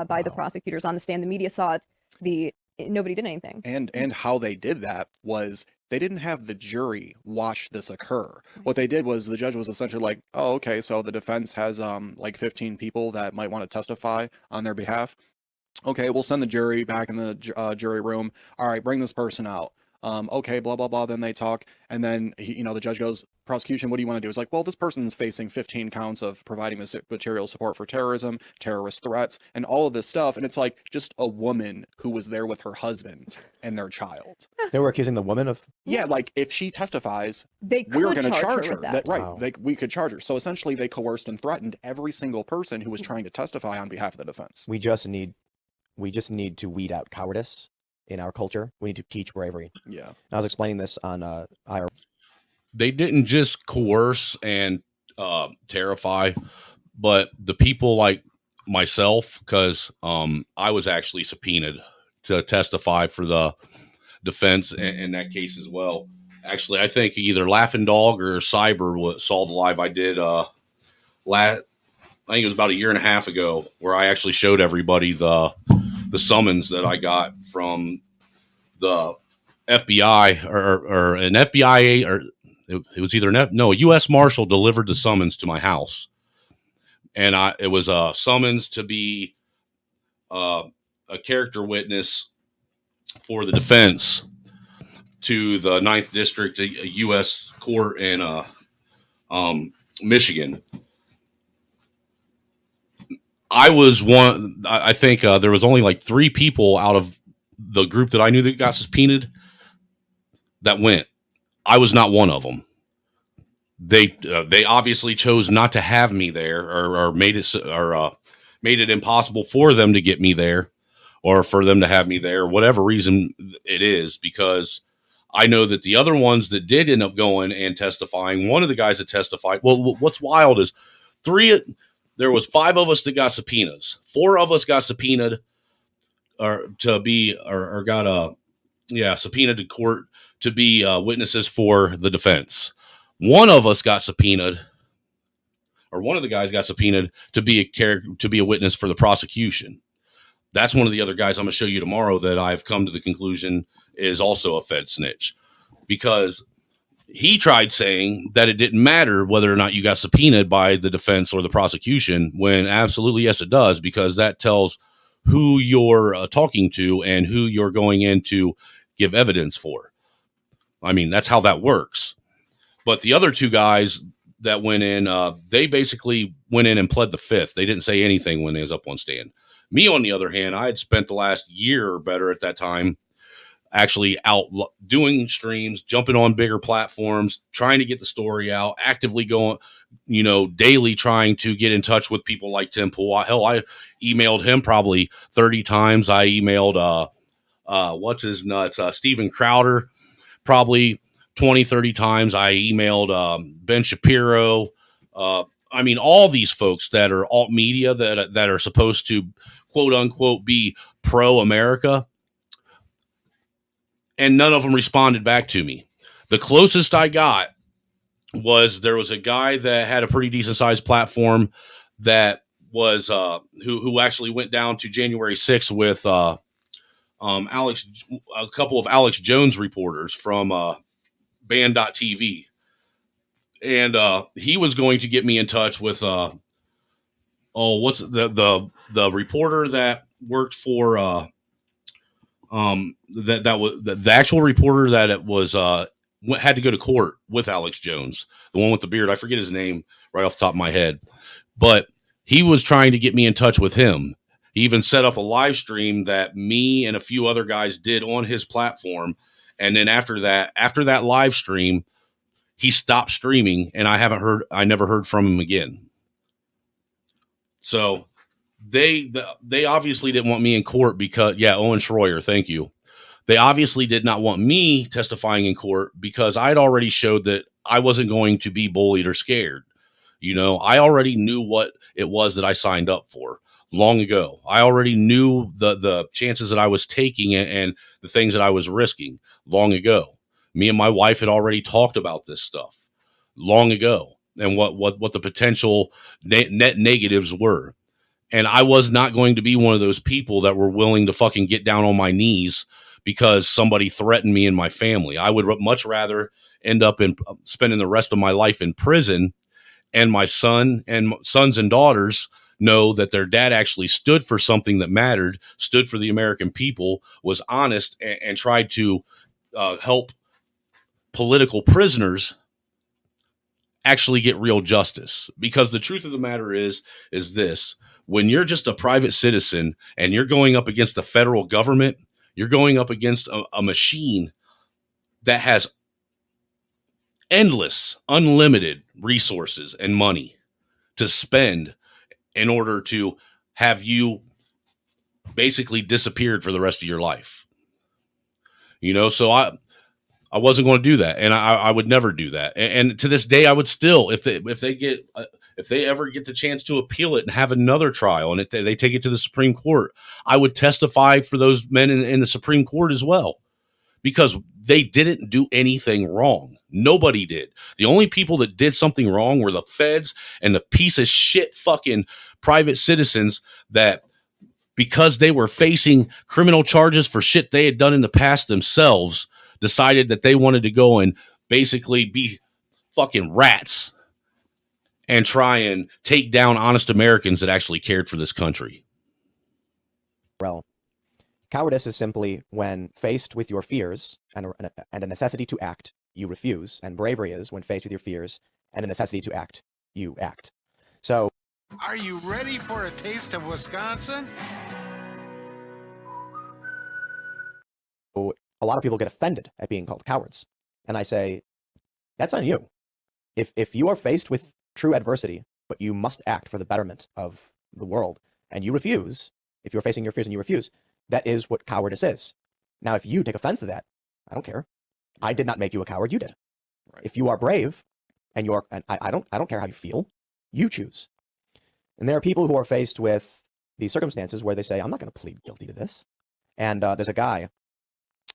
by the prosecutors on the stand. The media saw it. Nobody did anything. And how they did that was they didn't have the jury watch this occur. What they did was the judge was essentially like, oh, okay, so the defense has like 15 people that might want to testify on their behalf. Okay, we'll send the jury back in the jury room. All right, bring this person out. Okay, blah, blah, blah. Then they talk. And then, the judge goes, prosecution, what do you want to do? It's like, well, this person's facing 15 counts of providing material support for terrorism, terrorist threats, and all of this stuff. And it's like just a woman who was there with her husband and their child. They were accusing the woman of... Yeah, like if she testifies, we're going to charge her. with that. Right, Wow. we could charge her. So essentially they coerced and threatened every single person who was trying to testify on behalf of the defense. We just need to weed out cowardice in our culture. We need to teach bravery. Yeah. I was explaining this on IR. They didn't just coerce and terrify, but the people like myself, because I was actually subpoenaed to testify for the defense in that case as well. Actually, I think either Laughing Dog or Cyber saw the live I did I think it was about a year and a half ago, where I actually showed everybody the summons that I got from the FBI or an FBI, or it was either a U.S. Marshal delivered the summons to my house, and it was a summons to be a character witness for the defense to the 9th District, a U.S. court in Michigan. I was one. I think there was only like 3 people out of the group that I knew that got subpoenaed that went. I was not one of them. They obviously chose not to have me there, or made it impossible for them to get me there, or for them to have me there, whatever reason it is, because I know that the other ones that did end up going and testifying, one of the guys that testified, well, what's wild is there was 5 of us that got subpoenas. 4 of us got subpoenaed or got subpoenaed to court to be witnesses for the defense. One of us got subpoenaed, or one of the guys got subpoenaed to be a witness for the prosecution. That's one of the other guys I'm going to show you tomorrow that I've come to the conclusion is also a Fed snitch, because he tried saying that it didn't matter whether or not you got subpoenaed by the defense or the prosecution, when absolutely yes, it does, because that tells who you're talking to and who you're going in to give evidence for. I mean, that's how that works. But the other 2 guys that went in, they basically went in and pled the fifth. They didn't say anything when they was up on stand. Me, on the other hand, I had spent the last year or better at that time actually out doing streams, jumping on bigger platforms, trying to get the story out, actively going, daily trying to get in touch with people like Tim Pool. Hell, I emailed him probably 30 times. I emailed, what's his nuts? Steven Crowder, probably 20, 30 times. I emailed Ben Shapiro. I mean, all these folks that are alt media that are supposed to, quote unquote, be pro-America, and none of them responded back to me. The closest I got was there was a guy that had a pretty decent sized platform that was who actually went down to January 6th with a couple of Alex Jones reporters from Band.tv. And he was going to get me in touch with what's the reporter that worked for that was the actual reporter that it was had to go to court with Alex Jones, the one with the beard. I forget his name right off the top of my head, but he was trying to get me in touch with him. He even set up a live stream that me and a few other guys did on his platform. And then after that live stream, he stopped streaming, and I never heard from him again. So they obviously didn't want me in court because, Owen Schroyer, thank you. They obviously did not want me testifying in court because I'd already showed that I wasn't going to be bullied or scared. I already knew what it was that I signed up for long ago. I already knew the chances that I was taking and the things that I was risking long ago. Me and my wife had already talked about this stuff long ago and what the potential net negatives were. And I was not going to be one of those people that were willing to fucking get down on my knees because somebody threatened me and my family. I would much rather end up in spending the rest of my life in prison, and my sons and daughters know that their dad actually stood for something that mattered, stood for the American people, was honest, and tried to help political prisoners actually get real justice. Because the truth of the matter is this: when you're just a private citizen and you're going up against the federal government, you're going up against a machine that has endless, unlimited resources and money to spend in order to have you basically disappeared for the rest of your life. So I wasn't going to do that, and I would never do that. And to this day, I would still, if they ever get the chance to appeal it and have another trial, and they take it to the Supreme Court, I would testify for those men in the Supreme Court as well, because they didn't do anything wrong. Nobody did. The only people that did something wrong were the feds and the piece of shit fucking private citizens that, because they were facing criminal charges for shit they had done in the past themselves, decided that they wanted to go and basically be fucking rats and try and take down honest Americans that actually cared for this country. Well, cowardice is simply when faced with your fears and a necessity to act, you refuse. And bravery is when faced with your fears and a necessity to act, you act. So, are you ready for a taste of Wisconsin? A lot of people get offended at being called cowards. And I say, that's on you. If you are faced with true adversity, but you must act for the betterment of the world, and you refuse, if you're facing your fears and you refuse, that is what cowardice is. Now, if you take offense to that, I don't care. I did not make you a coward. You did. Right. If you are brave, and I don't care how you feel. You choose. And there are people who are faced with these circumstances where they say, I'm not going to plead guilty to this. And there's a guy,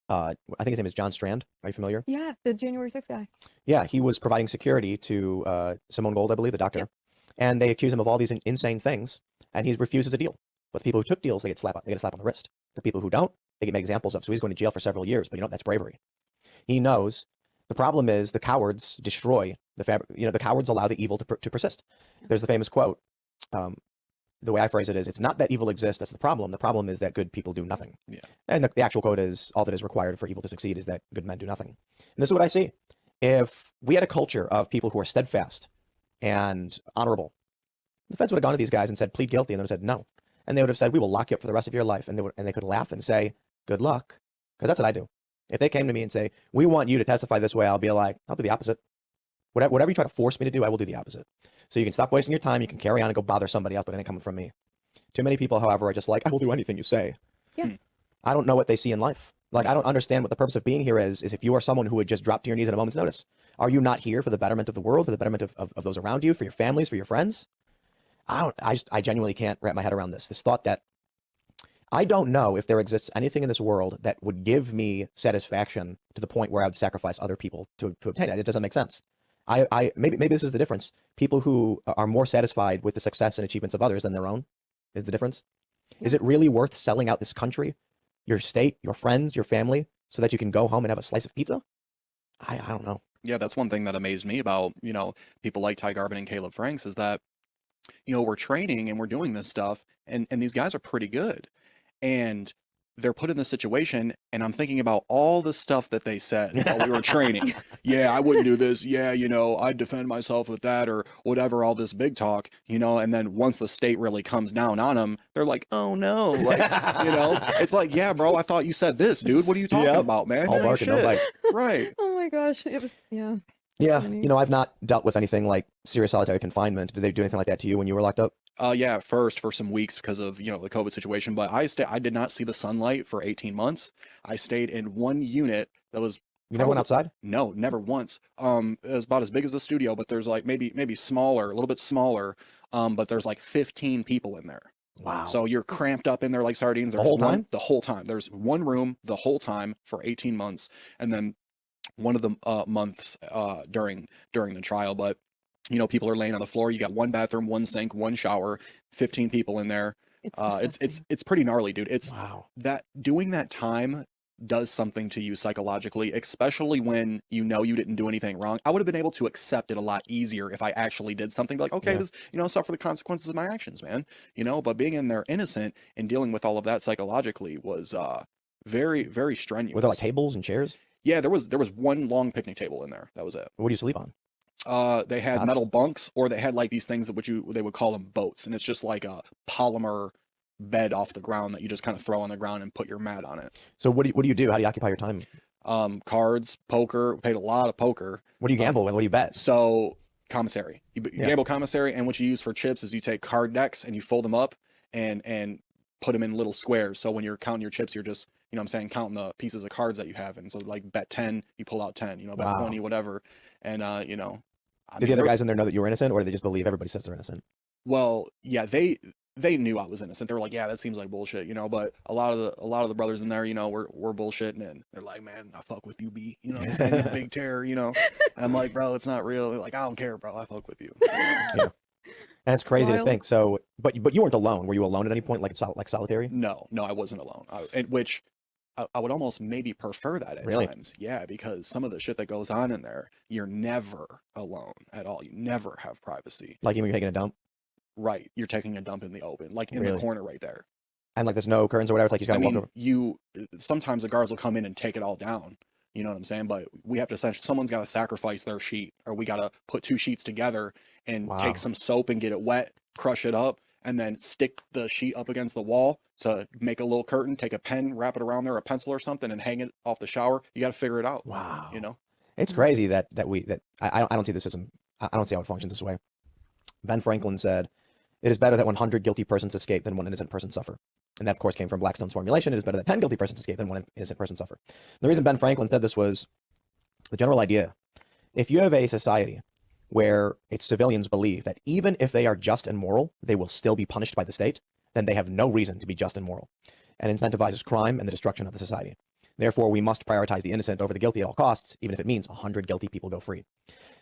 I think his name is John Strand. Are you familiar? Yeah, the January 6th guy. Yeah, he was providing security to Simone Gold, I believe, the doctor. Yep. And they accuse him of all these insane things, and he refuses a deal. But the people who took deals, they get a slap on the wrist. The people who don't, they get made examples of. So he's going to jail for several years. But you know, that's bravery. He knows the problem is the cowards destroy the fabric. You know, the cowards allow the evil to persist. There's the famous quote. The way I phrase it is, it's not that evil exists, that's the problem. The problem is that good people do nothing. Yeah. And the actual quote is, all that is required for evil to succeed is that good men do nothing. And this is what I see. If we had a culture of people who are steadfast and honorable, the feds would have gone to these guys and said, plead guilty, and they would have said no. And they would have said, we will lock you up for the rest of your life. And they could laugh and say, good luck. Because that's what I do. If they came to me and say, we want you to testify this way, I'll be like, I'll do the opposite. Whatever you try to force me to do, I will do the opposite. So you can stop wasting your time, you can carry on and go bother somebody else, but it ain't coming from me. Too many people, however, are just like, I will do anything you say. Yeah. I don't know what they see in life. Like, I don't understand what the purpose of being here is if you are someone who would just drop to your knees at a moment's notice. Are you not here for the betterment of the world, for the betterment of those around you, for your families, for your friends? I genuinely can't wrap my head around this thought that I don't know if there exists anything in this world that would give me satisfaction to the point where I would sacrifice other people to obtain it. It doesn't make sense. Maybe this is the difference. People who are more satisfied with the success and achievements of others than their own is the difference. Is it really worth selling out this country, your state, your friends, your family, so that you can go home and have a slice of pizza? I don't know. Yeah, that's one thing that amazed me about, people like Ty Garbin and Caleb Franks is that, we're training and we're doing this stuff and these guys are pretty good. And they're put in this situation, and I'm thinking about all the stuff that they said while we were training. Yeah, I wouldn't do this. Yeah, I'd defend myself with that or whatever, all this big talk, and then once the state really comes down on them, they're like, oh no, like, it's like, yeah, bro, I thought you said this, dude. What are you talking about, man? All bark and no bite. Right. Oh my gosh. It was, yeah. Yeah. I've not dealt with anything like serious solitary confinement. Did they do anything like that to you when you were locked up? Yeah, at first for some weeks because of, the COVID situation, but I did not see the sunlight for 18 months. I stayed in one unit that was You never went outside? No, never once. It was about as big as the studio, but there's like maybe smaller, a little bit smaller. But there's like 15 people in there. Wow. So you're cramped up in there like sardines. There's whole time? The whole time. There's one room the whole time for 18 months. And then one of the months during the trial, but people are laying on the floor. You got one bathroom, one sink, one shower, 15 people in there. It's pretty gnarly, dude. It's wow. That doing that time does something to you psychologically, especially when you didn't do anything wrong. I would have been able to accept it a lot easier if I actually did something like, okay, this, suffer the consequences of my actions, man. But being in there innocent and dealing with all of that psychologically was very, very strenuous. Were there like tables and chairs? Yeah, there was one long picnic table in there. That was it. What do you sleep on? They had metal bunks, or they had like these things that they would call them boats, and it's just like a polymer bed off the ground that you just kind of throw on the ground and put your mat on it. So what do you do? How do you occupy your time? Cards, poker. Played a lot of poker. What do you gamble with? What do you bet? So commissary. You gamble commissary, and what you use for chips is you take card decks and you fold them up and put them in little squares. So when you're counting your chips, you're just counting the pieces of cards that you have. And so like bet 10, you pull out 10. Bet 20, whatever. And Did the other guys in there know that you were innocent, or did they just believe everybody says they're innocent? Well, yeah, they knew I was innocent. They were like, yeah, that seems like bullshit, but a lot of the brothers in there, we're bullshitting, and they're like, man, I fuck with you, B. You know what I'm saying? You're a big terror, And I'm like, bro, it's not real. They're like, I don't care, bro. I fuck with you. Yeah. And it's crazy to think. So, but you weren't alone. Were you alone at any point, like solitary? No, I wasn't alone. Which I would almost maybe prefer that at times. Yeah, because some of the shit that goes on in there, you're never alone at all. You never have privacy. Like even when you're taking a dump? Right. You're taking a dump in the open, like in the corner right there. And like there's no curtains or whatever. It's like you just gotta walk over. Sometimes the guards will come in and take it all down. You know what I'm saying? But we have to someone's got to sacrifice their sheet, or we got to put two sheets together and take some soap and get it wet, crush it up, and then stick the sheet up against the wall to make a little curtain, take a pen, wrap it around there, a pencil or something, and hang it off the shower. You got to figure it out. Wow. You know? It's crazy that I don't see the system. I don't see how it functions this way. Ben Franklin said, "It is better that 100 guilty persons escape than one innocent person suffer." And that, of course, came from Blackstone's formulation. It is better that 10 guilty persons escape than one innocent person suffer. The reason Ben Franklin said this was the general idea. If you have a society where its civilians believe that even if they are just and moral, they will still be punished by the state, then they have no reason to be just and moral, and incentivizes crime and the destruction of the society. Therefore, we must prioritize the innocent over the guilty at all costs, even if it means 100 guilty people go free.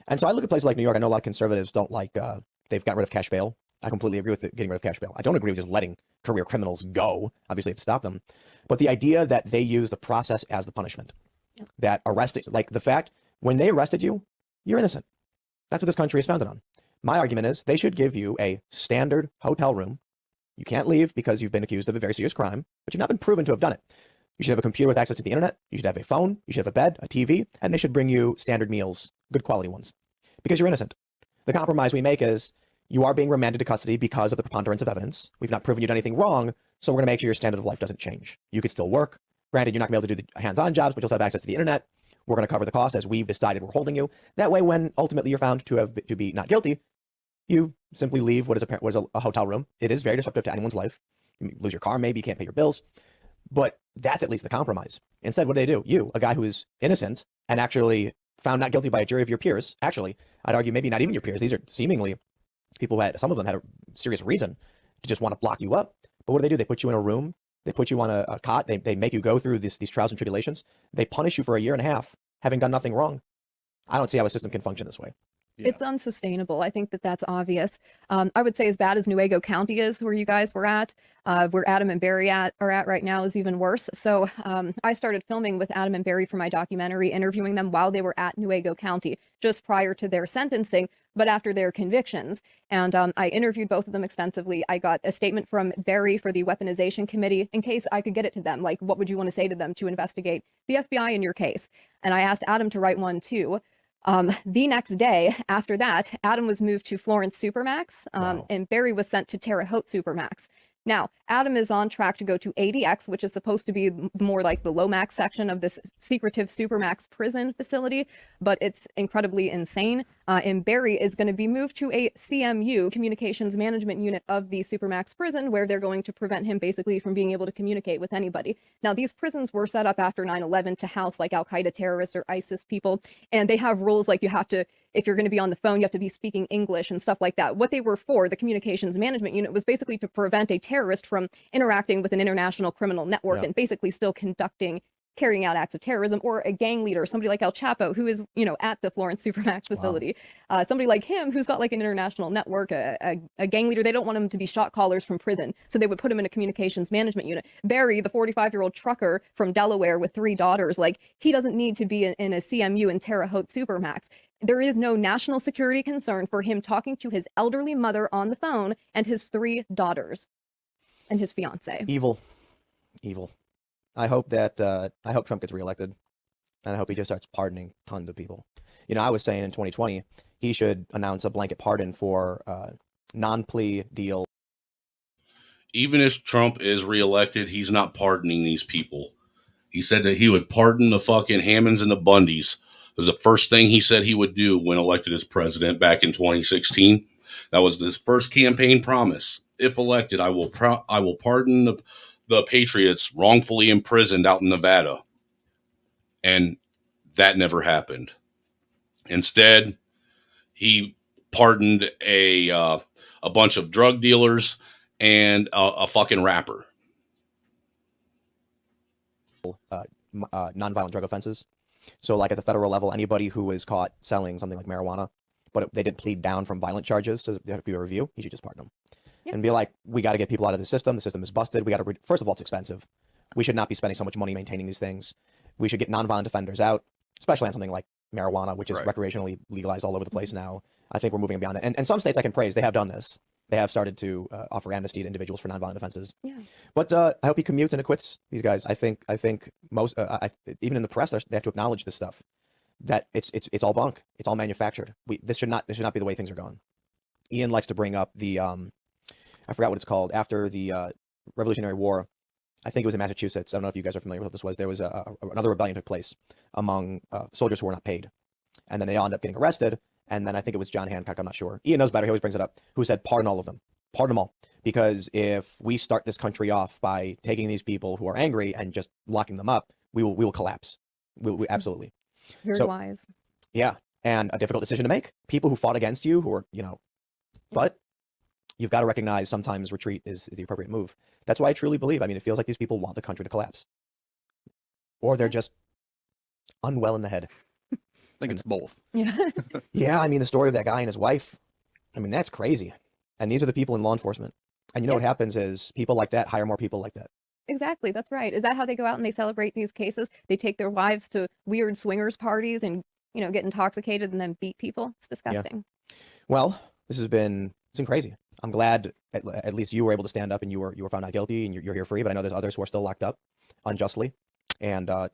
And so I look at places like New York. I know a lot of conservatives don't like, they've gotten rid of cash bail. I completely agree with getting rid of cash bail. I don't agree with just letting career criminals go. Obviously, you have to stop them. But the idea that they use the process as the punishment, that arresting, like the fact when they arrested you, you're innocent. That's what this country is founded on. My argument is they should give you a standard hotel room. You can't leave because you've been accused of a very serious crime, but you've not been proven to have done it. You should have a computer with access to the internet. You should have a phone. You should have a bed, a TV, and they should bring you standard meals, good quality ones, because you're innocent. The compromise we make is you are being remanded to custody because of the preponderance of evidence. We've not proven you've done anything wrong, so we're going to make sure your standard of life doesn't change. You could still work. Granted, you're not going to be able to do the hands-on jobs, but you'll have access to the internet. We're going to cover the cost as we've decided we're holding you. That way, when ultimately you're found to be not guilty, you simply leave what is a hotel room. It is very disruptive to anyone's life. You lose your car, maybe you can't pay your bills, but that's at least the compromise. Instead, what do? You, a guy who is innocent and actually found not guilty by a jury of your peers. Actually, I'd argue maybe not even your peers. These are seemingly people who some of them had a serious reason to just want to block you up. But what do? They put you in a room. They put you on a cot. They make you go through these trials and tribulations. They punish you for a year and a half, having done nothing wrong. I don't see how a system can function this way. Yeah. It's unsustainable. I think that that's obvious. I would say as bad as Nuevo County is, where you guys were at, where Adam and Barry are at right now is even worse. So I started filming with Adam and Barry for my documentary, interviewing them while they were at Nuevo County, just prior to their sentencing, but after their convictions. And I interviewed both of them extensively. I got a statement from Barry for the weaponization committee in case I could get it to them. Like, what would you want to say to them to investigate the FBI in your case? And I asked Adam to write one too. The next day after that, Adam was moved to Florence Supermax, and Barry was sent to Terre Haute Supermax. Now, Adam is on track to go to ADX, which is supposed to be more like the Lomax section of this secretive Supermax prison facility, but it's incredibly insane. And Barry is going to be moved to a CMU, Communications Management Unit of the Supermax prison, where they're going to prevent him basically from being able to communicate with anybody. Now, these prisons were set up after 9/11 to house like Al-Qaeda terrorists or ISIS people, and they have rules like you have to, if you're going to be on the phone, you have to be speaking English and stuff like that. What they were for, the Communications Management Unit, was basically to prevent a terrorist from interacting with an international criminal network and basically still carrying out acts of terrorism, or a gang leader, somebody like El Chapo, who is, at the Florence Supermax facility. Somebody like him, who's got like an international network, a gang leader, they don't want him to be shot callers from prison. So they would put him in a communications management unit. Barry, the 45-year-old trucker from Delaware with 3 daughters, like, he doesn't need to be in a CMU in Terre Haute Supermax. There is no national security concern for him talking to his elderly mother on the phone and his 3 daughters and his fiance. Evil. I hope Trump gets reelected, and I hope he just starts pardoning tons of people. I was saying in 2020 he should announce a blanket pardon for non-plea deal. Even if Trump is reelected, he's not pardoning these people. He said that he would pardon the fucking Hammonds and the Bundys. It was the first thing he said he would do when elected as president back in 2016. That was his first campaign promise. If elected, I will pardon the patriots wrongfully imprisoned out in Nevada. And that never happened. Instead, he pardoned a bunch of drug dealers and a fucking rapper. Nonviolent drug offenses. So like at the federal level, anybody who is caught selling something like marijuana, but they didn't plead down from violent charges, so there have to be a review, he should just pardon them. And be like, we got to get people out of the system. The system is busted. We got to, first of all, it's expensive. We should not be spending so much money maintaining these things. We should get nonviolent offenders out, especially on something like marijuana, which is recreationally legalized all over the place now. I think we're moving beyond that. And some states I can praise, they have done this. They have started to offer amnesty to individuals for nonviolent offenses. Yeah. But I hope he commutes and acquits these guys. I think most, even in the press, they have to acknowledge this stuff, that it's all bunk. It's all manufactured. This should not be the way things are going. Ian likes to bring up the, I forgot what it's called, after the Revolutionary War. I think it was in Massachusetts. I don't know if you guys are familiar with what this was. There was another rebellion took place among soldiers who were not paid. And then they all ended up getting arrested. And then I think it was John Hancock, I'm not sure. Ian knows better, he always brings it up, who said, pardon all of them. Pardon them all. Because if we start this country off by taking these people who are angry and just locking them up, we will collapse. We absolutely. Very wise. Yeah. And a difficult decision to make. People who fought against you, who are, but you've got to recognize sometimes retreat is the appropriate move. That's why I truly believe, it feels like these people want the country to collapse. Or they're just unwell in the head. I think it's both. Yeah. Yeah, the story of that guy and his wife, that's crazy. And these are the people in law enforcement. And what happens is people like that hire more people like that. Exactly. That's right. Is that how they go out and they celebrate these cases? They take their wives to weird swingers parties and, get intoxicated and then beat people. It's disgusting. Yeah. Well, this has been crazy. I'm glad at least you were able to stand up and you were found not guilty and you're here free. But I know there's others who are still locked up unjustly. And I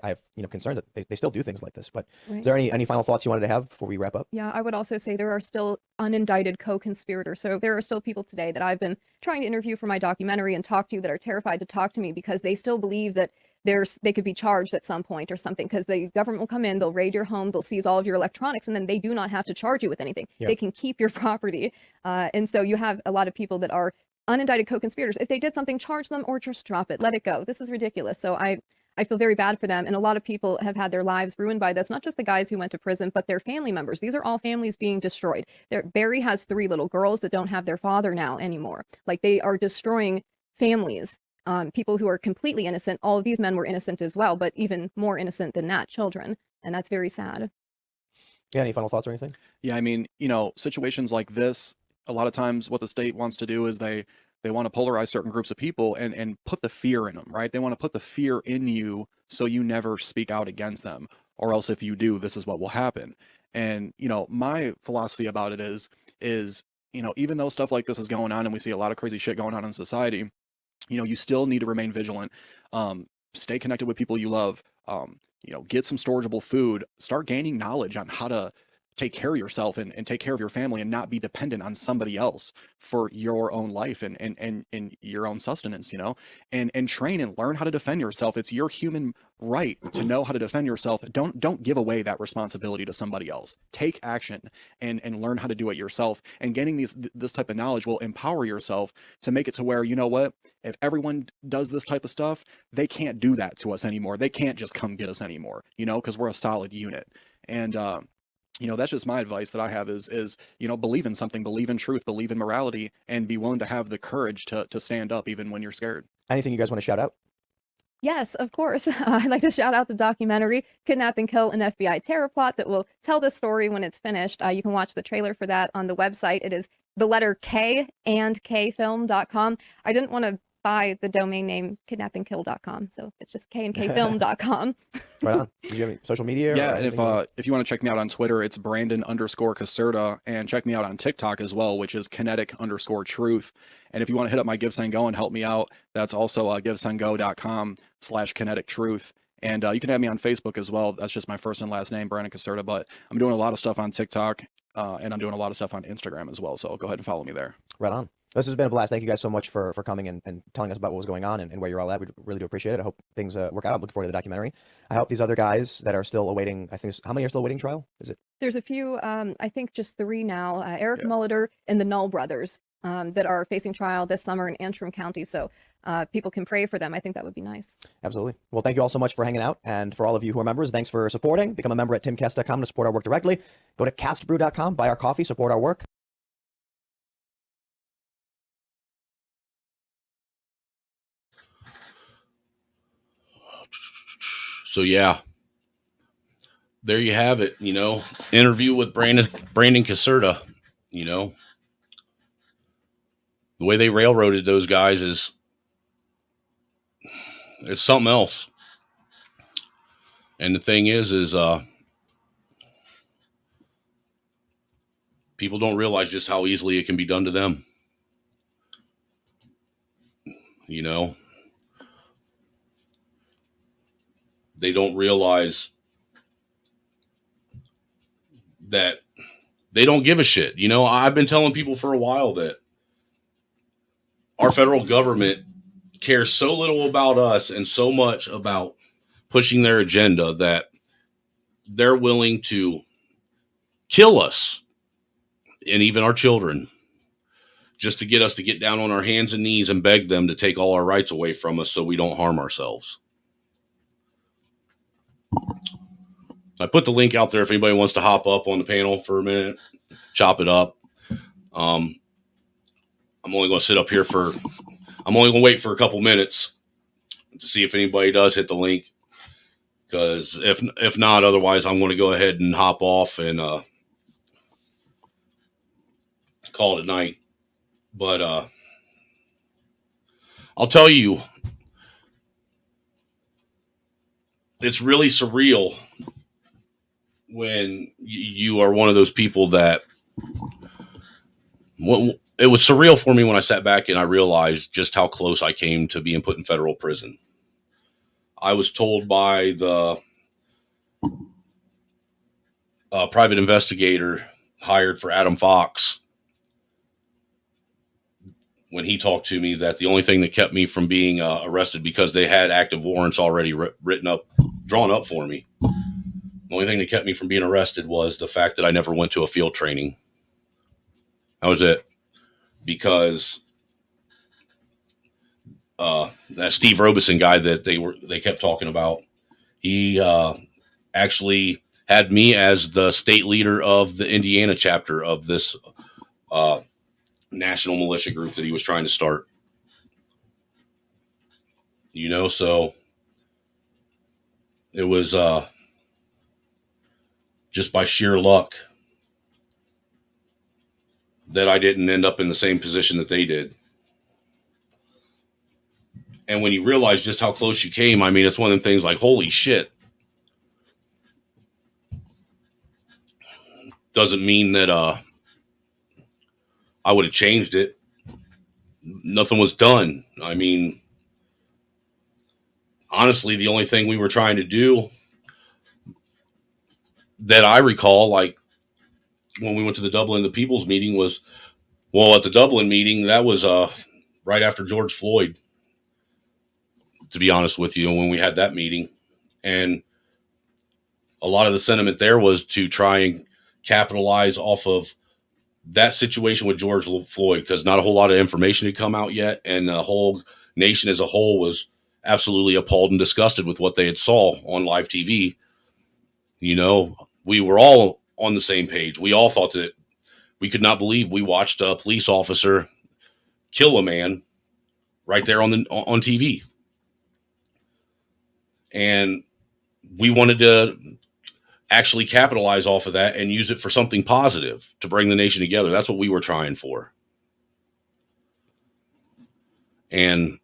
have concerns that they still do things like this. But Right. Is there any final thoughts you wanted to have before we wrap up? Yeah, I would also say there are still unindicted co-conspirators. So there are still people today that I've been trying to interview for my documentary and talk to that are terrified to talk to me because they still believe that they could be charged at some point or something, because the government will come in, they'll raid your home, they'll seize all of your electronics, and then they do not have to charge you with anything. Yeah. They can keep your property. And so you have a lot of people that are unindicted co-conspirators. If they did something, charge them or just drop it, let it go. This is ridiculous. So I feel very bad for them. And a lot of people have had their lives ruined by this, not just the guys who went to prison, but their family members. These are all families being destroyed. Barry has 3 little girls that don't have their father now anymore. Like, they are destroying families, people who are completely innocent. All of these men were innocent as well, but even more innocent than that, children. And that's very sad. Yeah, any final thoughts or anything? Yeah, situations like this, a lot of times what the state wants to do is they want to polarize certain groups of people and put the fear in them, right? They want to put the fear in you so you never speak out against them, or else if you do, this is what will happen. And, my philosophy about it is, even though stuff like this is going on and we see a lot of crazy shit going on in society, you still need to remain vigilant, stay connected with people you love, get some storageable food, start gaining knowledge on how to take care of yourself and take care of your family and not be dependent on somebody else for your own life and your own sustenance, and train and learn how to defend yourself. It's your human right to know how to defend yourself. Don't give away that responsibility to somebody else. Take action and learn how to do it yourself. And gaining this type of knowledge will empower yourself to make it to where, if everyone does this type of stuff, they can't do that to us anymore. They can't just come get us anymore, because we're a solid unit. And, that's just my advice that I have is, believe in something, believe in truth, believe in morality, and be willing to have the courage to stand up even when you're scared. Anything you guys want to shout out? Yes, of course. I'd like to shout out the documentary, Kidnap and Kill, an FBI Terror Plot, that will tell the story when it's finished. You can watch the trailer for that on the website. It is the letter K and kfilm.com. I didn't want to buy the domain name kidnapandkill.com, so it's just kandkfilm.com. Right on. Do you have any social media? Yeah, and if you want to check me out on Twitter, it's Brandon_Caserta, and check me out on TikTok as well, which is kinetic_truth. And if you want to hit up my Give Send Go and help me out, that's also givesendgo.com/kinetic_truth. And you can have me on Facebook as well. That's just my first and last name, Brandon Caserta. But I'm doing a lot of stuff on TikTok, and I'm doing a lot of stuff on Instagram as well. So go ahead and follow me there. Right on. This has been a blast. Thank you guys so much for coming and telling us about what was going on and where you're all at. We really do appreciate it. I hope things work out. I'm looking forward to the documentary. I hope these other guys that are still awaiting, how many are still awaiting trial? Is it? There's a few, I think just 3 now, Eric Molitor and the Null brothers that are facing trial this summer in Antrim County. So people can pray for them. I think that would be nice. Absolutely. Well, thank you all so much for hanging out. And for all of you who are members, thanks for supporting. Become a member at timcast.com to support our work directly. Go to castbrew.com, buy our coffee, support our work. So yeah, there you have it. Interview with Brandon Caserta. The way they railroaded those guys is something else. And the thing is people don't realize just how easily it can be done to them. They don't realize that they don't give a shit. I've been telling people for a while that our federal government cares so little about us and so much about pushing their agenda that they're willing to kill us and even our children just to get us to get down on our hands and knees and beg them to take all our rights away from us so we don't harm ourselves. I put the link out there if anybody wants to hop up on the panel for a minute, chop it up. I'm only going to sit up here I'm only going to wait for a couple minutes to see if anybody does hit the link. Because if not, otherwise I'm going to go ahead and hop off and call it a night. But I'll tell you, it's really surreal when you are one of those people that it was surreal for me when I sat back and I realized just how close I came to being put in federal prison. I was told by the private investigator hired for Adam Fox when he talked to me that the only thing that kept me from being arrested, because they had active warrants already drawn up for me. The only thing that kept me from being arrested was the fact that I never went to a field training. That was it. Because that Steve Robeson guy that they kept talking about, he actually had me as the state leader of the Indiana chapter of this national militia group that he was trying to start. So it was just by sheer luck that I didn't end up in the same position that they did. And when you realize just how close you came, I mean, it's one of them things like, holy shit. Doesn't mean that I would have changed it. Nothing was done. I mean, honestly, the only thing we were trying to do that I recall, like when we went to the Dublin, the People's meeting was, well, at the Dublin meeting, that was right after George Floyd, to be honest with you, when we had that meeting. And a lot of the sentiment there was to try and capitalize off of that situation with George Floyd, because not a whole lot of information had come out yet. And the whole nation as a whole was absolutely appalled and disgusted with what they had saw on live TV. We were all on the same page. We all thought that we could not believe we watched a police officer kill a man right there on TV. And we wanted to actually capitalize off of that and use it for something positive to bring the nation together. That's what we were trying for. And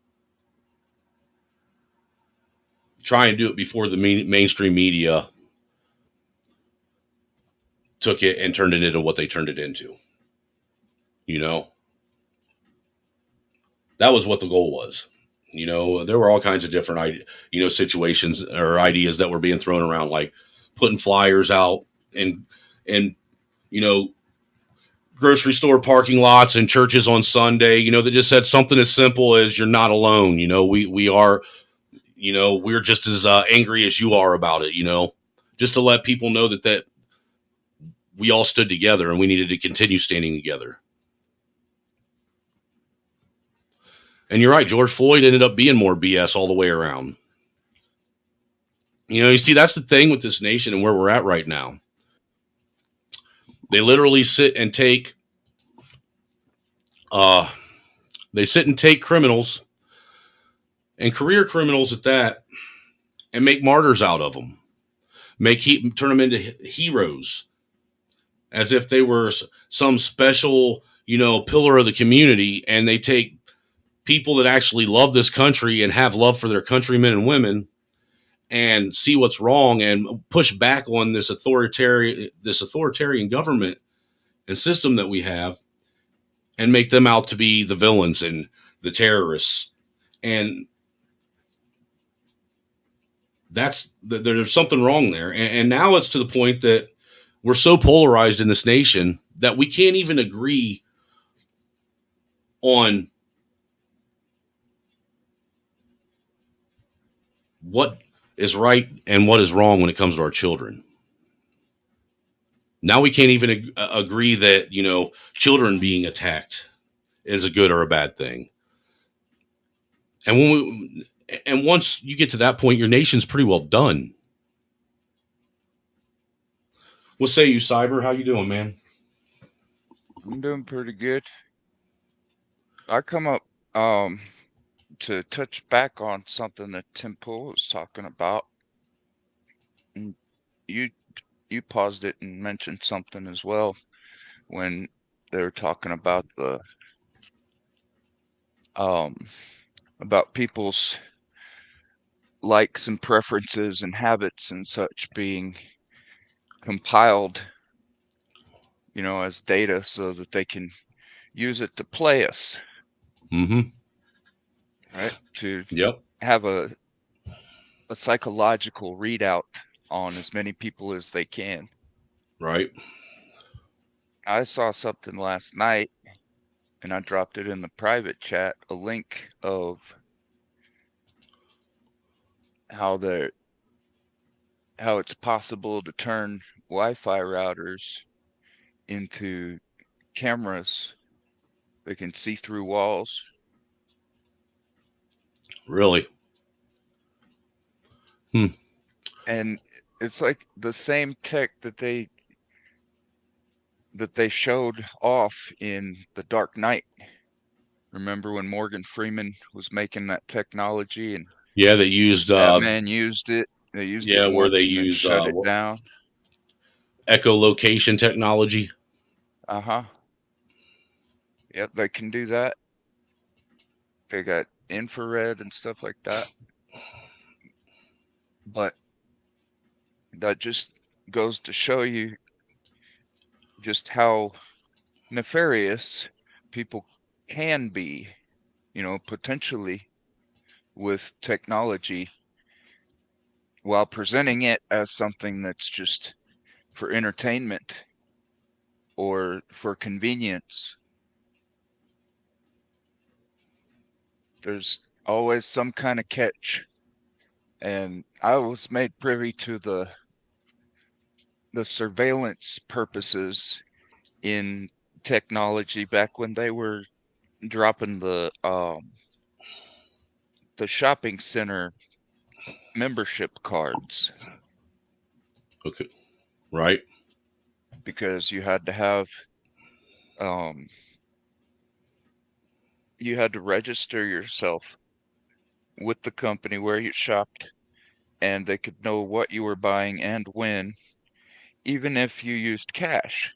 try and do it before the mainstream media took it and turned it into what they turned it into. That was what the goal was. There were all kinds of different, situations or ideas that were being thrown around, like putting flyers out and grocery store parking lots and churches on Sunday, that just said something as simple as you're not alone. We are, we're just as angry as you are about it, just to let people know that we all stood together and we needed to continue standing together. And you're right, George Floyd ended up being more BS all the way around. You see, that's the thing with this nation and where we're at right now. They literally sit and take criminals, and career criminals at that, and make martyrs out of them. Turn them into heroes, as if they were some special, pillar of the community, and they take people that actually love this country and have love for their countrymen and women and see what's wrong and push back on this authoritarian government and system that we have, and make them out to be the villains and the terrorists. And there's something wrong there. And now it's to the point that we're so polarized in this nation that we can't even agree on what is right and what is wrong when it comes to our children. Now we can't even agree that, children being attacked is a good or a bad thing. And once you get to that point, your nation's pretty well done. What say you, Cyber? How you doing, man? I'm doing pretty good. I come up to touch back on something that Tim Pool was talking about. And you you paused it and mentioned something as well when they were talking um about people's likes and preferences and habits and such being compiled, as data so that they can use it to play us, Mm-hmm. right? To Yep. have a psychological readout on as many people as they can. Right. I saw something last night and I dropped it in the private chat, a link of how it's possible to turn Wi-Fi routers into cameras that can see through walls. Really? Hmm. And it's like the same tech that they showed off in The Dark Knight. Remember when Morgan Freeman was making that technology and Yeah, they used Batman used it. They used it where they once and then use shut it down. echolocation technology. Uh-huh. Yep, they can do that. They got infrared and stuff like that. But that just goes to show you just how nefarious people can be, potentially with technology while presenting it as something that's just for entertainment or for convenience. There's always some kind of catch. And I was made privy to the surveillance purposes in technology back when they were dropping the shopping center membership cards. Okay. Right. Because you had to have you had to register yourself with the company where you shopped, and they could know what you were buying and when, even if you used cash,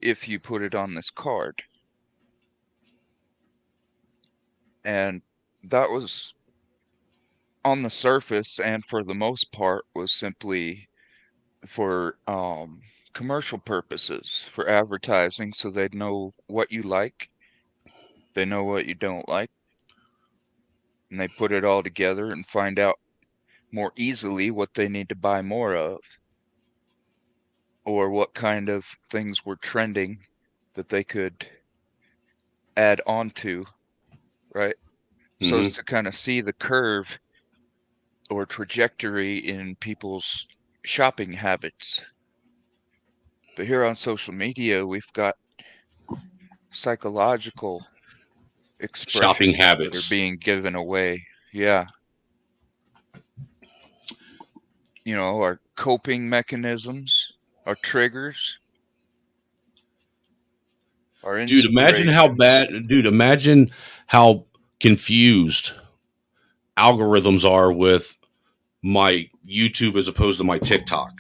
if you put it on this card. And that was, on the surface and for the most part, was simply for commercial purposes, for advertising, so they'd know what you like, they know what you don't like, and they put it all together and find out more easily what they need to buy more of, or what kind of things were trending that they could add on to, right? So as Mm-hmm. to kind of see the curve or trajectory in people's shopping habits. But here on social media, we've got psychological Shopping expressions that are habits. being given away. Yeah. Our coping mechanisms, our triggers, our Dude, inspirations. imagine how confused algorithms are with my YouTube as opposed to my TikTok.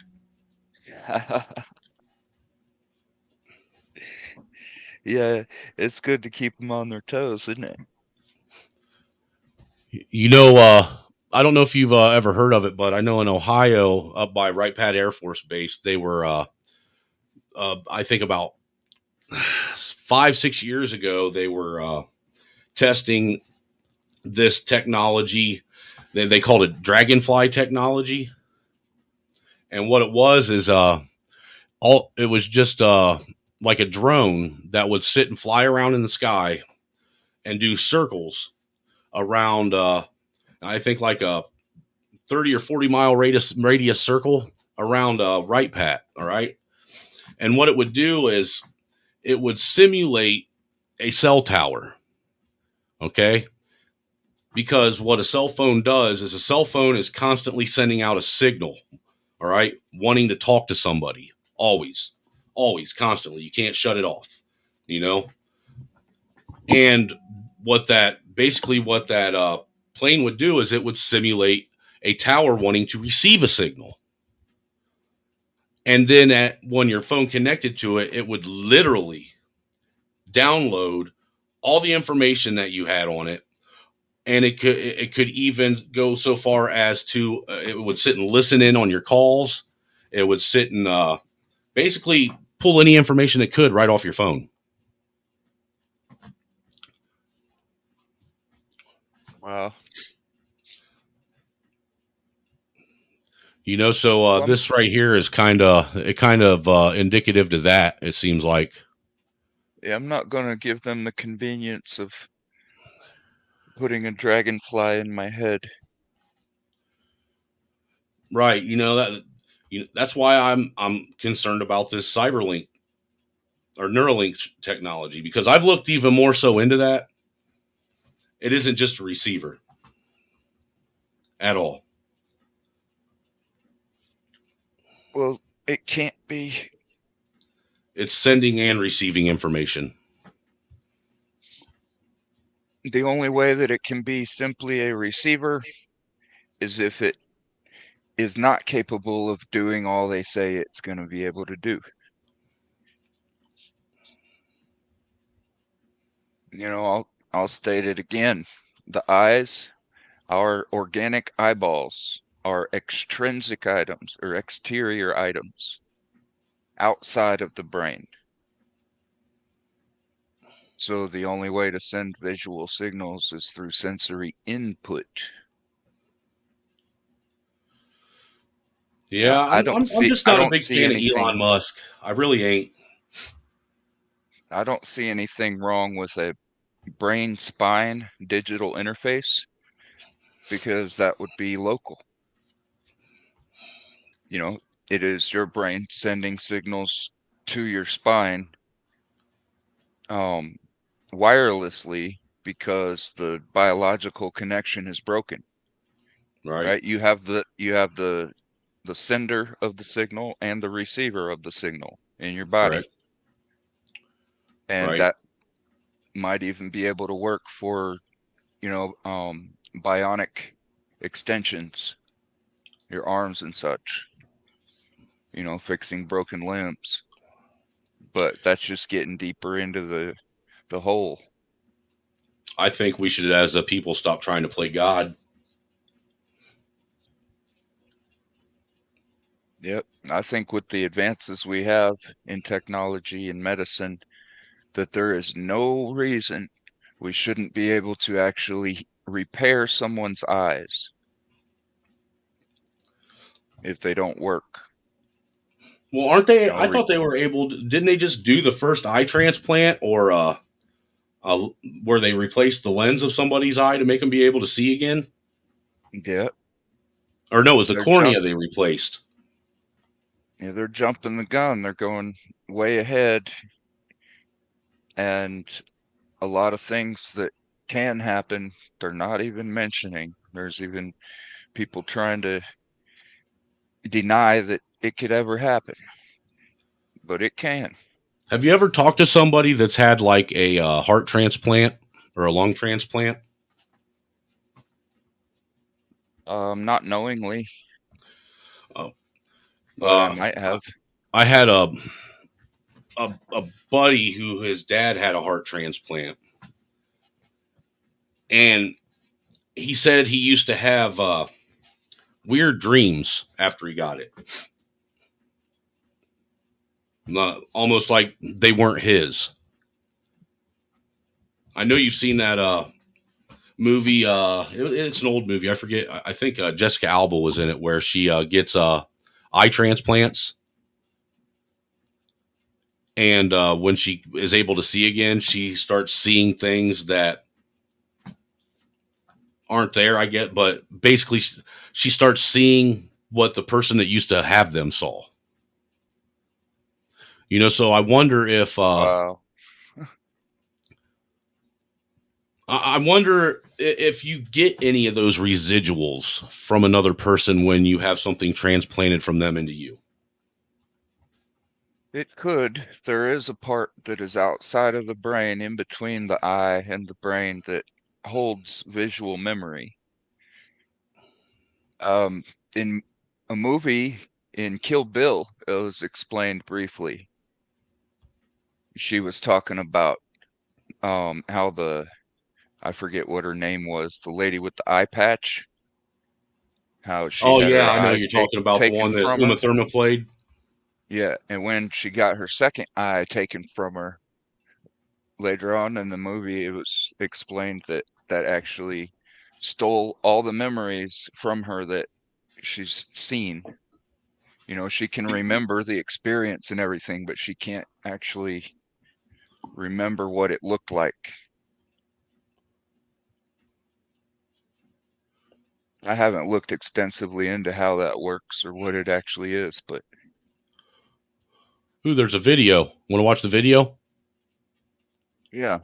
Yeah, it's good to keep them on their toes, isn't it? I don't know if you've ever heard of it, but I know in Ohio, up by Wright Pat Air Force Base, they were, I think about 5-6 years ago, they were testing this technology. They called it dragonfly technology. And what it was is it was just like a drone that would sit and fly around in the sky and do circles around I think like a 30 or 40 mile radius circle around Right Pat. All right. And what it would do is it would simulate a cell tower. Okay. Because what a cell phone does is a cell phone is constantly sending out a signal. All right. Wanting to talk to somebody. Always, constantly. You can't shut it off, you know? And what that plane would do is it would simulate a tower wanting to receive a signal. And then when your phone connected to it, it would literally download all the information that you had on it. And it could even go so far as to it would sit and listen in on your calls. It would sit and basically pull any information it could right off your phone. Wow. You know, so this right here is kind of indicative to that. It seems like. Yeah, I'm not gonna give them the convenience of putting a dragonfly in my head. Right. That's why I'm concerned about this Cyberlink or Neuralink technology, because I've looked even more so into that. It isn't just a receiver at all. Well, it can't be. It's sending and receiving information. The only way that it can be simply a receiver is if it is not capable of doing all they say it's going to be able to do. You know, I'll state it again. The eyes, our organic eyeballs, are extrinsic items or exterior items outside of the brain. So the only way to send visual signals is through sensory input. Yeah, Now, I'm just not a big fan of Elon Musk. I really ain't. I don't see anything wrong with a brain spine digital interface, because that would be local. You know, it is your brain sending signals to your spine wirelessly, because the biological connection is broken. Right? You have the sender of the signal and the receiver of the signal in your body. Right. And that might even be able to work for, bionic extensions, your arms and such, fixing broken limbs. But that's just getting deeper into the hole. I think we should, as a people, stop trying to play God. Yep. I think with the advances we have in technology and medicine, that there is no reason we shouldn't be able to actually repair someone's eyes if they don't work. Well, aren't they? I thought they were able to, didn't they just do the first eye transplant or where they replaced the lens of somebody's eye to make them be able to see again? Yeah. Or no, it was the cornea they replaced. Yeah, they're jumping the gun. They're going way ahead. And a lot of things that can happen, they're not even mentioning. There's even people trying to deny that it could ever happen. But it can. Have you ever talked to somebody that's had like a heart transplant or a lung transplant? Not knowingly. Oh, but I might have. I had a buddy who his dad had a heart transplant, and he said he used to have weird dreams after he got it. Almost like they weren't his. I know you've seen that movie. It's an old movie. I forget. I think Jessica Alba was in it, where she gets eye transplants. And when she is able to see again, she starts seeing things that aren't there, I get. But basically, she starts seeing what the person that used to have them saw. So I wonder if Wow. I wonder if you get any of those residuals from another person when you have something transplanted from them into you. It could. There is a part that is outside of the brain, in between the eye and the brain, that holds visual memory. In a movie in Kill Bill, it was explained briefly. She was talking about how I forget what her name was, the lady with the eye patch, how she Oh had yeah, her I know eye you're talking about the taken one that from Uma her. Thurman played. Yeah, and when she got her second eye taken from her later on in the movie, it was explained that that actually stole all the memories from her that she's seen. She can remember the experience and everything, but she can't actually remember what it looked like. I haven't looked extensively into how that works or what it actually is, but Ooh, there's a video. Want to watch the video? yeah.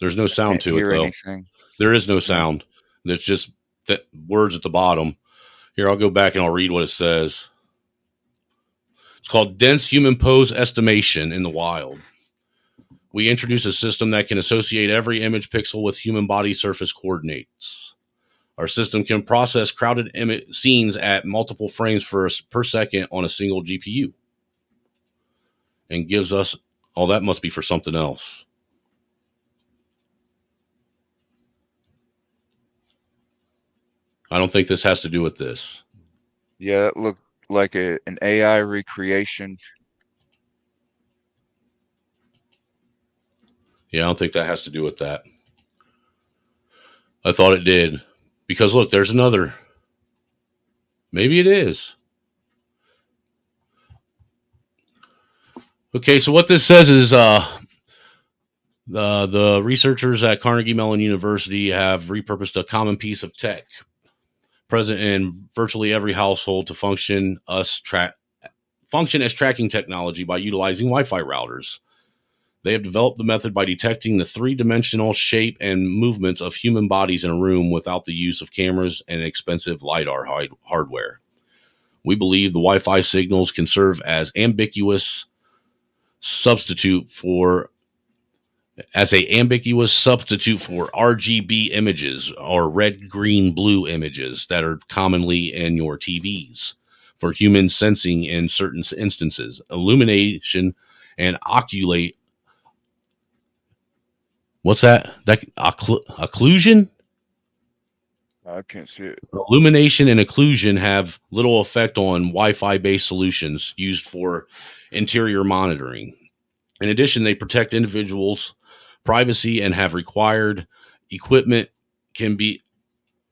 There's no sound Can't to it hear though. anything. There is no Yeah. sound. It's just that words at the bottom. Here, I'll go back and I'll read what it says. It's called dense human pose estimation in the wild. We introduce a system that can associate every image pixel with human body surface coordinates. Our system can process crowded scenes at multiple frames per second on a single GPU and gives us, oh, that must be for something else. I don't think this has to do with this. Yeah, it looked like an AI recreation. Yeah, I don't think that has to do with that. I thought it did. Because look, there's another. Maybe it is. Okay, so what this says is the researchers at Carnegie Mellon University have repurposed a common piece of tech present in virtually every household to function as tracking technology by utilizing Wi-Fi routers. They have developed the method by detecting the three-dimensional shape and movements of human bodies in a room without the use of cameras and expensive LiDAR hardware. We believe the Wi-Fi signals can serve as substitute for ambiguous substitute for RGB images or red, green, blue images that are commonly in your TVs for human sensing in certain instances. Illumination and occlusion. What's that? Occlusion? I can't see it. Illumination and occlusion have little effect on Wi-Fi based solutions used for interior monitoring. In addition, they protect individuals' privacy and have required equipment can be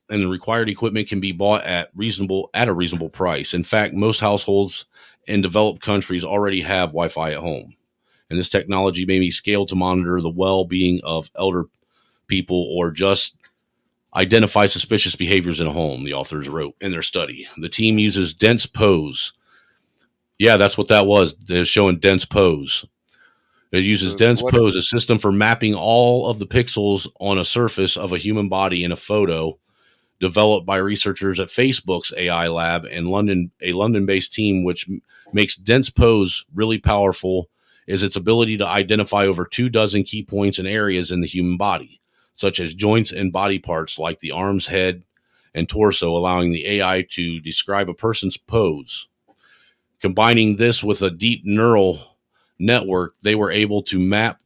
and the required equipment can be bought at a reasonable price. In fact, most households in developed countries already have Wi-Fi at home. And this technology may be scaled to monitor the well-being of elder people or just identify suspicious behaviors in a home, the authors wrote in their study. The team uses dense pose. Yeah, that's what that was. They're showing dense pose. It uses dense What? pose, a system for mapping all of the pixels on a surface of a human body in a photo, developed by researchers at Facebook's AI lab and a London-based team, which makes dense pose really powerful is its ability to identify over 24 key points and areas in the human body, such as joints and body parts like the arms, head, and torso, allowing the AI to describe a person's pose. Combining this with a deep neural network, they were able to map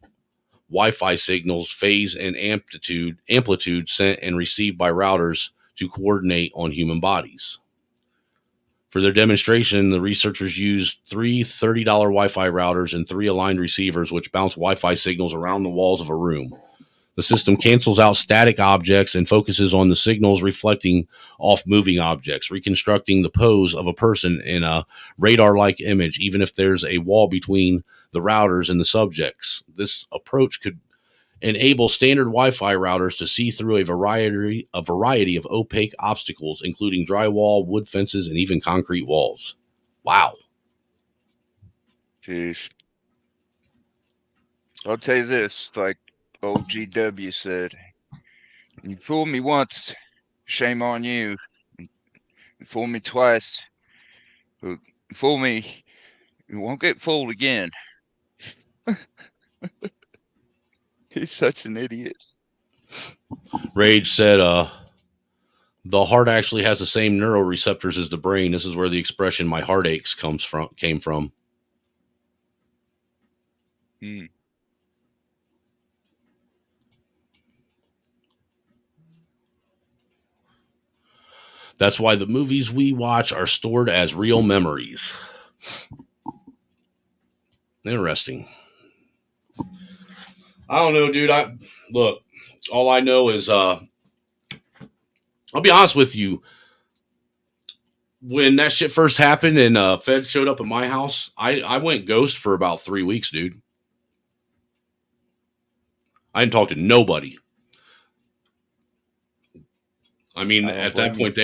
Wi-Fi signals, phase and amplitude sent and received by routers to coordinate on human bodies. For their demonstration, the researchers used three $30 Wi-Fi routers and 3 aligned receivers, which bounce Wi-Fi signals around the walls of a room. The system cancels out static objects and focuses on the signals reflecting off moving objects, reconstructing the pose of a person in a radar-like image, even if there's a wall between the routers and the subjects. This approach could enable standard Wi-Fi routers to see through a variety of opaque obstacles, including drywall, wood fences, and even concrete walls. Wow. Jeez. I'll tell you this, like old GW said, you fool me once, shame on you. You fool me twice, you fool me, you won't get fooled again. He's such an idiot. Rage said, the heart actually has the same neuroreceptors as the brain. This is where the expression "my heart aches" came from. Hmm. That's why the movies we watch are stored as real memories. Interesting. I don't know, dude. Look, all I know is I'll be honest with you. When that shit first happened and Fed showed up at my house, I went ghost for about 3 weeks, dude. I didn't talk to nobody. I mean, I don't at that blame you. point,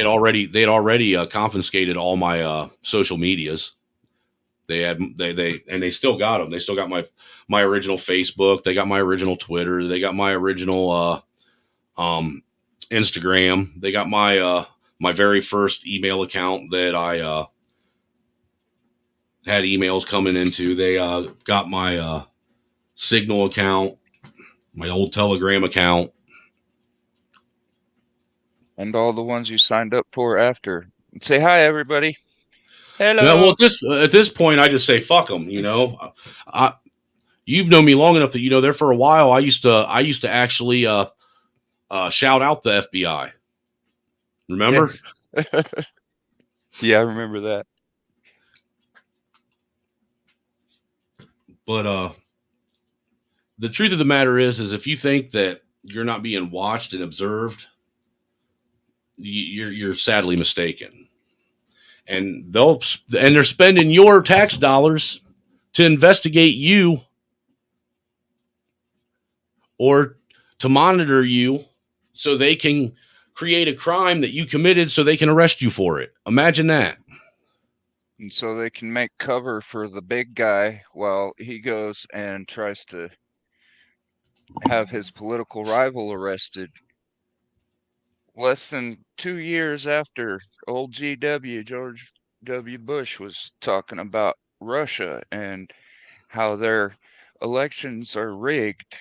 they'd already confiscated all my social medias. They still got them. They still got my original Facebook. They got my original Twitter. They got my original Instagram. They got my very first email account that I had emails coming into. They got my Signal account, my old Telegram account. And all the ones you signed up for after. And say hi, everybody. Yeah, well, Hello. at this point, I just say fuck them. You know, you've known me long enough that you know there for a while. I used to actually shout out the FBI. Remember? Yeah. Yeah, I remember that. But the truth of the matter is if you think that you're not being watched and observed, you're sadly mistaken. And they're spending your tax dollars to investigate you or to monitor you so they can create a crime that you committed so they can arrest you for it. Imagine that. And so they can make cover for the big guy while he goes and tries to have his political rival arrested. Less than 2 years after old GW, George W. Bush, was talking about Russia and how their elections are rigged,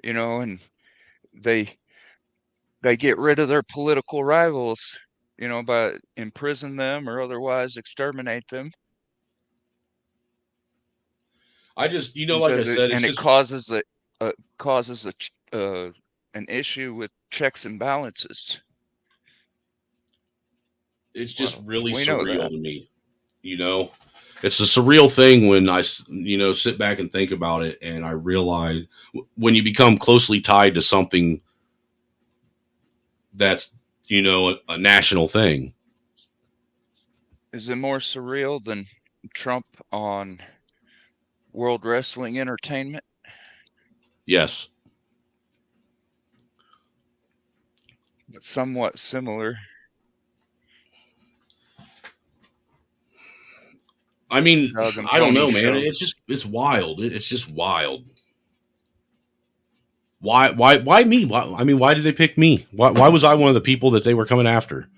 and they get rid of their political rivals, by imprison them or otherwise exterminate them. I just, And like I says it, said, it's and it just causes an issue with checks and balances. it's just Well, really we know surreal that. to me. It's a surreal thing when I sit back and think about it, and I realize when you become closely tied to something that's a national thing. Is it more surreal than Trump on World Wrestling Entertainment? Yes. It's somewhat similar. I mean, Dog and I don't Pony know, man. Show. It's wild. It's just wild. Why me? Why did they pick me? Why was I one of the people that they were coming after?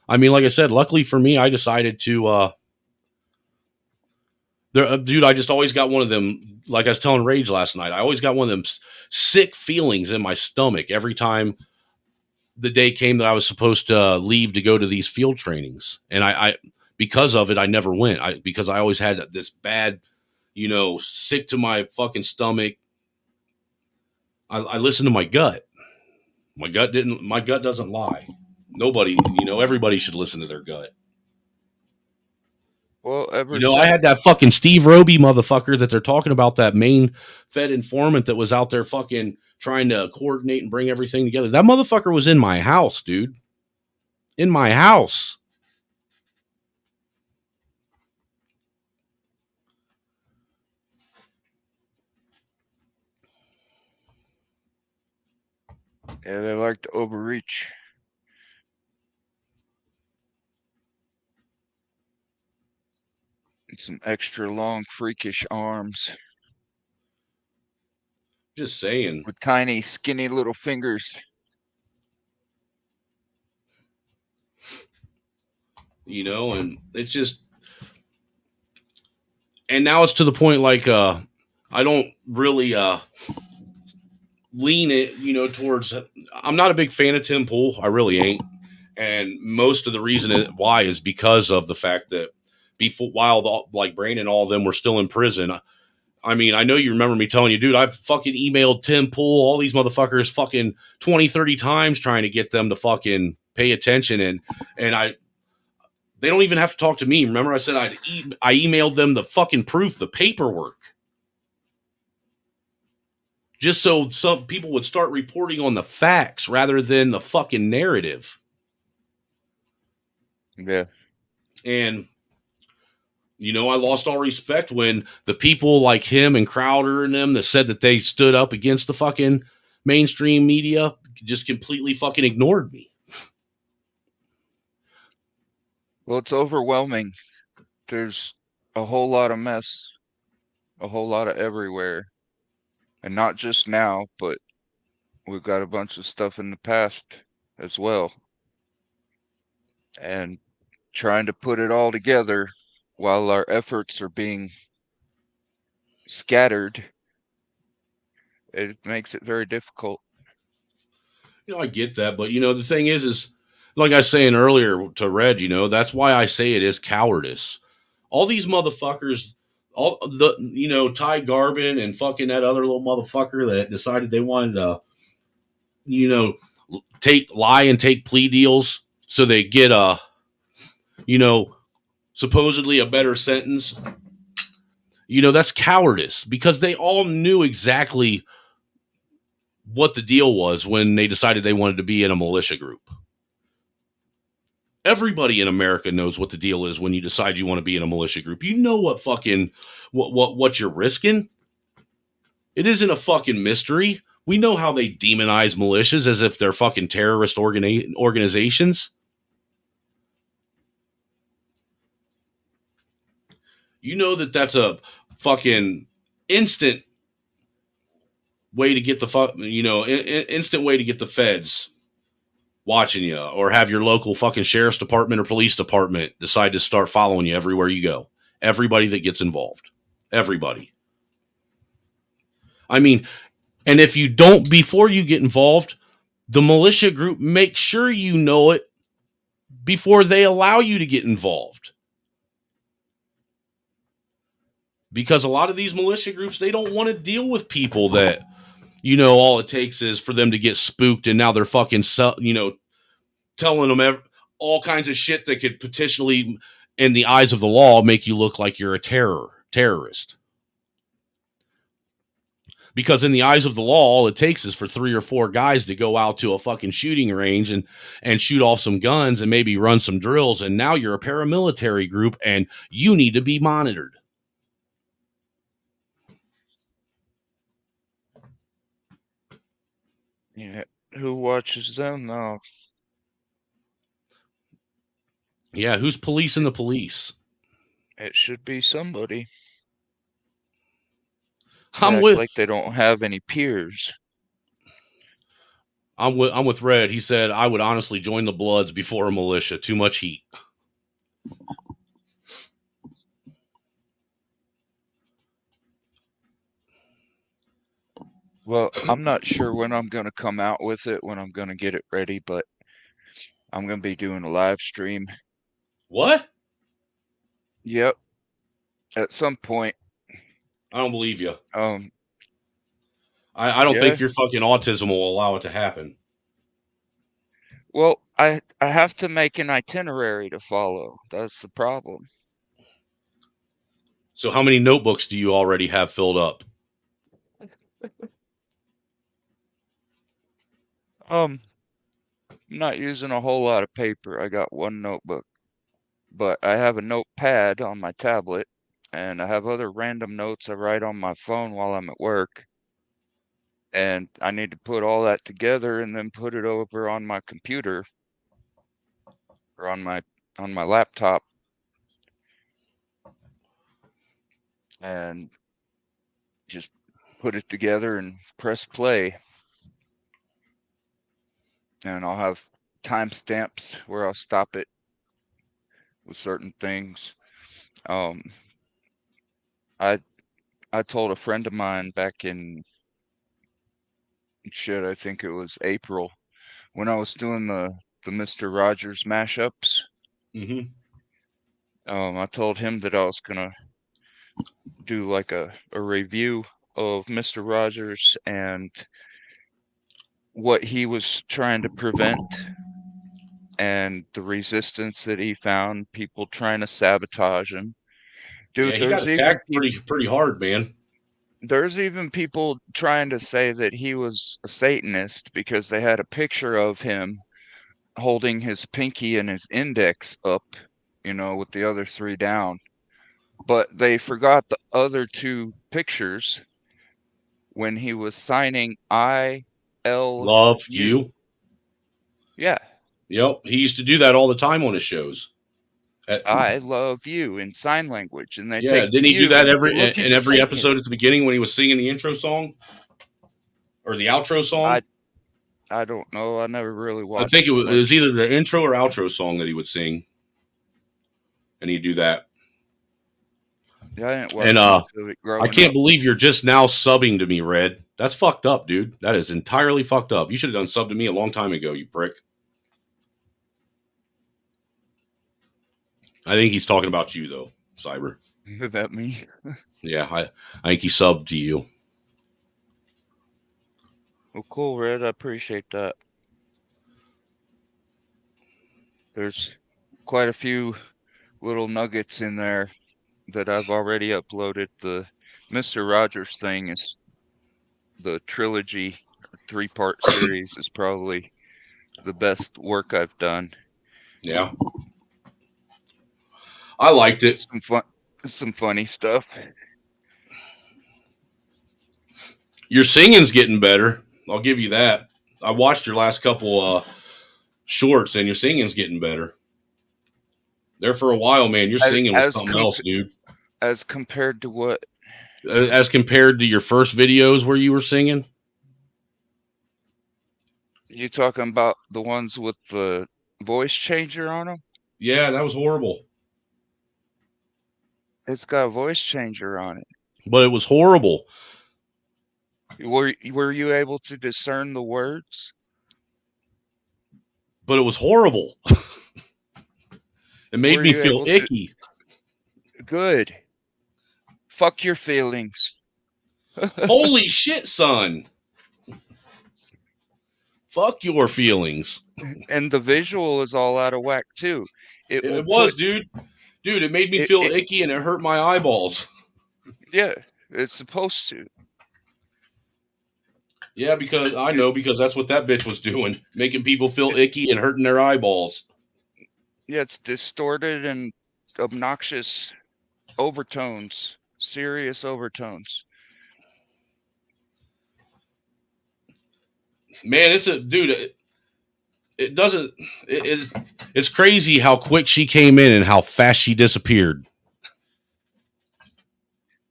I mean, like I said, luckily for me, I decided to dude, I just always got one of them, like I was telling Rage last night. I always got one of them sick feelings in my stomach every time the day came that I was supposed to leave to go to these field trainings. And I because of it, I never went. Because I always had this bad, sick to my fucking stomach. I listened to my gut. My gut doesn't lie. Nobody, everybody should listen to their gut. Well, ever I since had that fucking Steve Roby motherfucker that they're talking about, that main Fed informant that was out there fucking trying to coordinate and bring everything together. That motherfucker was in my house, dude. In my house. Yeah, they like to overreach. And some extra long, freakish arms Just saying. with tiny, skinny little fingers. And it's just, and now it's to the point like I don't really lean it, towards. I'm not a big fan of Tim Pool. I really ain't. And most of the reason why is because of the fact that while like Brandon and all of them were still in prison. I mean, I know you remember me telling you, dude, I've fucking emailed Tim Pool, all these motherfuckers fucking 20, 30 times trying to get them to fucking pay attention. And they don't even have to talk to me. Remember I said I emailed them the fucking proof, the paperwork. Just so some people would start reporting on the facts rather than the fucking narrative. Yeah. And I lost all respect when the people like him and Crowder and them that said that they stood up against the fucking mainstream media just completely fucking ignored me. Well, it's overwhelming. There's a whole lot of mess, a whole lot of everywhere. And not just now, but we've got a bunch of stuff in the past as well. And trying to put it all together while our efforts are being scattered, it makes it very difficult. I get that, but the thing is like I was saying earlier to Red, that's why I say it is cowardice. All these motherfuckers, all the Ty Garbin and fucking that other little motherfucker that decided they wanted to, lie and take plea deals so they get supposedly a better sentence. That's cowardice because they all knew exactly what the deal was when they decided they wanted to be in a militia group. Everybody in America knows what the deal is when you decide you want to be in a militia group. You know what fucking what you're risking. It isn't a fucking mystery. We know how they demonize militias as if they're fucking terrorist organizations. You know that's a fucking instant way to get the instant way to get the feds watching you, or have your local fucking sheriff's department or police department decide to start following you everywhere you go. Everybody that gets involved. Everybody. I mean, and if you don't, before you get involved, the militia group, make sure you know it before they allow you to get involved. Because a lot of these militia groups, they don't want to deal with people that, all it takes is for them to get spooked and now they're fucking, telling them all kinds of shit that could potentially, in the eyes of the law, make you look like you're a terrorist. Because in the eyes of the law, all it takes is for 3 or 4 guys to go out to a fucking shooting range and shoot off some guns and maybe run some drills. And now you're a paramilitary group and you need to be monitored. Yeah, who watches them though? Yeah, who's policing the police? It should be somebody. I'm Act with like they don't have any peers. I'm with Red. He said I would honestly join the Bloods before a militia. Too much heat. Well, I'm not sure when I'm going to come out with it, when I'm going to get it ready, but I'm going to be doing a live stream. What? Yep. At some point. I don't believe you. I don't think your fucking autism will allow it to happen. Well, I have to make an itinerary to follow. That's the problem. So how many notebooks do you already have filled up? I'm not using a whole lot of paper. I got one notebook, but I have a notepad on my tablet, and I have other random notes I write on my phone while I'm at work. and I need to put all that together and then put it over on my computer or on my laptop and just put it together and press play. And I'll have timestamps where I'll stop it with certain things. I told a friend of mine back in I think it was April when I was doing the Mr. Rogers mashups. Mm-hmm. I told him that I was gonna do like a review of Mr. Rogers and what he was trying to prevent and the resistance that he found, people trying to sabotage him. Yeah, Dude, he got attacked pretty hard, man. There's even people trying to say that he was a Satanist because they had a picture of him holding his pinky and his index up, with the other three down. But they forgot the other two pictures when he was signing I Love you. Yeah. Yep. He used to do that all the time on his shows. I love you in sign language, and they Yeah, take didn't the he do you that and say, look, he's in a every episode at Satanist. the beginning when he was singing the intro song or the outro song? I don't know. I never really I think it watched was much. either the intro or outro song that he would sing, and he'd do that. Yeah, I didn't watch And much of it I growing can't up. believe you're just now subbing to me, Red. That's fucked up, dude. That is entirely fucked up. You should have done sub to me a long time ago, you prick. I think he's talking about you, though, Cyber. Is that me? Yeah, I think he subbed to you. Well, cool, Red. I appreciate that. There's quite a few little nuggets in there that I've already uploaded. The Mr. Rogers thing is the trilogy, 3-part series is probably the best work I've done. Yeah. I liked it. Some funny stuff. Your singing's getting better. I'll give you that. I watched your last couple shorts, and your singing's getting better. There for a while, man. Your singing was something else, dude. As compared to what? As compared to your first videos where you were singing? You talking about the ones with the voice changer on them? Yeah, that was horrible. It's got a voice changer on it. But it was horrible. Were you able to discern the words? But it was horrible. It made me feel icky. Good. Fuck your feelings. Holy shit, son. Fuck your feelings. And the visual is all out of whack too. It was, dude. Dude, it made me feel icky and it hurt my eyeballs. Yeah, it's supposed to. Yeah, because that's what that bitch was doing. Making people feel icky and hurting their eyeballs. Yeah, it's distorted and obnoxious overtones. Serious overtones. Man, it's crazy how quick she came in and how fast she disappeared.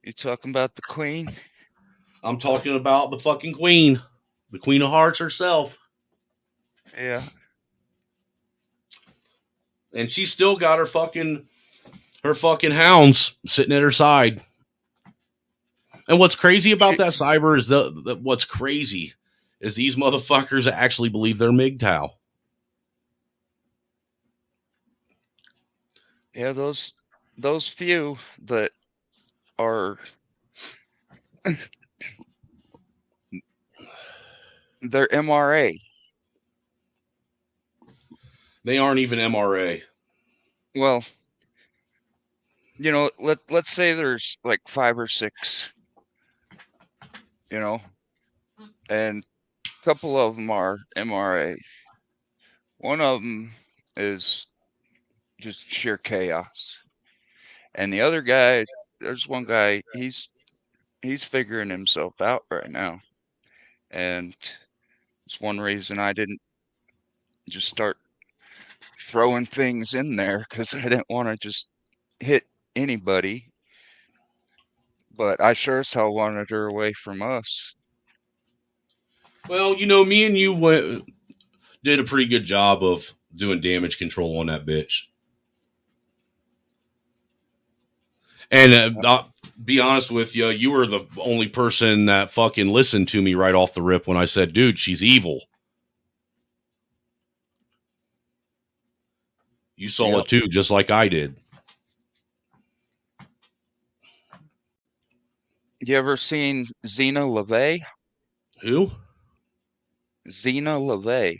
You talking about the queen? I'm talking about the fucking queen. The Queen of Hearts herself. Yeah. And she still got her fucking hounds sitting at her side. And what's crazy about that, Cyber, is what's crazy is these motherfuckers actually believe they're MGTOW. Yeah, those few that are they're MRA. They aren't even MRA. Well, let's say there's like 5 or 6, and a couple of them are MRA. One of them is just sheer chaos. And the other guy, there's one guy, he's figuring himself out right now. And it's one reason I didn't just start throwing things in there, because I didn't want to just hit anybody. But I sure as hell wanted her away from us. Well, me and you did a pretty good job of doing damage control on that bitch. And be honest with you, you were the only person that fucking listened to me right off the rip when I said, dude, she's evil. You saw it too, just like I did. You ever seen Zena LaVey? Who? Zena LaVey.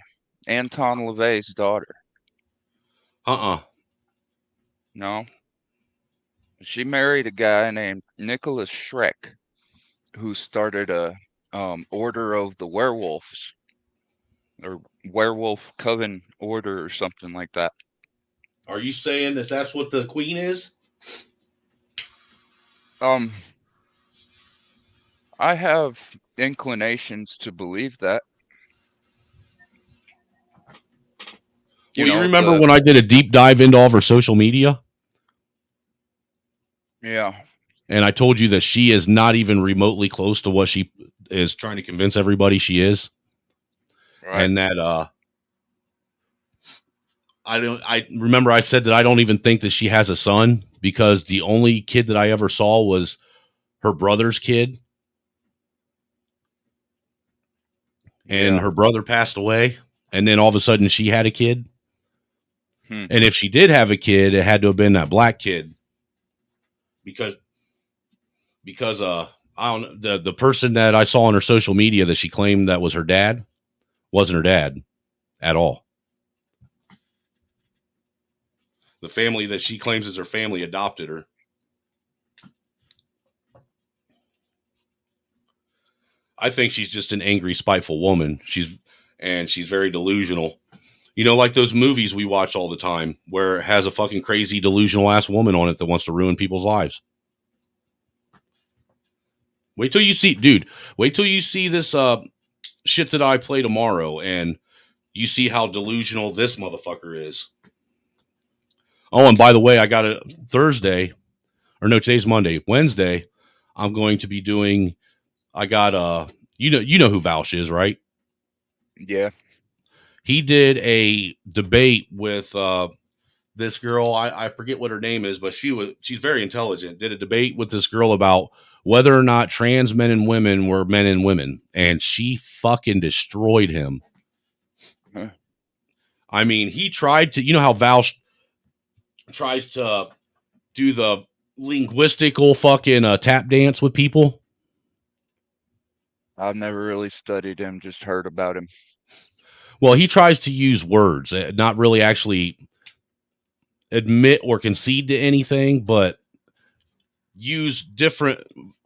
Anton LaVey's daughter. No. She married a guy named Nicholas Schreck, who started a Order of the Werewolves, or Werewolf Coven Order, or something like that. Are you saying that that's what the queen is? I have inclinations to believe that. You remember when I did a deep dive into all of her social media? Yeah. And I told you that she is not even remotely close to what she is trying to convince everybody she is. Right. And that I remember I said that I don't even think that she has a son, because the only kid that I ever saw was her brother's kid. And her brother passed away, and then all of a sudden she had a kid. And if she did have a kid, it had to have been that black kid. Because I don't know, the person that I saw on her social media that she claimed that was her dad wasn't her dad at all. The family that she claims is her family adopted her. I think she's just an angry, spiteful woman. She's very delusional. Like those movies we watch all the time where it has a fucking crazy, delusional ass woman on it that wants to ruin people's lives. Wait till you see this shit that I play tomorrow, and you see how delusional this motherfucker is. Oh, and by the way, I got a Thursday, or no, today's Monday. Wednesday, I'm going to be doing, I got you know who Vouch is, right? Yeah. He did a debate with this girl. I forget what her name is, but she's very intelligent. Did a debate with this girl about whether or not trans men and women were men and women, and she fucking destroyed him. Huh. I mean, he tried to, how Vouch tries to do the linguistical fucking tap dance with people. I've never really studied him, just heard about him. Well, he tries to use words, not really actually admit or concede to anything, but use different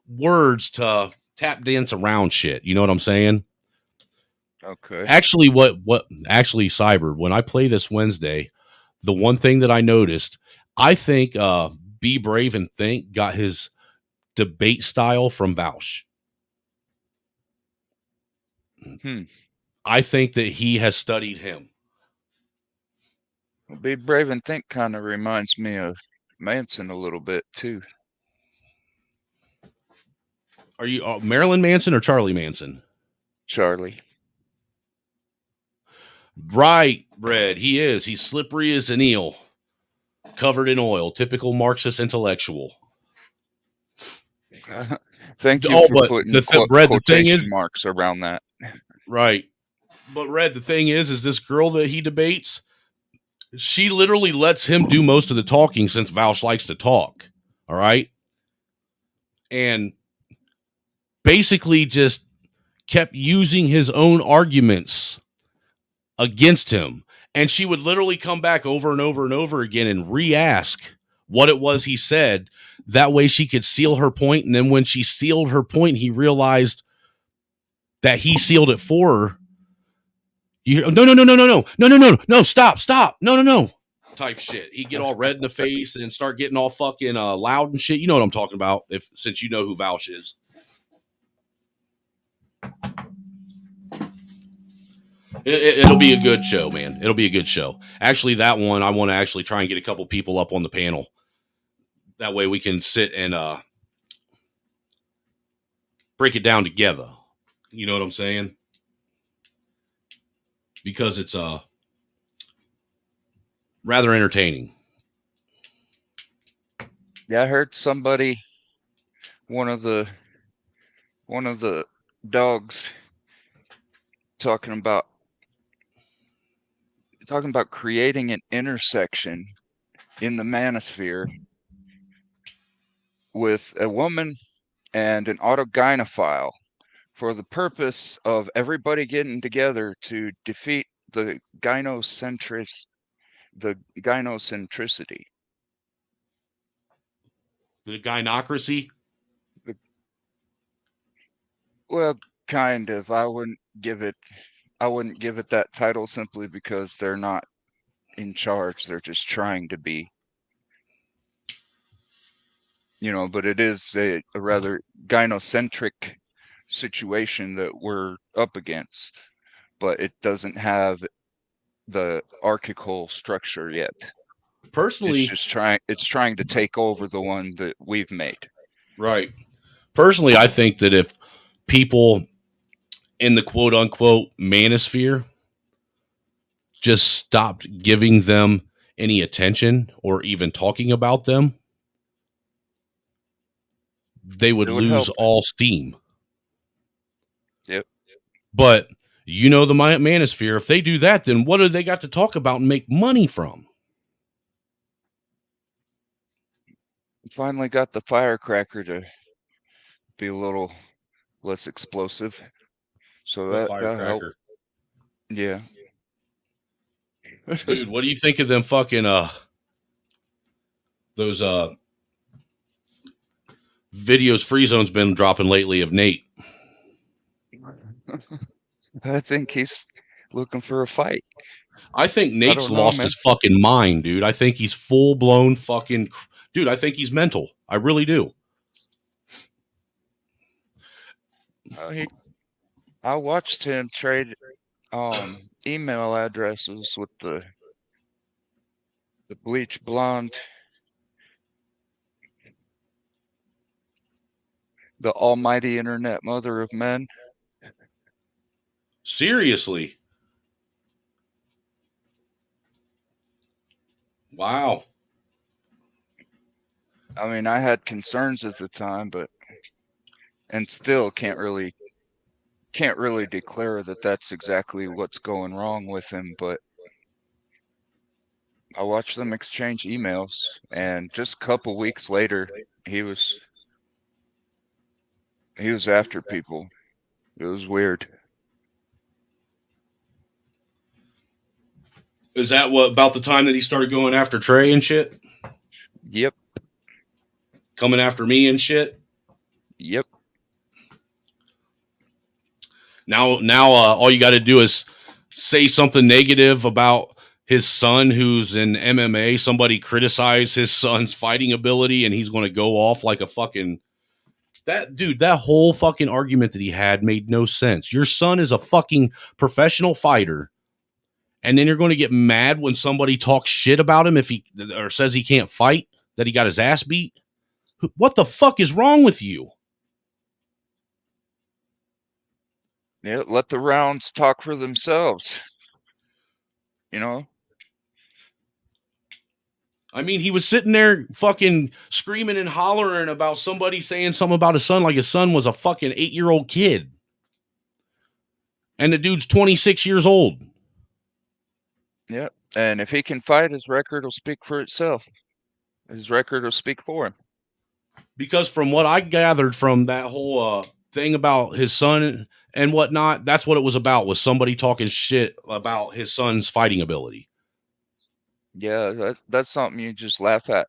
words to tap dance around shit. You know what I'm saying? Okay. Actually, Cyber, when I play this Wednesday, the one thing that I noticed, I think Be Brave and Think got his debate style from Vouch. I think that he has studied him. Be Brave and Think kind of reminds me of Manson a little bit too. Are you Marilyn Manson or Charlie Manson? Charlie. Right, Red. He is. He's slippery as an eel, covered in oil. Typical Marxist intellectual. Thank you for putting quotation marks around that. Right. But Red, the thing is this girl that he debates, she literally lets him do most of the talking, since Vouch likes to talk. All right. And basically just kept using his own arguments against him. And she would literally come back over and over and over again and re-ask what it was he said. That way she could seal her point. And then when she sealed her point, he realized that he sealed it for her. No, stop. No. Type shit. He'd get all red in the face and start getting all fucking loud and shit. You know what I'm talking about, since you know who Vouch is. It'll be a good show, man. It'll be a good show. Actually, that one I want to actually try and get a couple people up on the panel. That way we can sit and break it down together. You know what I'm saying? Because it's rather entertaining. Yeah, I heard somebody, one of the dogs, talking about creating an intersection in the manosphere with a woman and an autogynephile for the purpose of everybody getting together to defeat the gynocentricity. The gynocracy? Well, kind of. I wouldn't give it that title simply because they're not in charge. They're just trying to be. But it is a rather gynocentric situation that we're up against, but it doesn't have the archical structure yet. Personally, it's trying to take over the one that we've made. Right. Personally, I think that if people in the quote unquote manosphere just stopped giving them any attention or even talking about them, they would lose all steam. Yep. But the manosphere, if they do that, then what do they got to talk about and make money from? Finally got the firecracker to be a little less explosive. So that helped. Yeah. Dude, what do you think of them fucking those videos Free Zone's been dropping lately of Nate? I think he's looking for a fight. I think Nate's lost his fucking mind, dude. I think he's full blown fucking dude. I think he's mental. I really do. I watched him trade email addresses with the bleach blonde, the almighty internet mother of men. Seriously? Wow. I mean, I had concerns at the time, and still can't really declare that that's exactly what's going wrong with him, but I watched them exchange emails, and just a couple weeks later, he was after people. It was weird. Is that about the time that he started going after Trey and shit? Yep. Coming after me and shit? Yep. Now, all you got to do is say something negative about his son who's in MMA. Somebody criticize his son's fighting ability, and he's going to go off like a fucking... That whole fucking argument that he had made no sense. Your son is a fucking professional fighter, and then you're going to get mad when somebody talks shit about him or says he can't fight, that he got his ass beat. What the fuck is wrong with you? Yeah, let the rounds talk for themselves. I mean, he was sitting there fucking screaming and hollering about somebody saying something about his son like his son was a fucking 8-year-old kid. And the dude's 26 years old. Yeah, and if he can fight, his record will speak for itself. His record will speak for him. Because from what I gathered from that whole thing about his son and whatnot, that's what it was about, was somebody talking shit about his son's fighting ability. Yeah, that's something you just laugh at.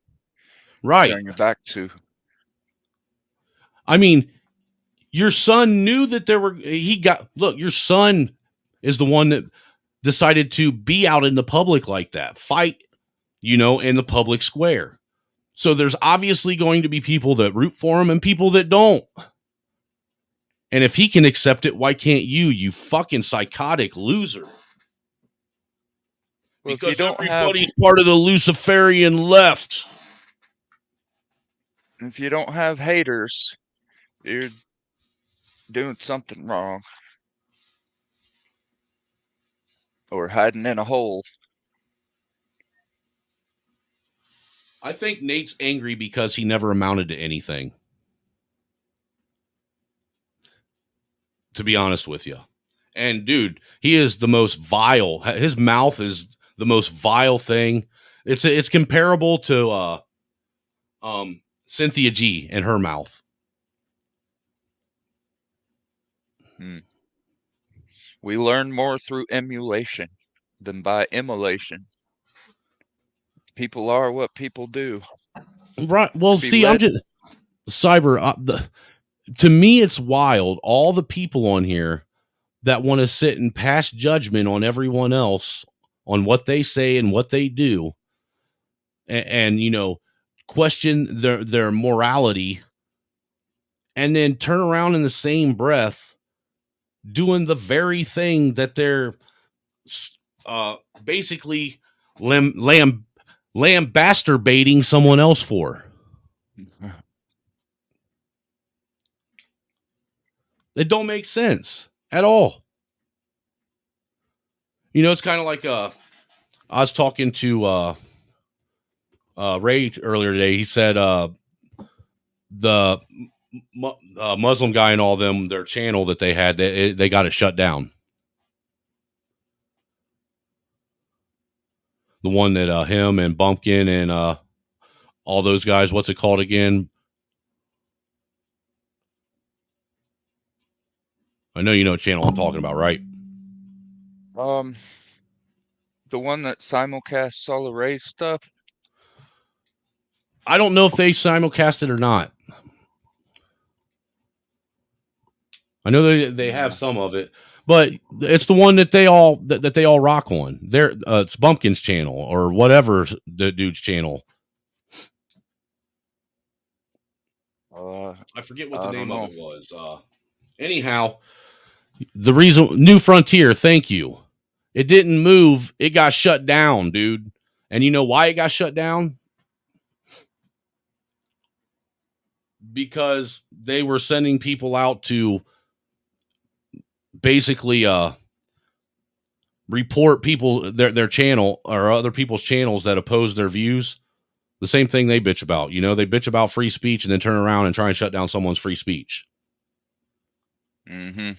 Right. Turn your back to. I mean, your son knew that your son is the one that decided to be out in the public like that, fight, in the public square. So there's obviously going to be people that root for him and people that don't. And if he can accept it, why can't you fucking psychotic loser? Well, if you Because don't have everybody's part of the Luciferian left. if you don't have haters, you're doing something wrong or hiding in a hole. I think Nate's angry because he never amounted to anything. To be honest with you. And dude, he is the most vile. His mouth is the most vile thing. It's comparable to Cynthia G and her mouth. We learn more through emulation than by immolation. People are what people do. Right. Well, Be see, I'm led- just Cyber. To me, it's wild. All the people on here that want to sit and pass judgment on everyone else on what they say and what they do, and you know, question their morality, and then turn around in the same breath doing the very thing that they're basically lambastarbating someone else for. It don't make sense at all. You know, it's kind of like I was talking to Ray earlier today. He said the Muslim guy and all them, their channel that they had, they got it shut down. The one that him and Bumpkin and all those guys, what's it called again? I know you know what channel I'm talking about, right? The one that simulcasts Solar Ray stuff. I don't know if they simulcast it or not. I know they have some of it, but it's the one that they all that they all rock on. It's Bumpkin's channel or whatever the dude's channel. I forget what the name of it was. Anyhow, the reason New Frontier, thank you. It didn't move. It got shut down, dude. And you know why it got shut down? Because they were sending people out to basically report people their channel or other people's channels that oppose their views. The same thing they bitch about. You know, they bitch about free speech and then turn around and try and shut down someone's free speech. Mm-hmm.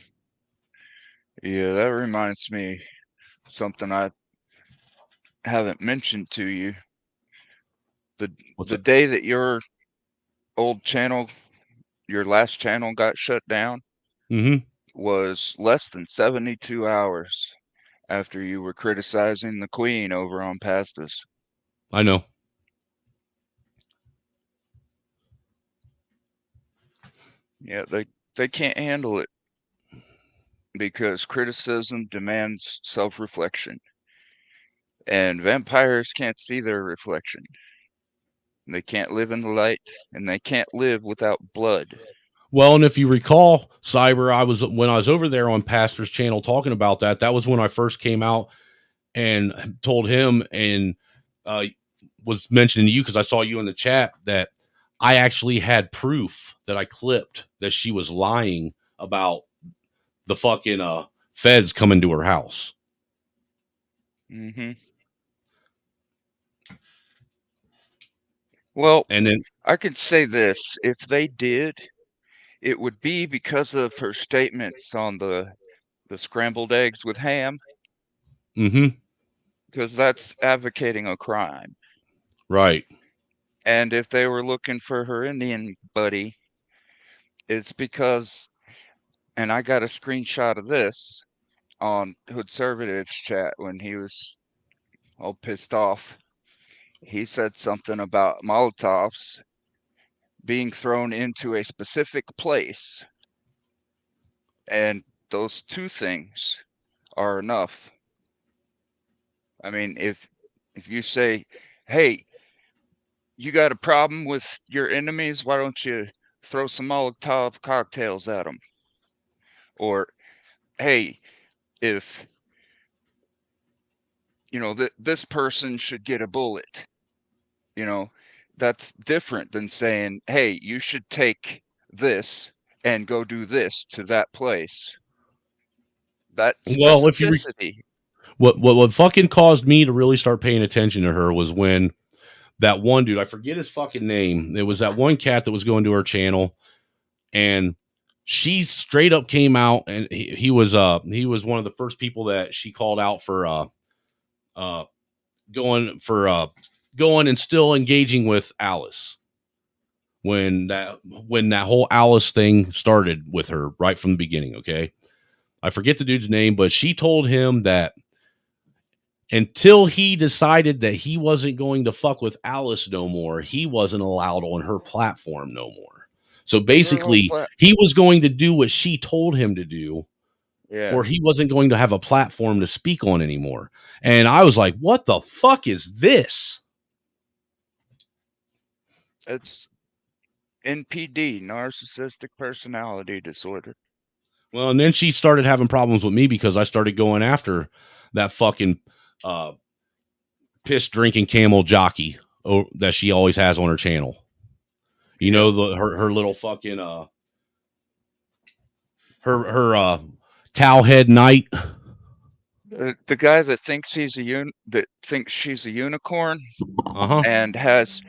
Yeah, that reminds me something I haven't mentioned to you. The day that your old channel, your last channel got shut down, was less than 72 hours after you were criticizing the Queen over on Pastas. I know. Yeah, they can't handle it because criticism demands self-reflection. And vampires can't see their reflection. They can't live in the light, and they can't live without blood. Well, and if you recall, Cyber, when I was over there on Pastor's channel talking about that, that was when I first came out and told him and was mentioning to you because I saw you in the chat that I actually had proof that I clipped that she was lying about the fucking feds coming to her house. Mm-hmm. Well, and then I could say this: if they did, it would be because of her statements on the scrambled eggs with ham. Mm-hmm. Because that's advocating a crime. Right. And if they were looking for her Indian buddy, it's because, and I got a screenshot of this on Hoodservatives chat when he was all pissed off. He said something about Molotovs being thrown into a specific place. And those two things are enough. I mean, if you say, hey, you got a problem with your enemies, why don't you throw some Molotov cocktails at them? Or, hey, if that this person should get a bullet. That's different than saying, hey, you should take this and go do this to that place. That Well, if you specificity. what fucking caused me to really start paying attention to her was when that one dude, I forget his fucking name. It was that one cat that was going to her channel, and she straight up came out, and he was one of the first people that she called out for going and still engaging with Alice when that whole Alice thing started with her right from the beginning. Okay, I forget the dude's name, but she told him that until he decided that he wasn't going to fuck with Alice no more, he wasn't allowed on her platform no more. So basically, he was going to do what she told him to do, Yeah. or he wasn't going to have a platform to speak on anymore. And I was like, what the fuck is this? It's NPD, narcissistic personality disorder. Well, and then she started having problems with me because I started going after that fucking piss drinking camel jockey that she always has on her channel. You know, her little fucking her towel head knight. The guy that thinks she's a unicorn, and has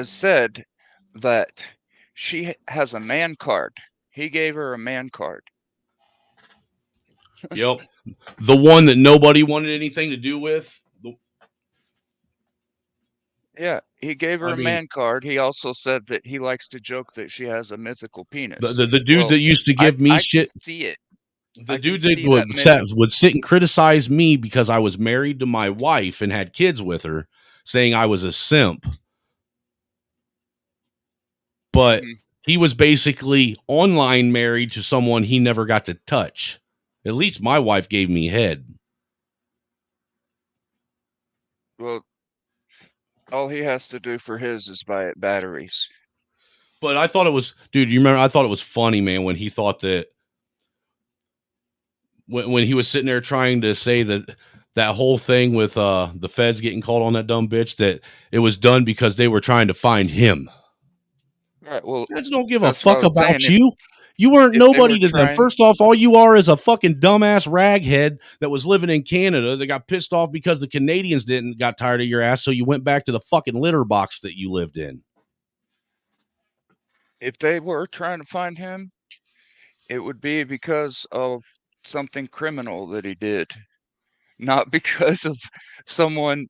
said that she has a man card. He gave her a man card. Yep, the one that nobody wanted anything to do with. Yeah, he gave her a man card. He also said that he likes to joke that she has a mythical penis. The dude that used to give me I shit. can see it. The dude that would sit and criticize me because I was married to my wife and had kids with her, saying I was a simp. But he was basically online married to someone he never got to touch. At least my wife gave me head. Well, all he has to do for his is buy batteries. But I thought it was, dude, you remember, I thought it was funny, man, when he thought that, when he was sitting there trying to say that whole thing with the feds getting called on that dumb bitch, that it was done because they were trying to find him. Right. Well, feds don't give a fuck about you. You weren't if nobody to them. trying- First off, all you are is a fucking dumbass raghead that was living in Canada that got pissed off because the Canadians got tired of your ass, so you went back to the fucking litter box that you lived in. If they were trying to find him, it would be because of something criminal that he did, not because of someone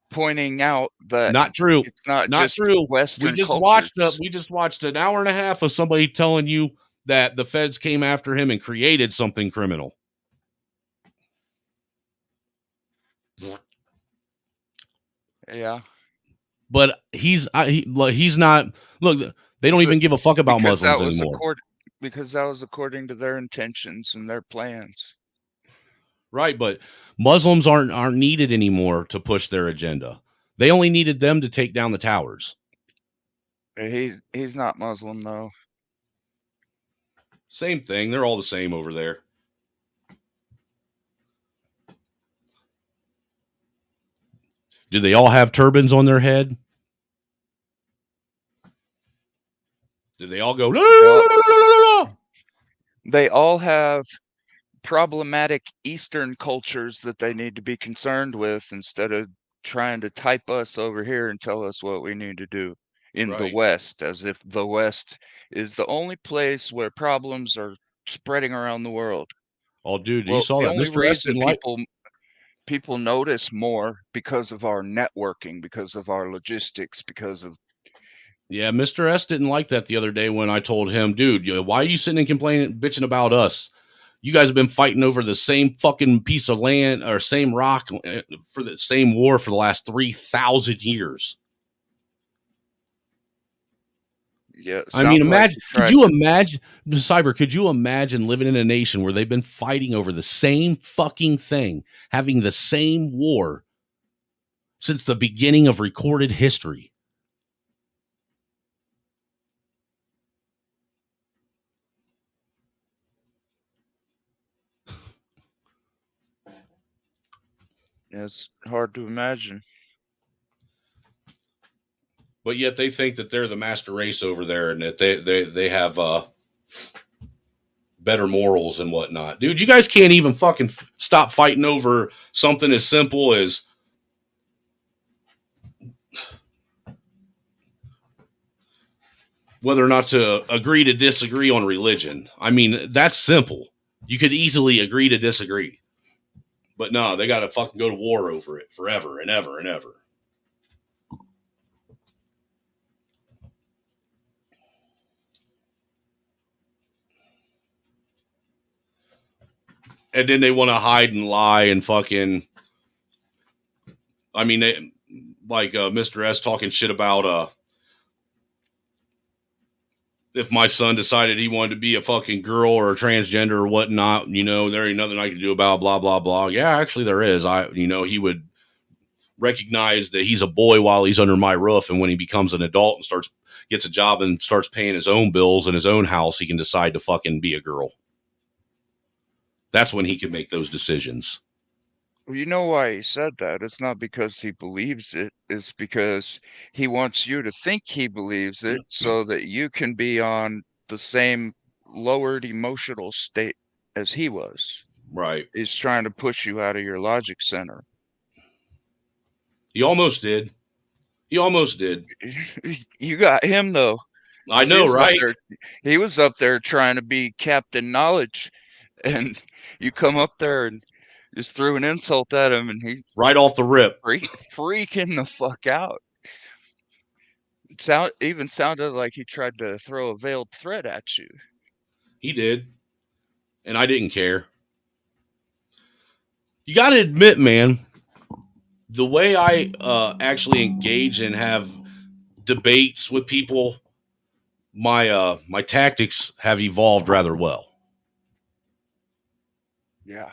pointing out that Not true. It's not Not just true. Western We just cultures. watched an hour and a half of somebody telling you that the feds came after him and created something criminal. Yeah. But he's not. Look, they don't even give a fuck about because Muslims that was anymore. Because that was according to their intentions and their plans. Right, but Muslims aren't needed anymore to push their agenda. They only needed them to take down the towers. He's not Muslim though. Same thing. They're all the same over there. Do they all have turbans on their head? Do they all go? La, la, la, they all have problematic Eastern cultures that they need to be concerned with instead of trying to type us over here and tell us what we need to do in the West, as if the West is the only place where problems are spreading around the world. Oh, dude, well, you saw the that. only Mr. S reason didn't people notice more because of our networking, because of our logistics, because of Yeah, Mr. S didn't like that the other day when I told him, dude, why are you sitting and complaining, bitching about us? You guys have been fighting over the same fucking piece of land or same rock for the same war for the last 3,000 years. Yeah, I mean, like could you imagine, Cyber, could you imagine living in a nation where they've been fighting over the same fucking thing, having the same war since the beginning of recorded history? It's hard to imagine. But yet they think that they're the master race over there and that they have better morals and whatnot. Dude, you guys can't even fucking stop fighting over something as simple as whether or not to agree to disagree on religion. I mean, that's simple. You could easily agree to disagree. But no, they got to fucking go to war over it forever and ever and ever. And then they want to hide and lie and fucking. I mean, they, like Mr. S talking shit about if my son decided he wanted to be a fucking girl or a transgender or whatnot, you know, there ain't nothing I can do about blah, blah, blah. Yeah, actually there is. He would recognize that he's a boy while he's under my roof. And when he becomes an adult and gets a job and starts paying his own bills in his own house, he can decide to fucking be a girl. That's when he can make those decisions. Well, you know why he said that? It's not because he believes it. It's because he wants you to think he believes it so that you can be on the same lowered emotional state as he was. Right. He's trying to push you out of your logic center. He almost did. You got him, though. I know, right? He was up there trying to be Captain Knowledge, and you come up there and just threw an insult at him, and he's right off the rip, freaking the fuck out. It even sounded like he tried to throw a veiled threat at you. He did, and I didn't care. You got to admit, man, the way I actually engage and have debates with people, my tactics have evolved rather well. Yeah.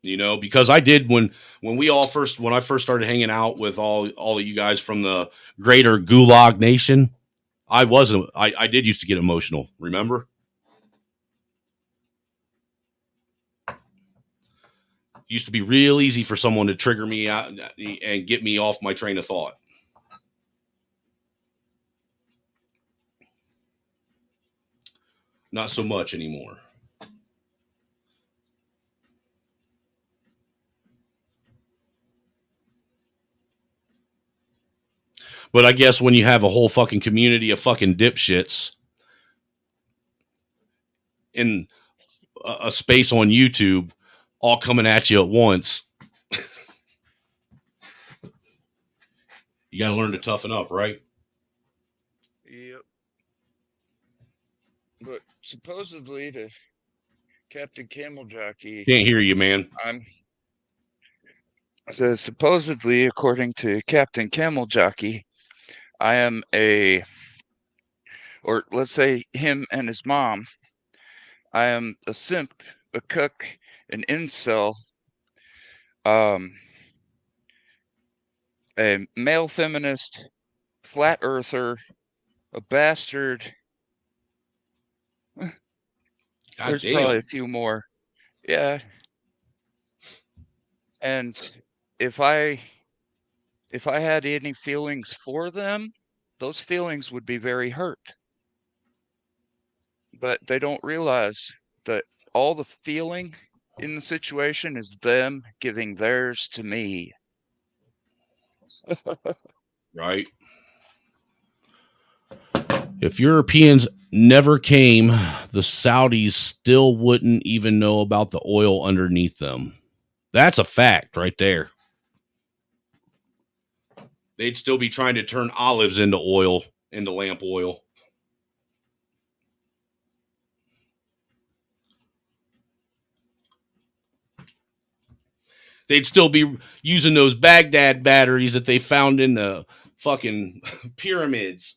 You know, because I did when I first started hanging out with all of you guys from the greater Gulag Nation, I did used to get emotional, remember? It used to be real easy for someone to trigger me out and get me off my train of thought. Not so much anymore. But I guess when you have a whole fucking community of fucking dipshits in a space on YouTube all coming at you at once, you got to learn to toughen up, right? Yep. But supposedly to Captain Camel Jockey. Can't hear you, man. So supposedly, according to Captain Camel Jockey, I am or let's say him and his mom, I am a simp, a cook, an incel, a male feminist, flat earther, a bastard. There's probably a few more. Yeah. And if I had any feelings for them, those feelings would be very hurt. But they don't realize that all the feeling in the situation is them giving theirs to me. Right. If Europeans never came, the Saudis still wouldn't even know about the oil underneath them. That's a fact right there. They'd still be trying to turn olives into oil, into lamp oil. They'd still be using those Baghdad batteries that they found in the fucking pyramids.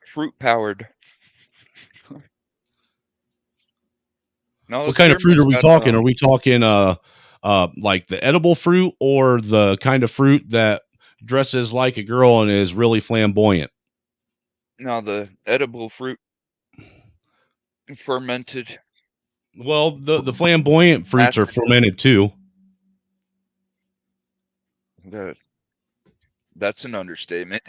Fruit powered. No, what kind of fruit are we talking? Are we talking like the edible fruit or the kind of fruit that dresses like a girl and is really flamboyant? No, the edible fruit. fermented. Well, the flamboyant fruits are Acid. fermented too. That's an understatement.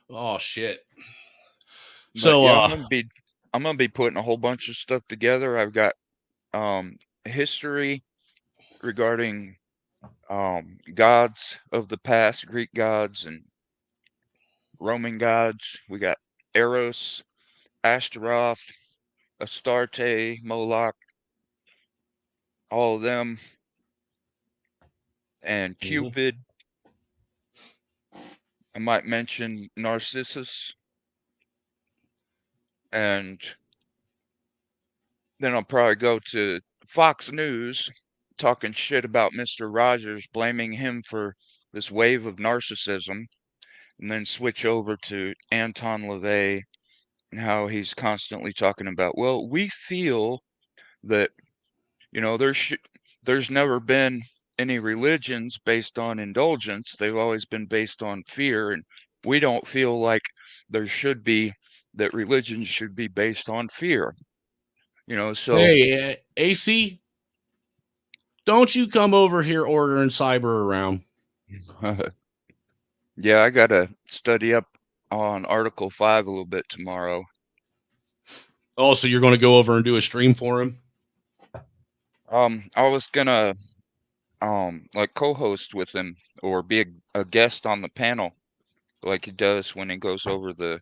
Oh shit. But So yeah, I'm gonna be putting a whole bunch of stuff together. I've got history regarding gods of the past, Greek gods and Roman gods. We got Eros, Ashtaroth, Astarte, Moloch, all of them, and Cupid. I might mention Narcissus, and then I'll probably go to Fox News talking shit about Mr. Rogers, blaming him for this wave of narcissism, and then switch over to Anton LaVey and how he's constantly talking about, well, we feel that, you know, there's never been any religions based on indulgence. They've always been based on fear, and we don't feel like there should be that religions should be based on fear. You know, so hey, AC, don't you come over here ordering cyber around. yeah, I gotta study up on Article 5 a little bit tomorrow. Oh, so you're going to go over and do a stream for him? I was gonna like co-host with him or be a guest on the panel like he does when he goes over the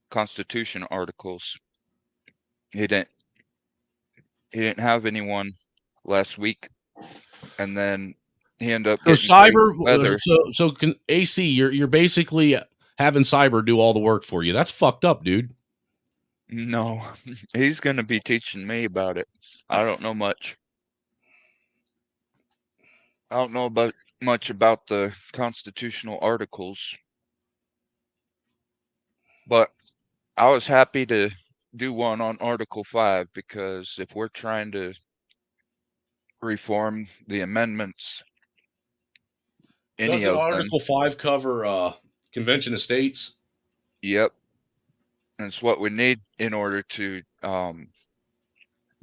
Constitution articles. He didn't have anyone last week, and then he ended up So getting crazy cyber, weather. so can AC, you're basically having cyber do all the work for you. That's fucked up, dude. No, he's gonna be teaching me about it. I don't know much. I don't know about much about the constitutional articles, but I was happy to do one on Article 5 because if we're trying to reform the amendments, any Doesn't of them, Article 5 cover Convention of States? yep, that's what we need in order to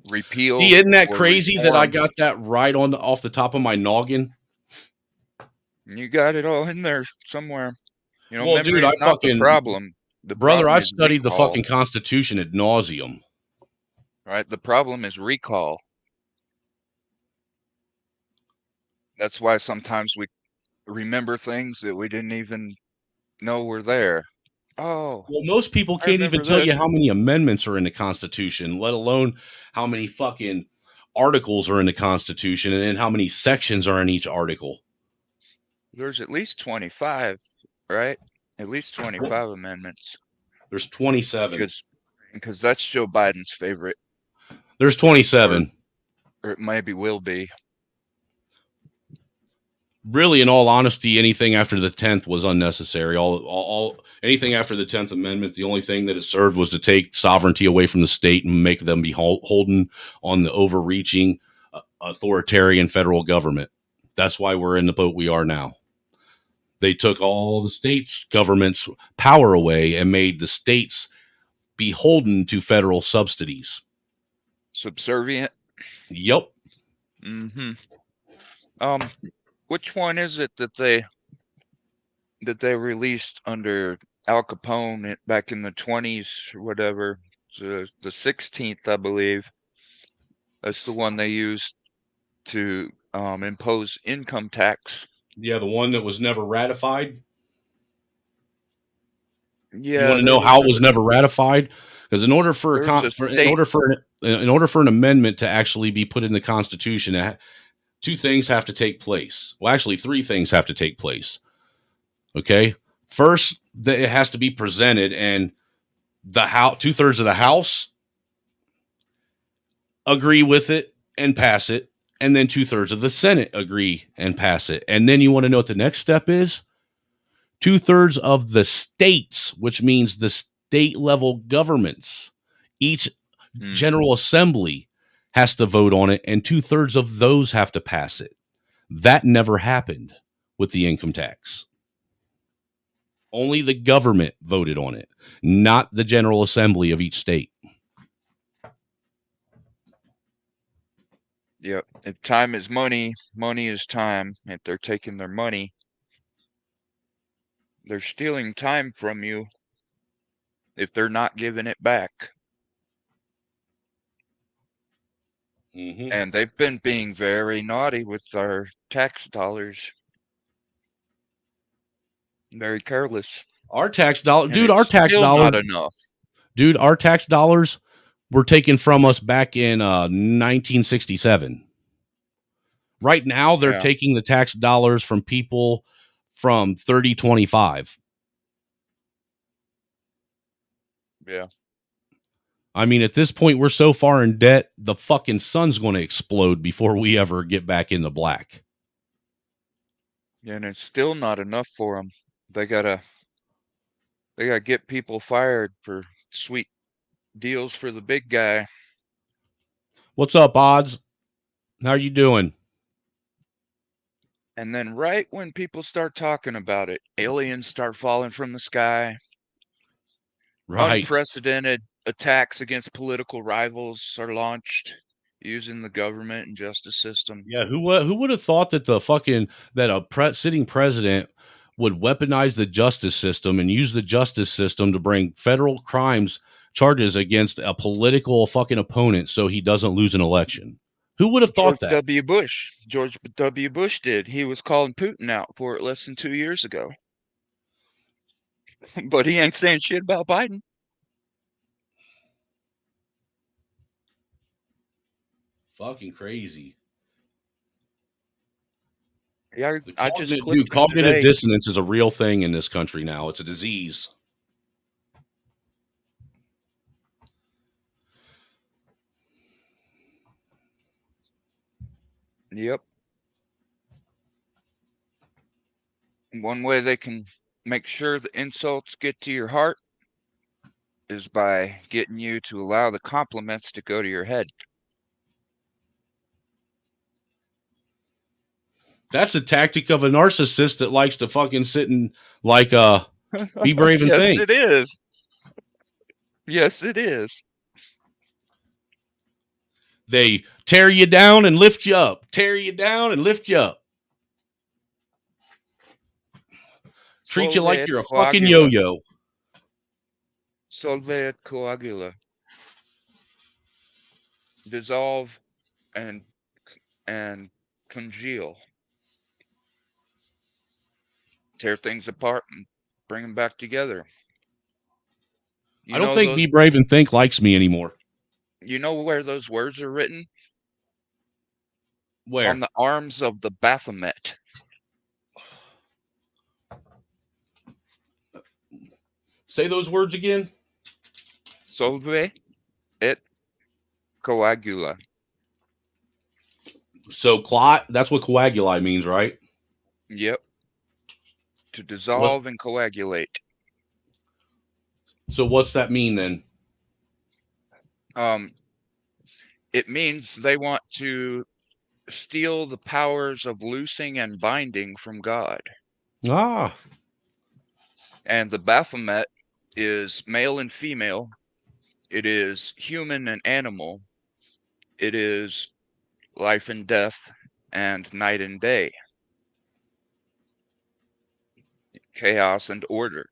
repeal Isn't that or crazy that I reform. got that right off the top of my noggin? You got it all in there somewhere. You know, Well, dude, memory is not the problem. The brother, problem I've is studied the recall. fucking Constitution ad nauseum. Right? The problem is recall. That's why sometimes we remember things that we didn't even know were there. Oh, Well, most people I can't even remember tell this. you how many amendments are in the Constitution, let alone how many fucking articles are in the Constitution and then how many sections are in each article. There's at least 25, right? At least 25 amendments. There's 27. Because that's Joe Biden's favorite. There's 27. Or it maybe will be. Really, in all honesty, anything after the 10th was unnecessary. All anything after the 10th Amendment, the only thing that it served was to take sovereignty away from the state and make them be beholden on the overreaching, authoritarian federal government. That's why we're in the boat we are now. They took all the states' government's power away and made the states beholden to federal subsidies. Subservient? Yep. Mm-hmm. Which one is it that they released under Al Capone back in the 20s or whatever? The 16th, I believe. That's the one they used to impose income tax. Yeah, the one that was never ratified. Yeah, you want to know how it was never ratified? Because in order for an amendment to actually be put in the Constitution, two things have to take place. Well, actually, three things have to take place. Okay, first, it has to be presented, and the House, 2/3 of the House agree with it and pass it, and then 2/3 of the Senate agree and pass it. And then you want to know what the next step is? 2/3 of the states, which means the state level governments, each General Assembly has to vote on it, and 2/3 of those have to pass it. That never happened. with the income tax. Only the government voted on it, not the General Assembly of each state. Yep. If time is money, money is time. If they're taking their money, they're stealing time from you if they're not giving it back. Mm-hmm. And they've been being very naughty with our tax dollars. Very careless. Our tax dollar, And dude, it's our tax still dollars, not enough. dude, our tax dollars were taken from us back in 1967. Right now, they're Yeah. taking the tax dollars from people from 3025. Yeah. I mean, at this point, we're so far in debt, the fucking sun's going to explode before we ever get back in the black. And it's still not enough for them. They gotta get people fired for sweet deals for the big guy. What's up, Odds? How are you doing? And then right when people start talking about it, aliens start falling from the sky. Right. Unprecedented attacks against political rivals are launched using the government and justice system. Yeah, who would have thought that a sitting president would weaponize the justice system and use the justice system to bring federal crimes charges against a political fucking opponent so he doesn't lose an election? Who would have thought that? George W. Bush did. He was calling Putin out for it less than 2 years ago. But he ain't saying shit about Biden. Fucking crazy. Yeah, I just clipped him cognitive today. dissonance is a real thing in this country now. It's a disease. Yep. One way they can make sure the insults get to your heart is by getting you to allow the compliments to go to your head. That's a tactic of a narcissist that likes to fucking sit and be brave and Yes, think. it is. Yes, it is. They tear you down and lift you up. Tear you down and lift you up. Treat you like you're a fucking yo-yo. Solve et coagula. Dissolve and congeal. Tear things apart and bring them back together. I don't think Be Brave and Think likes me anymore. You know where those words are written? Where? On the arms of the Baphomet. Say those words again. Solve et coagula. So clot, that's what coaguli means, right? Yep. To dissolve and coagulate. So what's that mean then? It means they want to steal the powers of loosing and binding from God. Ah. And the Baphomet is male and female. It is human and animal. It is life and death and night and day. Chaos and order.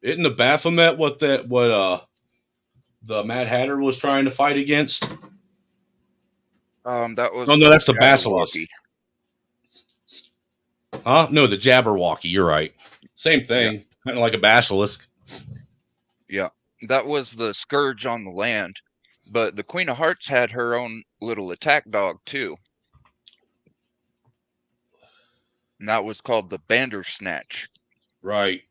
Isn't the Baphomet what the Mad Hatter was trying to fight against? That was no, that's the Basilisk. Huh? No, the Jabberwocky. You're right. Same thing. Yeah. Kind of like a basilisk. Yeah, that was the scourge on the land. But the Queen of Hearts had her own little attack dog too. And that was called the Bandersnatch. Right.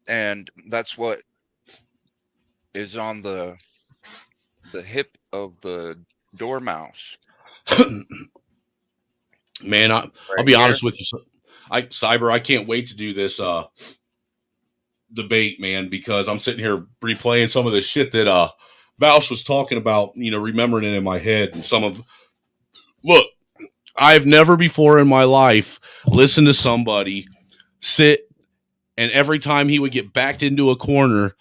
And that's what is on the hip of the dormouse. Man, I'll be honest with you. Cyber, I can't wait to do this debate, man, because I'm sitting here replaying some of the shit that Vouch was talking about, remembering it in my head. And look, I've never before in my life listened to somebody sit and every time he would get backed into a corner,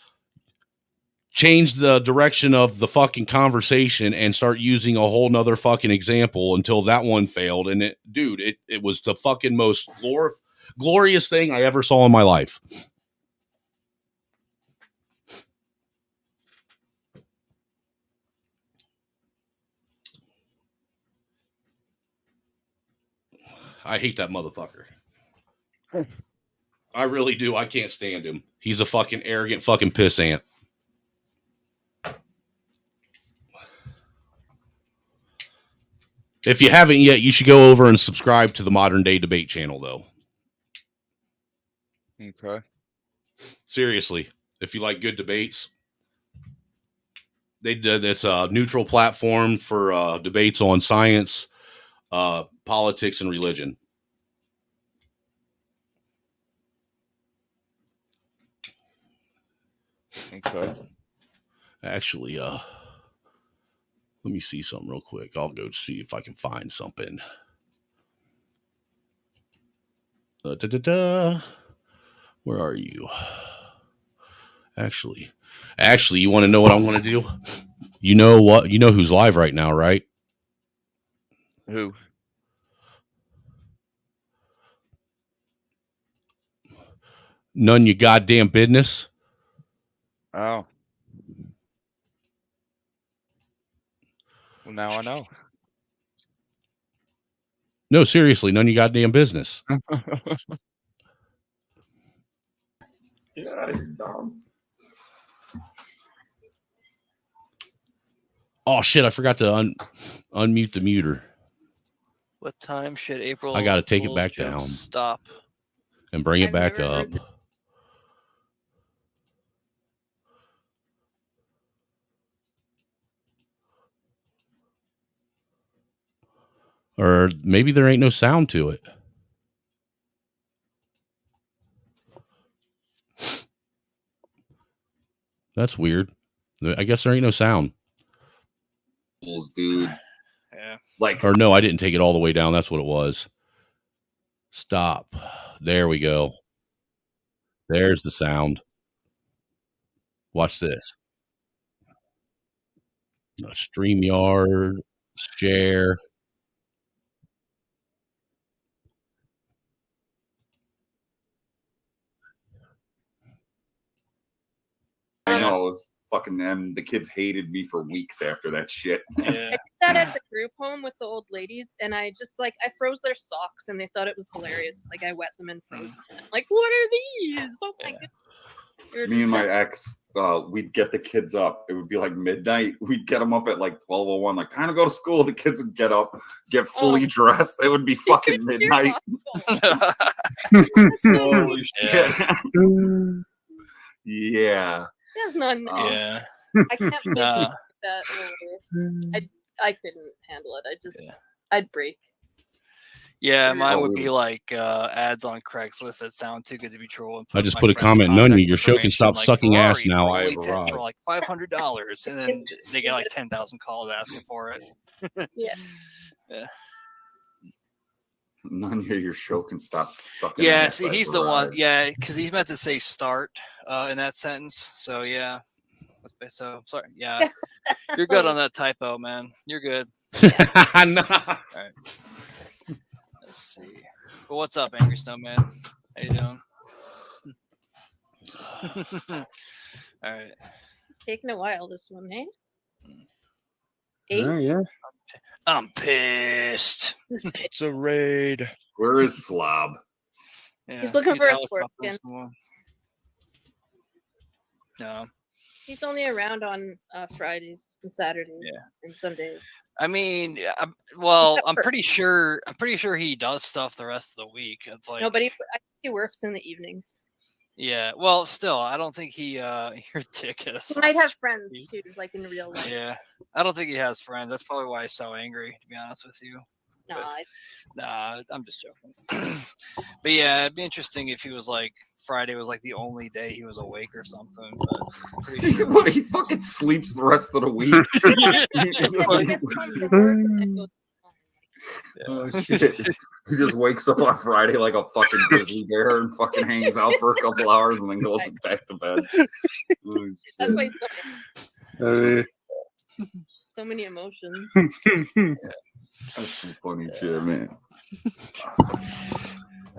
change the direction of the fucking conversation and start using a whole nother fucking example until that one failed. And it was the fucking most glorious thing I ever saw in my life. I hate that motherfucker. I really do. I can't stand him. He's a fucking arrogant fucking pissant. If you haven't yet, you should go over and subscribe to the Modern Day Debate channel, though. Okay. Seriously, if you like good debates, it's a neutral platform for debates on science, politics, and religion. Okay. Actually, let me see something real quick. I'll go see if I can find something. Where are you? Actually, you want to know what I'm going to do? You know what? You know who's live right now, right? Who? None your goddamn business. Oh. Well, now I know. No, seriously, none your goddamn business. Yeah, you're dumb. Oh shit! I forgot to unmute the muter. What time should April? I got to take it back down. Stop. And bring it back up. Or maybe there ain't no sound to it. That's weird. I guess there ain't no sound. Dude. Yeah. Or no, I didn't take it all the way down. That's what it was. Stop. There we go. There's the sound. Watch this. StreamYard, share. I know, it was fucking them. The kids hated me for weeks after that shit. Yeah. I did that at the group home with the old ladies, and I just I froze their socks, and they thought it was hilarious. Like I wet them and froze them. Like, what are these? Oh my goodness. Me and my ex, we'd get the kids up. It would be like midnight. We'd get them up at like 12:01, like time to go to school. The kids would get up, get fully dressed. It would be fucking midnight. Holy shit. Yeah. That's not Yeah. I can't make that older. I couldn't handle it. I'd break. Yeah, mine would be like ads on Craigslist that sound too good to be true. And I just put a comment, none of you. Your show can stop sucking ass now. I have arrived. For like $500, and then they get like 10,000 calls asking for it. Yeah. Yeah. None of your show can stop sucking. Yeah, ass, see, I've he's the one. arrived. Yeah, because he's meant to say start in that sentence. So yeah. So sorry. Yeah, you're good on that typo, man. You're good. No. All right. Let's see. But what's up, Angry Snowman? How you doing? All right. Taking a while, this one, eh? Yeah. I'm pissed. It's a raid. Where is Slob? Yeah, He's looking for a helicoptering scorpion. someone. No. He's only around on Fridays and Saturdays and Sundays. I mean, I'm pretty sure he does stuff the rest of the week. It's like No, but I think he works in the evenings. yeah. Well, still, I don't think he. You're ridiculous. He might have friends too, like in real life. Yeah, I don't think he has friends. That's probably why he's so angry. To be honest with you. No, Nah, I'm just joking. But yeah, it'd be interesting if he was like Friday was like the only day he was awake or something. But I'm pretty sure. But he fucking sleeps the rest of the week. Oh shit! He just wakes up on Friday like a fucking grizzly bear and fucking hangs out for a couple hours and then goes back to bed. Oh, That's why so many emotions. That's some funny shit, man.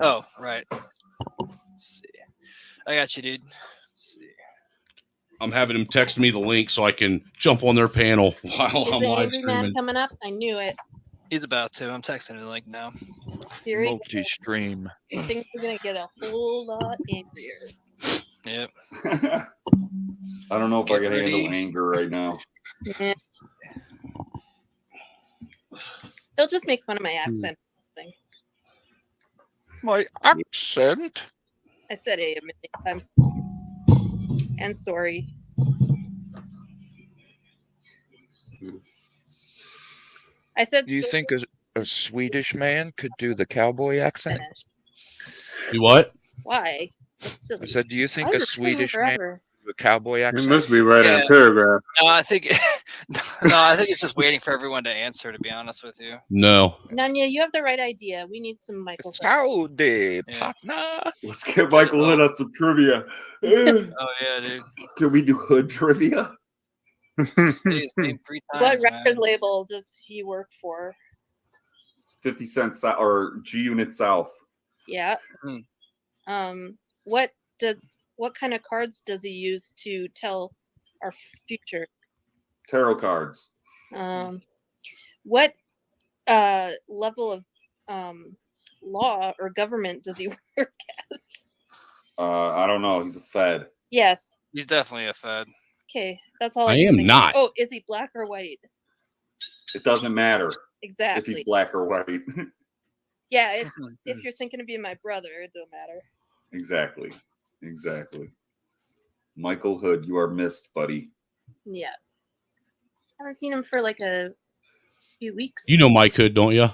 Oh, right. Let's see. I got you, dude. Let's see. I'm having him text me the link so I can jump on their panel while Is I'm the live angry man streaming. coming up? I knew it. He's about to. I'm texting him the link now. Fury, Multi-stream. things are gonna get a whole lot angrier. Yep. I don't know if I can ready. handle anger right now. Yeah. He'll just make fun of my accent. My accent? I said a million times. And sorry. I said. Do you think a Swedish man could do the cowboy accent? You what? Why? That's silly. I said, do you think I a was screaming Swedish man forever. could do a cowboy It accent? must be right Yeah. on paragraph. No, I think it's just waiting for everyone to answer. To be honest with you. No. Nanya, you have the right idea. We need some Michael. Howdy, partner. Let's get Michael Hood on some trivia. Oh yeah, dude. Can we do Hood trivia? Say his name 3 times. What man. record label does he work for? 50 Cent South or G Unit South. Yeah. What kind of cards does he use to tell our future? Tarot cards. What level of law or government does he work as? I don't know. He's a Fed. Yes. He's definitely a Fed. Okay, that's all I can am think of. not. Oh, is he black or white? It doesn't matter Exactly. if he's black or white. Yeah, if you're thinking of being my brother, it don't matter. Exactly. Michael Hood, you are missed, buddy. Yeah. Haven't seen him for like a few weeks. You know Mike Hood, don't you?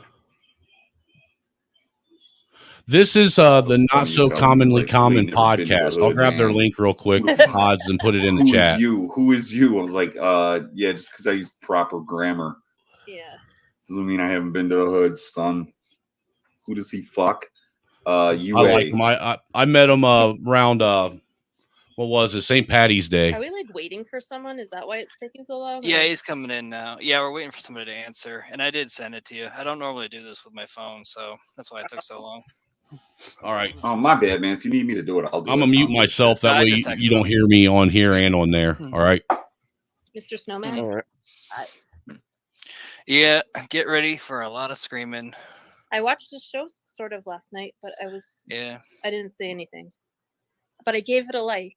This is the Not So Commonly Common podcast. I'll grab their link real quick, odds, and put it in the chat. Who is you? I was like, yeah, just because I use proper grammar. Yeah. Doesn't mean I haven't been to the Hood, son. Who does he fuck? You. I like him. I met him around what was it? St. Patty's Day. Are we like waiting for someone? Is that why it's taking so long? Yeah, he's coming in now. Yeah, we're waiting for somebody to answer, and I did send it to you. I don't normally do this with my phone, so that's why it took so long. All right. Oh, my bad, man. If you need me to do it, I'll do it. I'm gonna mute myself. That I way just texted you don't hear me on here and on there. All right. Mr. Snowman? All right. Yeah, get ready for a lot of screaming. I watched the show sort of last night, but I didn't say anything. But I gave it a like.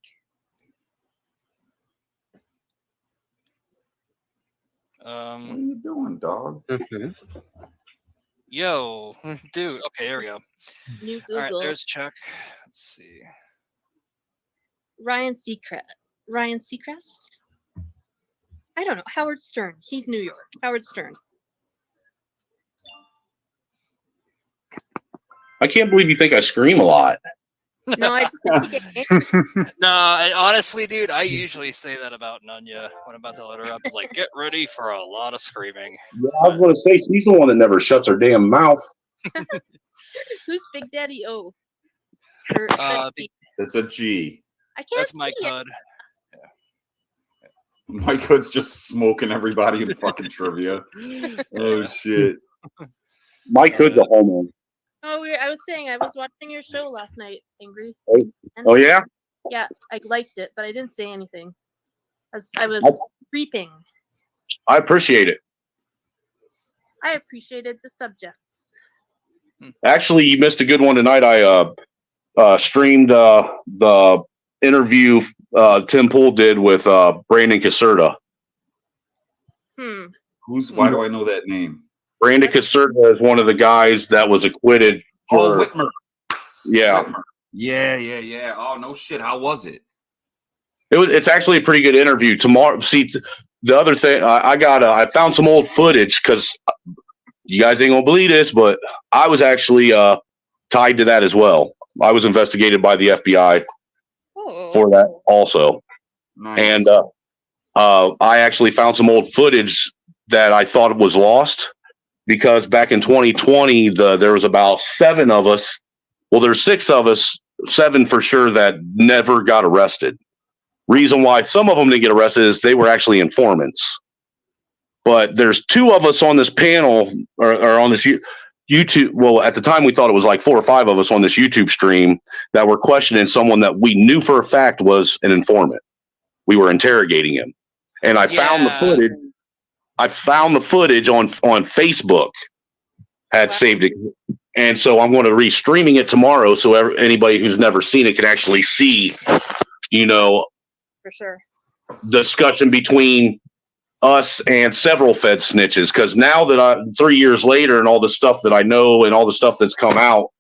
What are you doing, dog? Yo, dude. Okay, there we go. New All right, Google. there's Chuck. Let's see. Ryan Seacrest? I don't know. Howard Stern. He's New York. Howard Stern. I can't believe you think I scream a lot. No, I just think he gets angry. No, honestly, dude, I usually say that about Nunya when I'm about to let her up. It's like, get ready for a lot of screaming. Yeah, I was going to say she's the one that never shuts her damn mouth. Who's Big Daddy O? It's a G. I can't That's see Mike it. Hood. Mike Hood's just smoking everybody in fucking trivia. Oh shit. Mike Hood's a homo. Oh, I was saying I was watching your show last night, Angry. Oh yeah? Yeah, I liked it, but I didn't say anything. I was creeping. I appreciate it. I appreciated the subjects. Actually, you missed a good one tonight. I streamed the interview Tim Pool did with Brandon Caserta. Why do I know that name? Brandon Caserta is one of the guys that was acquitted for Whitmer. Yeah. Whitmer. Yeah. Oh no shit. How was it? It's actually a pretty good interview. Tomorrow, see, the other thing I found some old footage because you guys ain't gonna believe this, but I was actually tied to that as well. I was investigated by the FBI for that also. Nice. And I actually found some old footage that I thought was lost, because back in 2020, there was about 7 of us. Well, there's 6 of us, 7 for sure, that never got arrested. Reason why some of them didn't get arrested is they were actually informants. But there's 2 of us on this panel or on this YouTube. Well, at the time, we thought it was like 4 or 5 of us on this YouTube stream that were questioning someone that we knew for a fact was an informant. We were interrogating him. And I found the footage. I found the footage on Facebook, had saved it. And so I'm going to re-streaming it tomorrow so anybody who's never seen it can actually see, for sure, discussion between us and several Fed snitches. Because now that 3 years later and all the stuff that I know and all the stuff that's come out,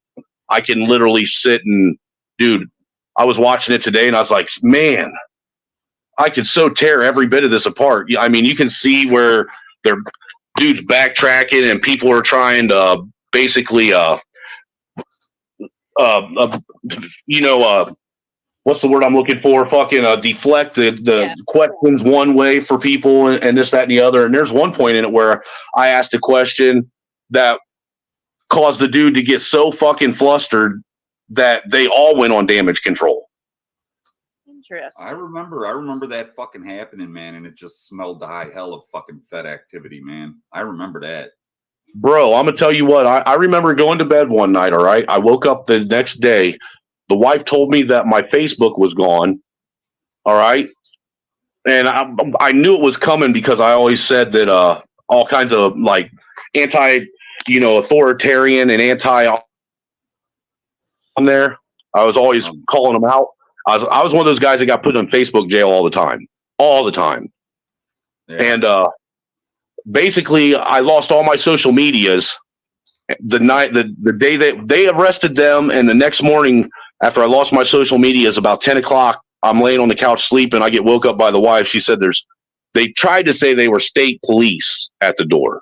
I can literally sit and, dude, I was watching it today and I was like, man, I could so tear every bit of this apart. I mean, you can see where they're dudes backtracking and people are trying to basically, what's the word I'm looking for? Fucking deflect the questions one way for people and this, that, and the other. And there's one point in it where I asked a question that caused the dude to get so fucking flustered that they all went on damage control. Interesting. I remember that fucking happening, man, and it just smelled the high hell of fucking Fed activity, man. I remember that. Bro, I'm gonna tell you what, I remember going to bed one night, all right? I woke up the next day. The wife told me that my Facebook was gone, all right? And I knew it was coming because I always said that all kinds of like authoritarian and anti on there. I was always calling them out. I was one of those guys that got put in Facebook jail all the time. Yeah. And basically, I lost all my social medias the day they arrested them, and the next morning after I lost my social medias, about 10 o'clock, I'm laying on the couch sleeping. I get woke up by the wife. She said they tried to say they were state police at the door,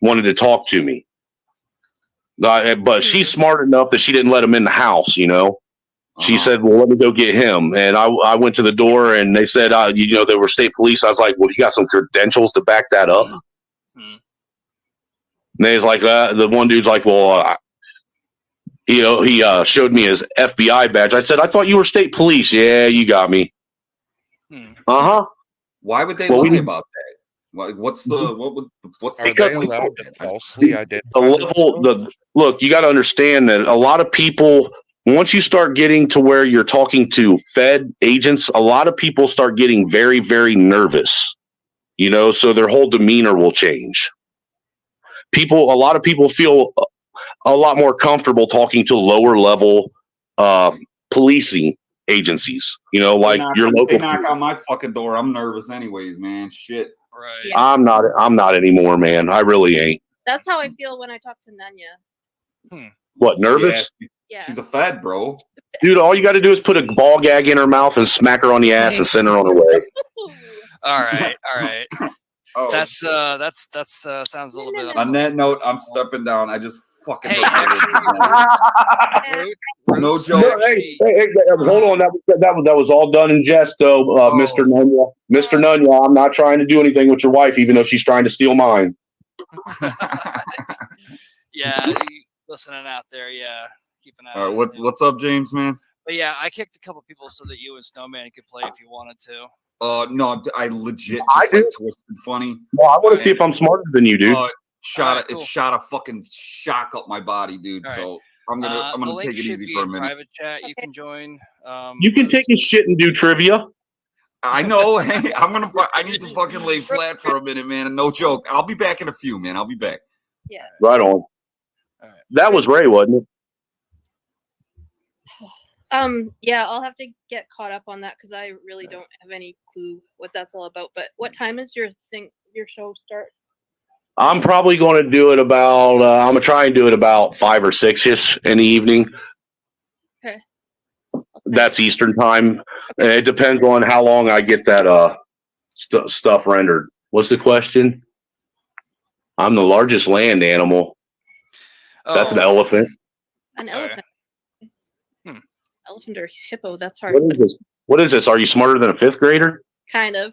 wanted to talk to me. But she's smart enough that she didn't let them in the house, She said, well, let me go get him. And I went to the door and they said, they were state police. I was like, well, you got some credentials to back that up? And they was like, the one dude's like, well, he showed me his FBI badge. I said, I thought you were state police. Yeah, you got me. Uh-huh. Why would they lie about that? What's the they allowed to falsely identify look, you got to understand that a lot of people, once you start getting to where you're talking to Fed agents, a lot of people start getting very, very nervous, so their whole demeanor will change. A lot of people feel a lot more comfortable talking to lower level policing agencies, like your local. They knock on my fucking door. I'm nervous anyways, man. Shit. Right. Yeah. I'm not anymore, man. I really ain't. That's how I feel when I talk to Nanya. What, nervous? Yeah. She's a Fed, bro. Dude, all you got to do is put a ball gag in her mouth and smack her on the ass and send her on her way. All right. Oh, That's sounds a little bit. On that note, I'm stepping down. I just fucking. Hey, no joke. Hey, hold on. That was all done in jest, though, Mr. Nunya. Mr. Nunya, I'm not trying to do anything with your wife, even though she's trying to steal mine. Yeah, listening out there. Yeah, keep an eye. All right, what's up, James, man? But yeah, I kicked a couple people so that you and Snowman could play if you wanted to. No, I legit just like Twisted Funny. Well, I want to see if I'm smarter than you, dude. It shot a fucking shock up my body, dude. All So I'm gonna take it easy for a minute. Private chat, you can join. You can take his shit and do trivia. I know. Hey, I need to fucking lay flat for a minute, man. And no joke, I'll be back in a few, man. I'll be back. Yeah. Right on. All right. That was Ray, wasn't it? Yeah, I'll have to get caught up on that because I really don't have any clue what that's all about. But what time is your show start? I'm probably going to do it about. I'm gonna try and do it about 5 or 6ish in the evening. Okay. That's Eastern time. Okay. It depends on how long I get that stuff rendered. What's the question? I'm the largest land animal. That's an elephant. An elephant. Elephant or hippo? That's hard. What is this? Are you smarter than a 5th grader? Kind of.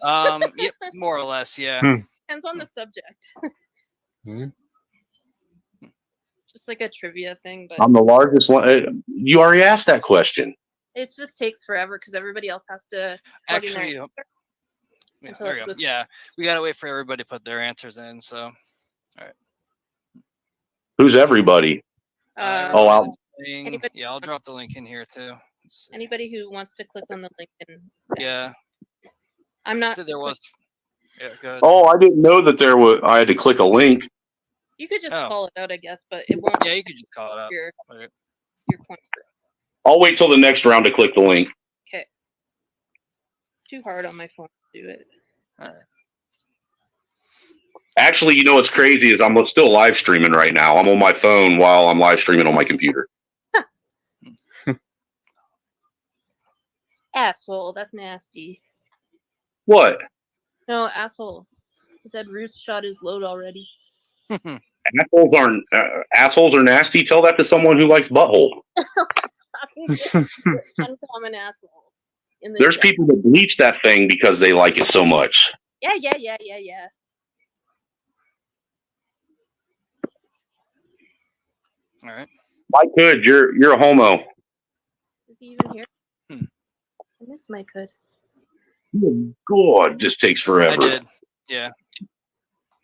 Yep, more or less. Yeah. Depends on the subject. just like a trivia thing, but I'm the largest one. You already asked that question. it just takes forever because everybody else has to plug in their Actually, answer yeah, until there it we go. goes- Yeah, we gotta wait for everybody to put their answers in. So, all right. Who's everybody? Oh, Everybody's I'll, saying- Anybody- yeah, I'll drop the link in here too. Anybody who wants to click on the link and Yeah, I'm not. there was. Yeah, good. oh, I didn't know that I had to click a link. You could just Oh. call it out, I guess, but it won't. Yeah, you could just call it out. Your Right. points. I'll wait till the next round to click the link. Okay. Too hard on my phone to do it. All right. Actually, you know what's crazy is I'm still live streaming right now. I'm on my phone while I'm live streaming on my computer. Asshole, that's nasty. What? No, asshole. He said Roots shot his load already. Assholes are nasty. Tell that to someone who likes butthole. Uncommon asshole. In the There's chat. people that bleach that thing because they like it so much. Yeah. All right. Mike Hood, you're a homo. Is he even here? I miss Mike Hood. God, this takes forever. I did. Yeah.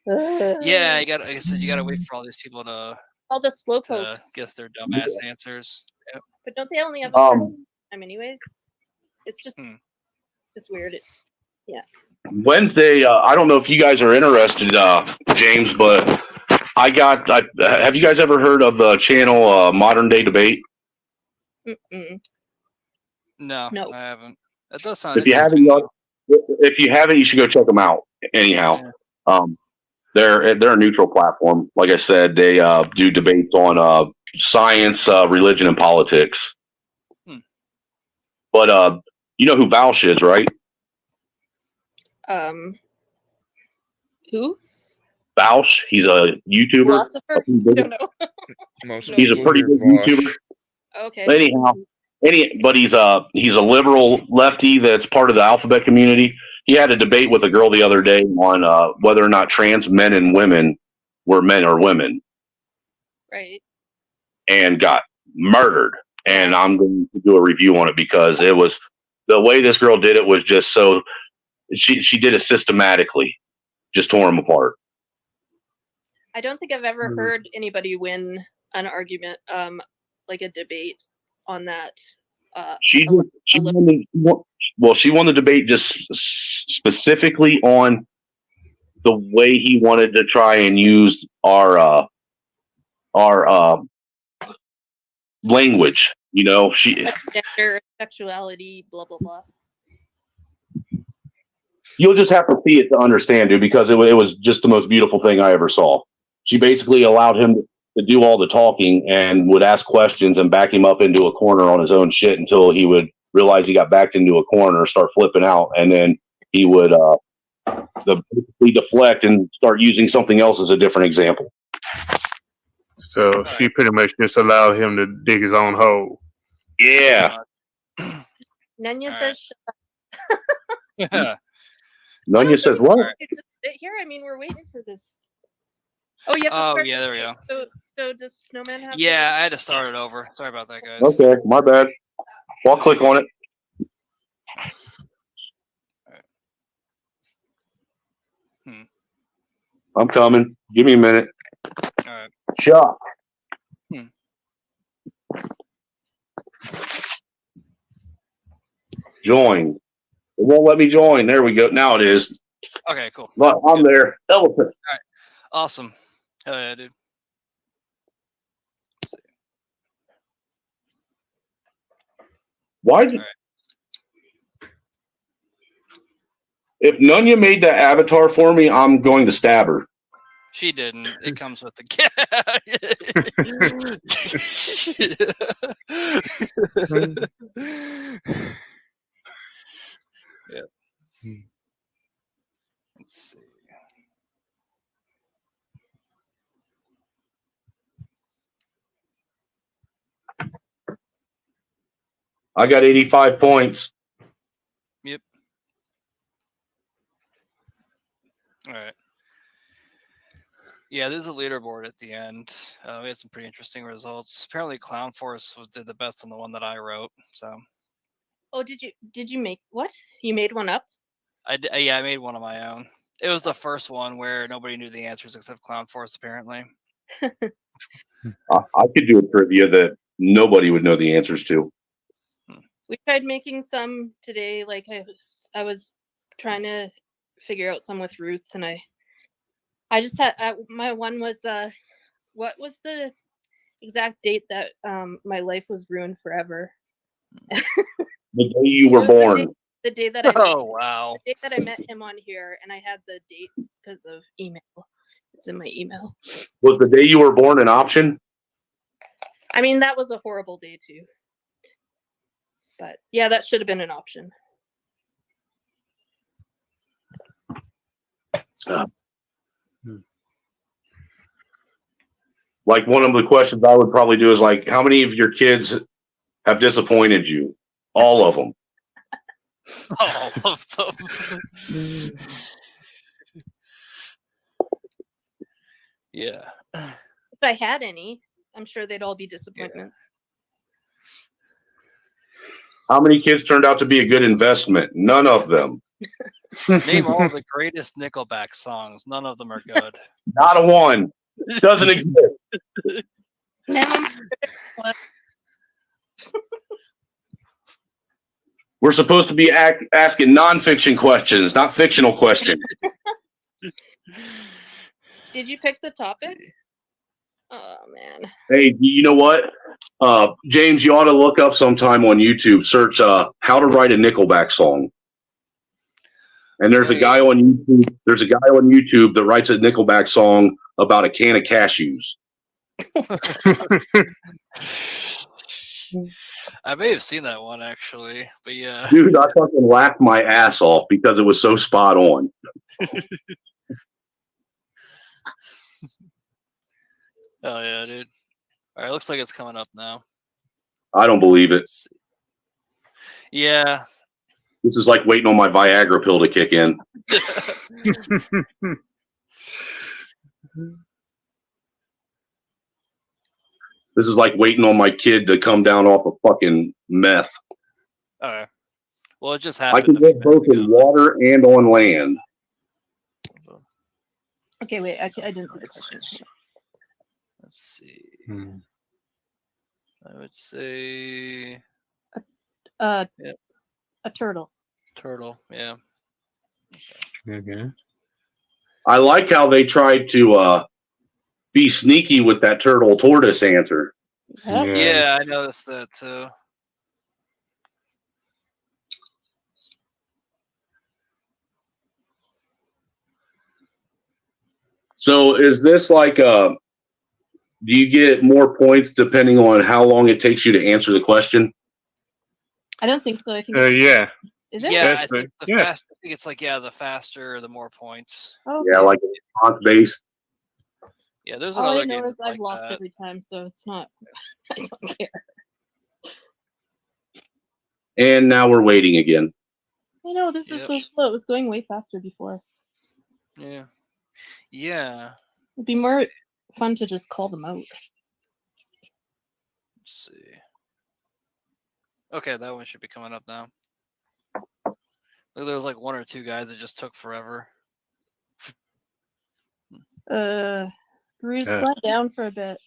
Yeah, you got. Like I said, you got to wait for all these people to All the slowpokes. guess their dumbass answers. Yep. But don't they only have a certain time anyways? It's just it's weird. Yeah. Wednesday, I don't know if you guys are interested, James, but have you guys ever heard of the channel Modern Day Debate? Mm-mm. No, No. I haven't. That does sound. If you haven't, you should go check them out. Anyhow, they're a neutral platform. Like I said, they do debates on science, religion, and politics. But you know who Bausch is, right? Who? Bausch. He's a YouTuber. Philosopher? Don't know. He's a pretty big YouTuber. Okay. Anyhow, but he's a liberal lefty that's part of the alphabet community. He had a debate with a girl the other day on whether or not trans men and women were men or women, Right. and got murdered. And I'm going to do a review on it because it was the way this girl did it was just so she did it systematically, just tore them apart. I don't think I've ever heard anybody win an argument, like a debate on that. She won the debate just specifically on the way he wanted to try and use our language. You know, Gender, sexuality, blah blah blah. You'll just have to see it to understand, dude, because it was just the most beautiful thing I ever saw. She basically allowed him to do all the talking and would ask questions and back him up into a corner on his own shit until he would realize he got backed into a corner, start flipping out, and then he would basically deflect and start using something else as a different example. So she pretty much just allowed him to dig his own hole. Yeah. Nanya says. Nanya says what? Just sit here. I mean, we're waiting for this. Oh, you have to start yeah, there we go. So does Snowman have? Yeah, I had to start it over. Sorry about that, guys. Okay, my bad. I'll click on it. I'm coming. Give me a minute. All right. Chuck. Join. It won't let me join. There we go. Now it is. Okay, cool. Look, I'm there. Elephant. All right. Awesome. Hell yeah, dude. Why did if Nunya made that avatar for me, I'm going to stab her. She didn't. It comes with the yeah. Let's see. I got 85 points. Yep. All right. Yeah, there's a leaderboard at the end. We had some pretty interesting results. Apparently, Clown Force did the best on the one that I wrote. So. Oh, did you make what? You made one up? Yeah, I made one of my own. It was the first one where nobody knew the answers except Clown Force, apparently. I could do a trivia that nobody would know the answers to. We tried making some today. Like I was trying to figure out some with roots, and I just had my one was what was the exact date that my life was ruined forever? The day you were born. The day that I met, wow. The day that I met him on here, and I had the date because of email. It's in my email. Was the day you were born an option? I mean, that was a horrible day too. But yeah, that should have been an option. Like one of the questions I would probably do is like, how many of your kids have disappointed you? All of them. All of them. Yeah. If I had any, I'm sure they'd all be disappointments. How many kids turned out to be a good investment? None of them. Name all the greatest Nickelback songs. None of them are good. Not a one. Doesn't exist. We're supposed to be asking nonfiction questions, not fictional questions. Did you pick the topic? Oh man. Hey, you know what? James, you ought to look up sometime on YouTube, search how to write a Nickelback song. And there's a guy on YouTube. There's a guy on YouTube that writes a Nickelback song about a can of cashews. I may have seen that one actually, but yeah. Dude, I fucking laughed my ass off because it was so spot on. Oh yeah, dude. All right, looks like it's coming up now. I don't believe it. Yeah. This is like waiting on my Viagra pill to kick in. This is like waiting on my kid to come down off of fucking meth. All right. Well, it just I happened. can get both in water and on land. Okay, wait. I didn't see the question. Let's see. I would say A turtle. Turtle, yeah. Okay. I like how they tried to be sneaky with that turtle tortoise answer. Yeah, I noticed that too. So is this like do you get more points depending on how long it takes you to answer the question? I don't think so. I think. Yeah. Is it? Yeah, I think faster. I think it's like the faster, the more points. Oh, Yeah, like a response based. Yeah, there's all another I know game is I've like lost that. every time, so it's not. I don't care. And now we're waiting again. I know this is so slow. It was going way faster before. Yeah. Yeah. It'd be more fun to just call them out. Let's see. Okay, that one should be coming up now. There was like one or two guys that just took forever. Rude, slow down for a bit.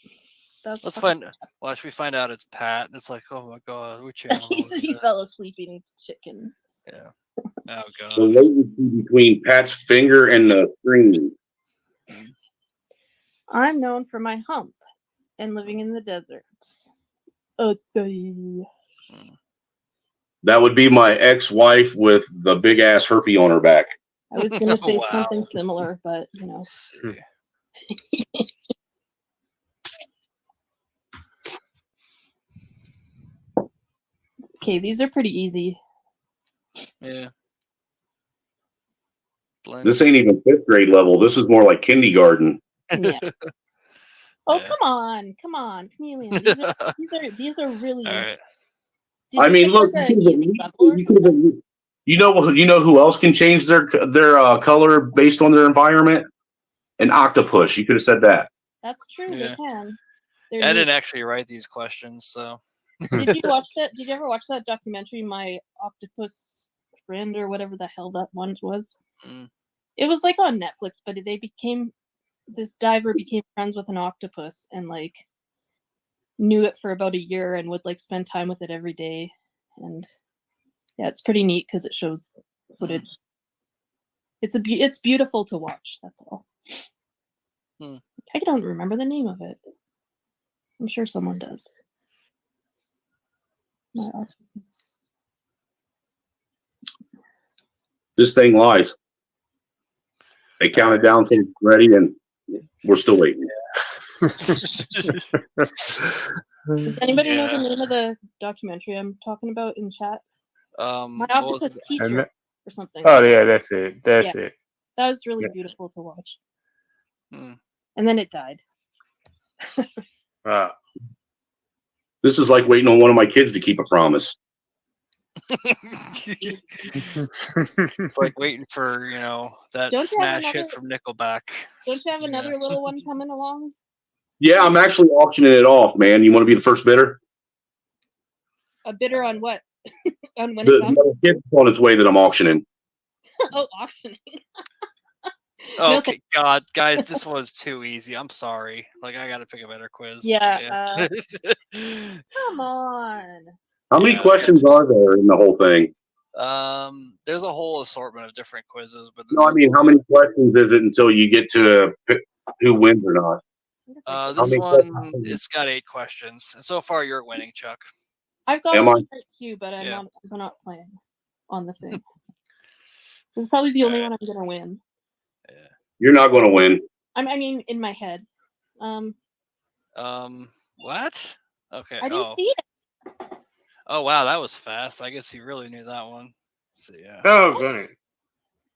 Let's find. Well, should we find out it's Pat? And it's like, oh my god, which channel? He fell asleep eating chicken. Yeah. Oh god. The latency between Pat's finger and the screen. I'm known for my hump and living in the desert. That would be my ex-wife with the big ass herpy on her back. I was gonna say something similar, but you know. Okay, these are pretty easy. Yeah. This ain't even fifth grade level. This is more like kindergarten. Yeah. Oh, come on, Chameleon. These are really. All right. I mean, look, you know who else can change their color based on their environment? An octopus. You could have said that. That's true. Yeah. They can. I They're neat. didn't actually write these questions, so. Did you watch that? Did you ever watch that documentary, My Octopus Friend, or whatever the hell that one was? It was like on Netflix, but this diver became friends with an octopus and like knew it for about a year and would like spend time with it every day. And yeah, it's pretty neat because it shows footage. It's beautiful to watch. That's all. I don't remember the name of it. I'm sure someone does. My octopus. This thing lies. They counted down till it's ready, and we're still waiting. Does anybody know the name of the documentary I'm talking about in chat? My Octopus Teacher or something. Oh yeah, that's it. That's it. That was really beautiful to watch. And then it died. This is like waiting on one of my kids to keep a promise. It's like waiting for, that Don't you have smash hit another- from Nickelback. Don't you have another little one coming along? Yeah, I'm actually auctioning it off, man. You want to be the first bidder? A bidder on what? On when The it comes? little kid's on its way that I'm auctioning. Oh, auctioning. Oh, No, okay, God, guys, this was too easy. I'm sorry. Like, I got to pick a better quiz. Yeah. Come on. How many questions are there in the whole thing? There's a whole assortment of different quizzes, but No, I mean, how many questions is it until you get to pick who wins or not? this many one, questions? it's got 8 questions. And so far, you're winning, Chuck. I've got Am one I? right too, but I'm not playing on the thing. This is probably the only one I'm gonna win. You're not going to win. I mean, in my head. What? Okay. I didn't see it. Oh, wow, that was fast. I guess you really knew that one. Let's see, yeah. Oh, dang.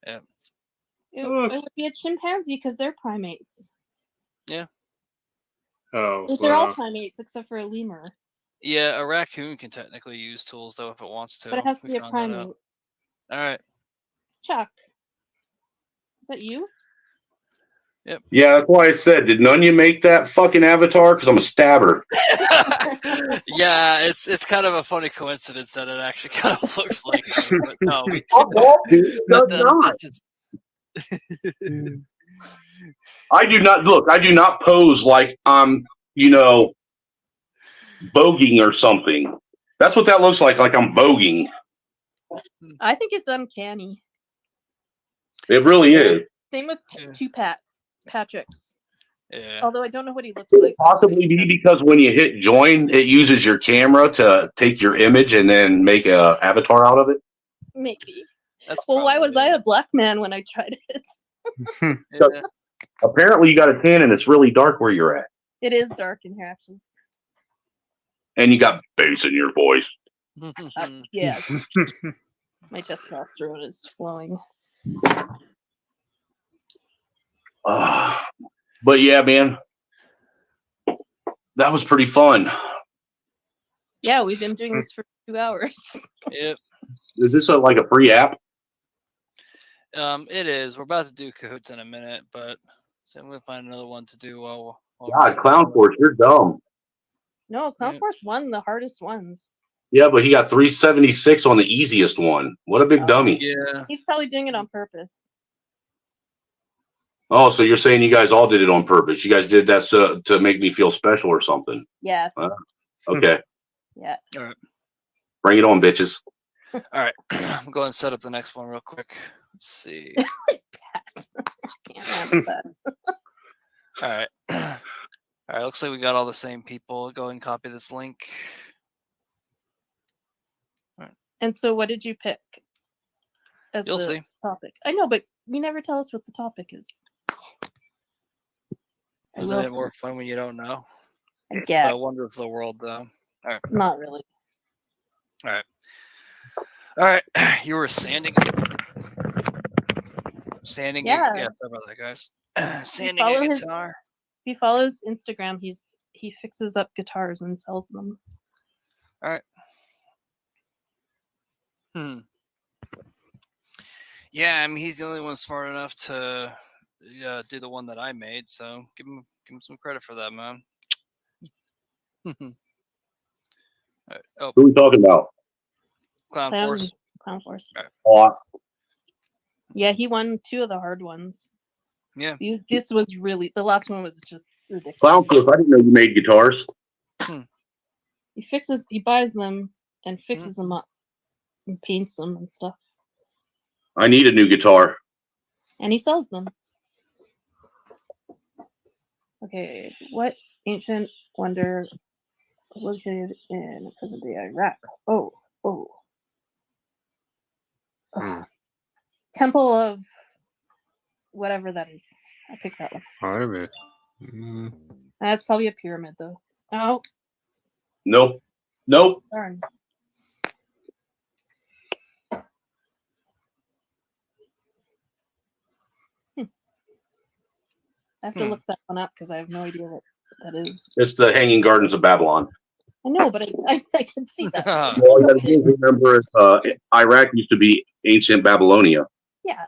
Yeah. It would be a chimpanzee because they're primates. Yeah. Oh, They're all primates except for a lemur. Yeah, a raccoon can technically use tools, though, if it wants to. But it has to We be a found that out. primate. All right. Chuck. Is that you? Yep. Yeah, that's why I said, did none of you make that fucking avatar? Because I'm a stabber. Yeah, it's kind of a funny coincidence that it actually kind of looks like me, but no, we I do not look. I do not pose like I'm, voguing or something. That's what that looks like I'm voguing. I think it's uncanny. It really is. Same with two Patrick's. Yeah. Although I don't know what he looks like. Possibly be because when you hit join, it uses your camera to take your image and then make a avatar out of it. Maybe. Well, why was I a black man when I tried it? So, apparently, you got a tan and it's really dark where you're at, It is dark in here, actually. and you got bass in your voice. Yeah. My testosterone is flowing. But yeah, man, that was pretty fun. Yeah, we've been doing this for 2 hours. Yep. Is this like a free app? It is. We're about to do Cahoots in a minute, but so I'm gonna find another one to do while God, Clown Force, you're dumb. No, Clown Force won the hardest ones. Yeah, but he got 376 on the easiest one. What a big dummy. Yeah. He's probably doing it on purpose. Oh, so you're saying you guys all did it on purpose? You guys did that to make me feel special or something? Yes. Okay. Yeah. All right. Bring it on, bitches. All right. I'm going to set up the next one real quick. Let's see. Can't handle that. All right. All right. Looks like we got all the same people. Go ahead and copy this link. All right. And so, what did you pick as You'll the see. topic? I know, but you never tell us what the topic is. Isn't it more fun when you don't know? I guess. Wonders of the world, though. All right. Not really. All right. All right. You were sanding. Sanding. Yeah. Yeah. Sorry about that, guys. Sanding Follow a his- guitar. If you follow his Instagram, he fixes up guitars and sells them. All right. Yeah, I mean, he's the only one smart enough to do the one that I made. So give him some credit for that, man. Oh, Who are we talking about? Clown Force. Clown Force. Oh, Yeah, he won 2 of the hard ones. Yeah. This was really, the last one was just ridiculous. Clown Cliff, I didn't know you made guitars. He buys them and fixes them up and paints them and stuff. I need a new guitar. And he sells them. Okay, what ancient wonder located in present-day Iraq? Temple of whatever that is. I picked that one. That's probably a pyramid, though. Oh, Nope. darn. I have to look that one up because I have no idea what that is. It's the Hanging Gardens of Babylon. I know, but I can see that. All you got to do is remember Iraq used to be ancient Babylonia. Yeah.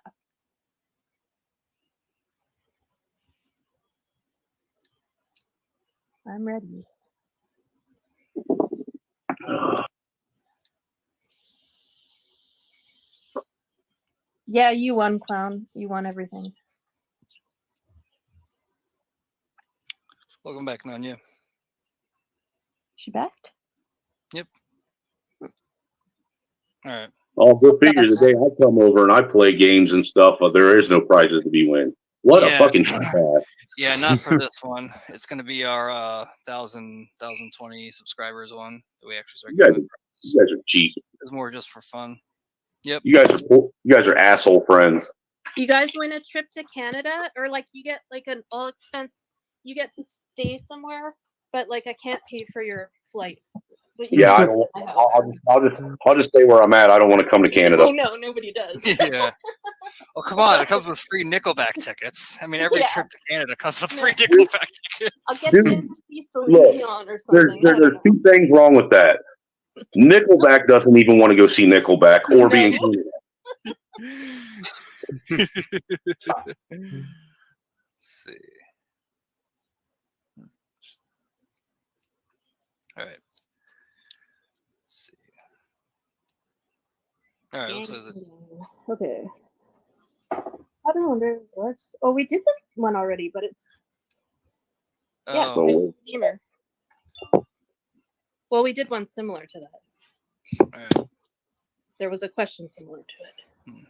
I'm ready. Yeah, you won, Clown. You won everything. Welcome back, Nanya. She backed? Yep. All right. Oh, go figure. The day I come over and I play games and stuff, there is no prizes to be win. What a fucking bad. Yeah, not for this one. It's going to be our 1,020 subscribers one that we actually start. You guys are cheap. It's more just for fun. Yep. You guys are asshole friends. You guys win a trip to Canada, or like you get like an all expense. You get to stay somewhere, but like I can't pay for your flight. Yeah, I don't. I'll just stay where I'm at. I don't want to come to Canada. I know nobody does. Yeah. Well, come on! It comes with free Nickelback tickets. I mean, every trip to Canada comes with free Nickelback tickets. I'll get you into see Celine Look, Dion or something. there's 2 things wrong with that. Nickelback doesn't even want to go see Nickelback or be in Canada. Let's see. All right. Let's see. All right. Looks like Okay. I don't wonder. Oh, we did this one already, but it's steamer. Well, we did one similar to that. All right. There was a question similar to it.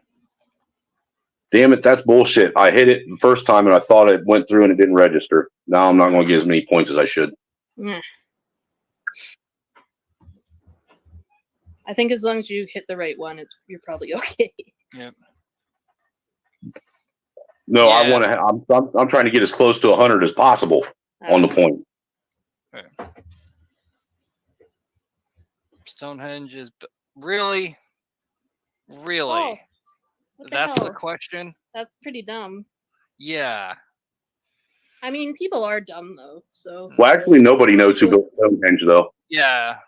Damn it, that's bullshit. I hit it the first time and I thought it went through and it didn't register. Now I'm not going to get as many points as I should. Yeah. I think as long as you hit the right one, you're probably okay. Yep. No, I want to. I'm trying to get as close to 100 as possible on the point. Right. Stonehenge is really. False. That's the question. That's pretty dumb. Yeah. I mean, people are dumb though. So. Well, actually, nobody knows who built Stonehenge, though. Yeah.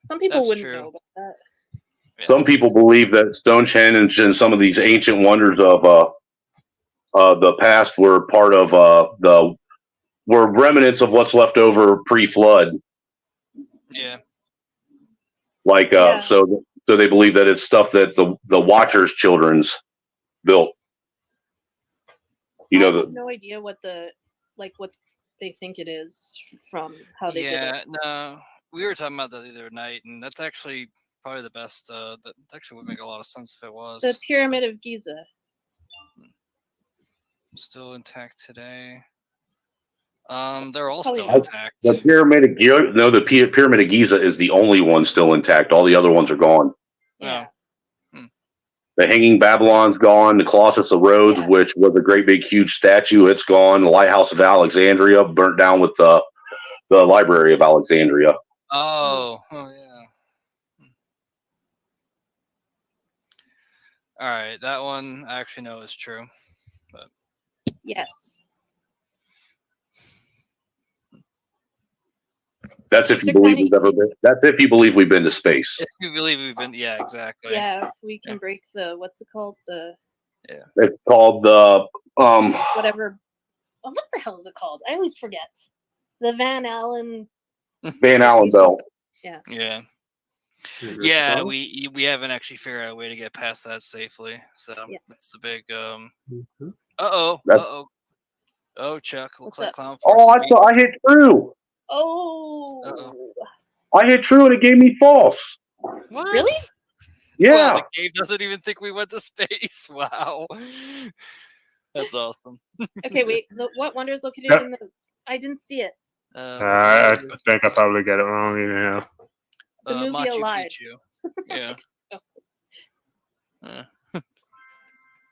Some people wouldn't know about that. Yeah. Some people believe that Stonehenge and some of these ancient wonders of the past were part of were remnants of what's left over pre-flood. Yeah. Like so they believe that it's stuff that the Watchers' children's built. You know, I have no idea what what they think it is from how they did it. Yeah, no, we were talking about that the other night, and that's actually probably the best. That actually would make a lot of sense if it was. The Pyramid of Giza. Still intact today. They're all Probably still intact. The Pyramid of Giza, no, the Pyramid of Giza is the only one still intact. All the other ones are gone. Yeah. The Hanging Babylon's gone. The Colossus of Rhodes, which was a great big huge statue, it's gone. The Lighthouse of Alexandria burnt down with the Library of Alexandria. Oh yeah. All right, that one I actually know is true, but yes. That's if you believe we've ever been. That's if you believe we've been to space. If you believe we've been, yeah, exactly. Yeah, we can break the what's it called, the Yeah. It's called the Whatever. Oh, what the hell is it called? I always forget. The Van Allen. Van Allen belt. Yeah. Yeah. Yeah, we haven't actually figured out a way to get past that safely. So that's the big Oh, Chuck, looks like Clown Force. Oh, I hit true. Oh. I hit true and it gave me false. What? Really? Yeah. Wow, the game doesn't even think we went to space. Wow. That's awesome. Okay, wait. What wonder is located in the? I didn't see it. I think I probably got it wrong. Yeah. The movie Machu Alive. Picchu. Yeah. Huh.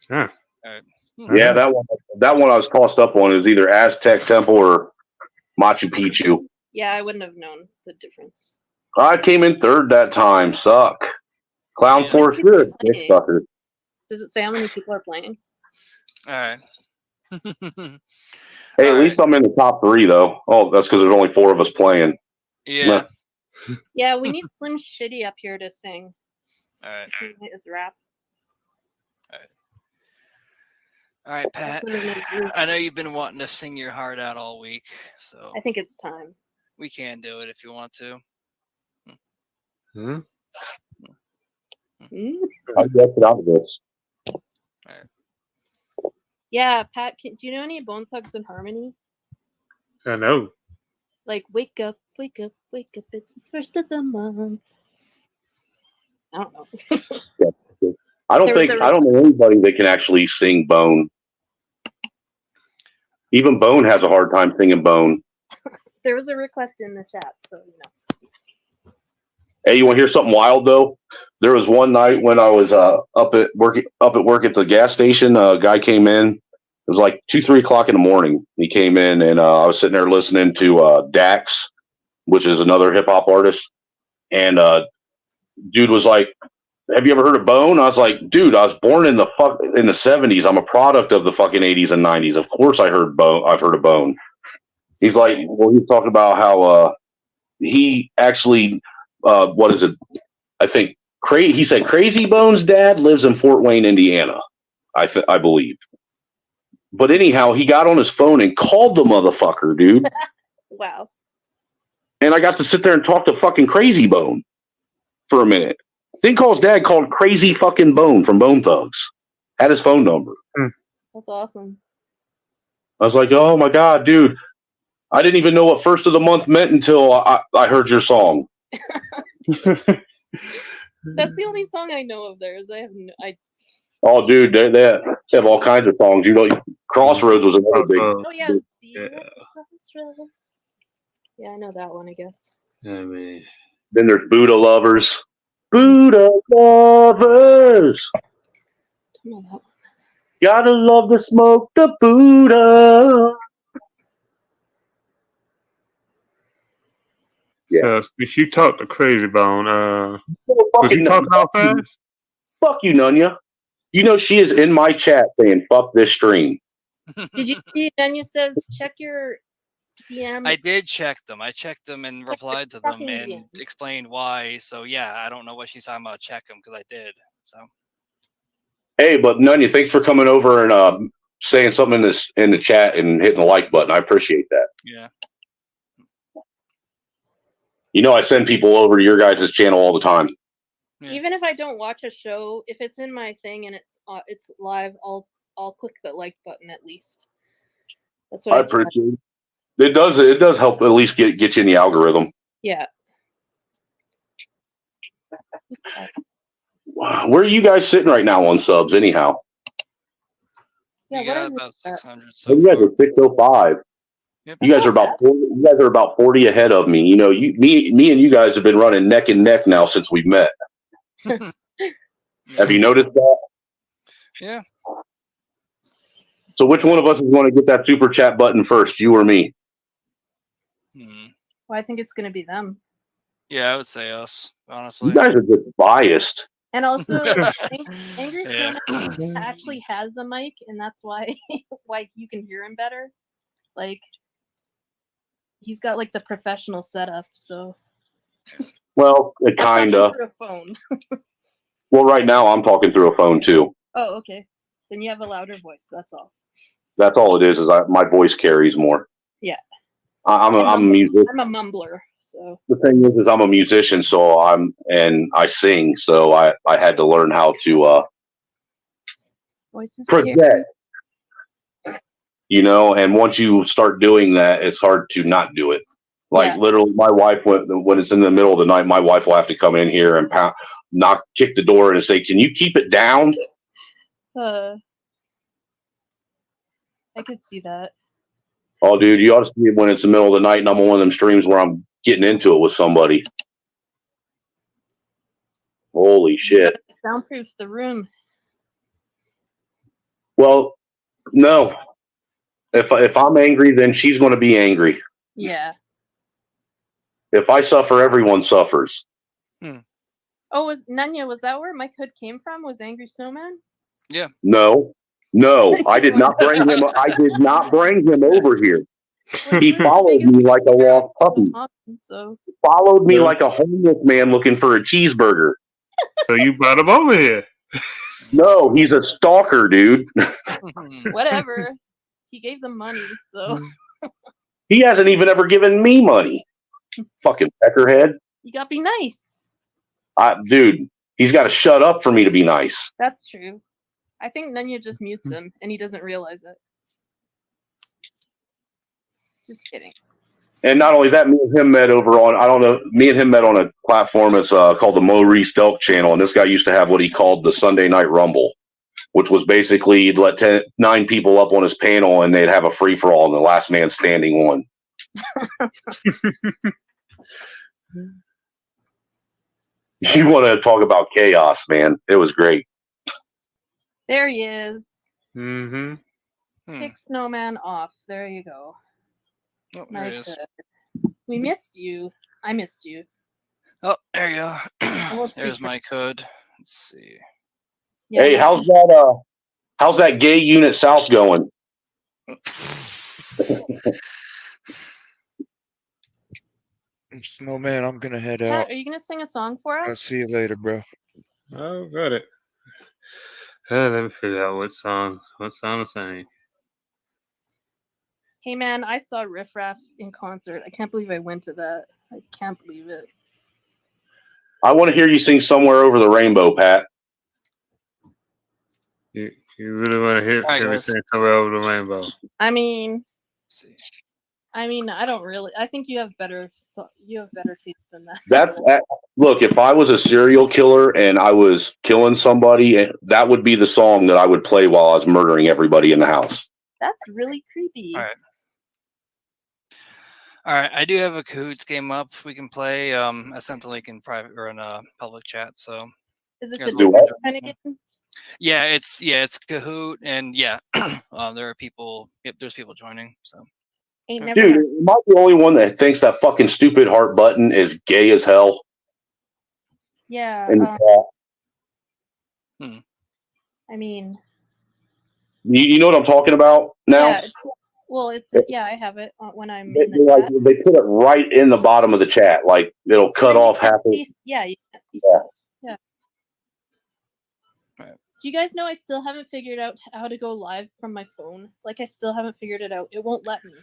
All right. Yeah, that one I was tossed up on. It was either Aztec Temple or Machu Picchu. Yeah, I wouldn't have known the difference. I came in third that time. Suck. Clown Force good. Dick sucker. Does it say how many people are playing? All right. Hey, at least I'm in the top 3 though. Oh, that's because there's only 4 of us playing. Yeah. Yeah, we need Slim Shitty up here to sing. All right. To sing his rap. All right, Pat. I know you've been wanting to sing your heart out all week, so I think it's time. we can do it if you want to. Hmm? Mm. I guess it out of this. Yeah, Pat, do you know any Bone Thugs and Harmony? I know. Like, wake up, wake up, wake up, it's the first of the month. I don't know. I don't know anybody that can actually sing Bone. Even Bone has a hard time singing Bone. There was a request in the chat, so you know. Hey, you want to hear something wild though? There was one night when I was up at work at the gas station. A guy came in. It was like 2-3 o'clock in the morning. He came in and I was sitting there listening to Dax, which is another hip hop artist. And dude was like, "Have you ever heard of Bone?" I was like, "Dude, I was born in the 70s. I'm a product of the fucking 80s and 90s. Of course, I heard Bone. I've heard of Bone." He's like, "Well, he's talking about how he actually, what is it? I think he said Crazy Bone's dad lives in Fort Wayne, Indiana. I believe. But anyhow, he got on his phone and called the motherfucker, dude. Wow. And I got to sit there and talk to fucking Crazy Bone for a minute. Didn't call his dad, called Crazy fucking Bone from Bone Thugs. Had his phone number. That's awesome. I was like, oh my God, dude. I didn't even know what first of the month meant until I heard your song. That's the only song I know of theirs. Oh, dude, they have all kinds of songs. You know, Crossroads was another big. Oh yeah, see you at the Crossroads. Yeah, I know that one. I guess. I mean, then there's Buddha Lovers. Buddha Lovers. Don't know that one. Gotta love to smoke the Buddha. Yeah. So, you talked to Crazy Bone. Was he talking all fast? Fuck you, Nunya. You know she is in my chat saying "fuck this stream." Did you see? Danya says check your DMs. I did check them. I checked them and replied to them fucking and DMs. explained why. So yeah, I don't know what she's talking about. Check them because I did. So Hey, but Nunya, thanks for coming over and saying something in the chat and hitting the like button. I appreciate that. yeah. You know, I send people over to your guys' channel all the time. Even if I don't watch a show, if it's in my thing and it's live, I'll click the like button at least. That's what I I do. appreciate it. It does help at least get you in the algorithm. Yeah. Where are you guys sitting right now on subs, anyhow? Yeah, We what got is about it? 600 So you guys are 605. Yep. You guys are about 40, you guys are about 40 ahead of me. You know, me and you guys have been running neck and neck now since we've met. Have you noticed that? Yeah. So which one of us is going to get that super chat button first, you or me? Well, I think it's gonna be them. Yeah, I would say us, honestly. You guys are just biased. And also, Angry Yeah. Snowman actually has a mic, and that's why you can hear him better. Like, he's got like the professional setup. So. Well, I'm talking kinda. through a phone. Well, right now I'm talking through a phone too. Oh, okay. Then you have a louder voice. That's all. That's all it is my voice carries more. Yeah. I'm a musician. I'm a mumbler, so. The thing is I'm a musician, so I sing, so I had to learn how to Voices project. You know, and once you start doing that, it's hard to not do it. Like literally, my wife, when it's in the middle of the night, my wife will have to come in here and kick the door and say, "Can you keep it down?" I could see that. Oh, dude, you ought to see it when it's the middle of the night and I'm on one of them streams where I'm getting into it with somebody. Holy shit. Soundproof the room. Well, no. If I'm angry, then she's going to be angry. Yeah. If I suffer, everyone suffers. Oh, was that where Mike Hood came from? Was Angry Snowman? Yeah. No, I did not bring him. I did not bring him over here. He followed me like a lost puppy. So. Followed me like a homeless man looking for a cheeseburger. So you brought him over here? No, he's a stalker, dude. Whatever. He gave them money, so. He hasn't even ever given me money. Fucking peckerhead. You gotta be nice. Dude, he's got to shut up for me to be nice. That's true. I think Nunya just mutes him, and he doesn't realize it. Just kidding. And not only that, me and him met on a platform. It's called the Maurice Delk channel. And this guy used to have what he called the Sunday Night Rumble, which was basically he'd let 9 people up on his panel and they'd have a free for all and the last man standing won. You want to talk about chaos, man. It was great. There he is. Mm-hmm. Kick Snowman off. There you go. Oh, there he is. We missed you. I missed you. Oh, there you go. There's my code. Let's see. Yeah, hey, how's that gay unit south going? Snowman, I'm gonna head Pat, out. are you gonna sing a song for us? I'll see you later, bro. Oh, got it. Let me figure out what song to sing. Hey man, I saw Riff Raff in concert. I can't believe I went to that. I can't believe it. I want to hear you sing Somewhere Over the Rainbow, Pat. You really want to hear me sing Somewhere Over the Rainbow? I mean, I don't really. I think you have better taste than that. Look, if I was a serial killer and I was killing somebody, that would be the song that I would play while I was murdering everybody in the house. That's really creepy. All right. I do have a Cahoots game up we can play. I sent the link in private or in a public chat. So is this a different kind of game? Yeah, it's Kahoot, and yeah, there are people. Yep, there's people joining. So, dude, am I the only one that thinks that fucking stupid heart button is gay as hell? Yeah. I mean, you know what I'm talking about now? Yeah. Well, I have it when I'm in the chat. They put it right in the bottom of the chat, like it'll cut off half of it. Yeah. Do you guys know I still haven't figured out how to go live from my phone? Like I still haven't figured it out. It won't let me.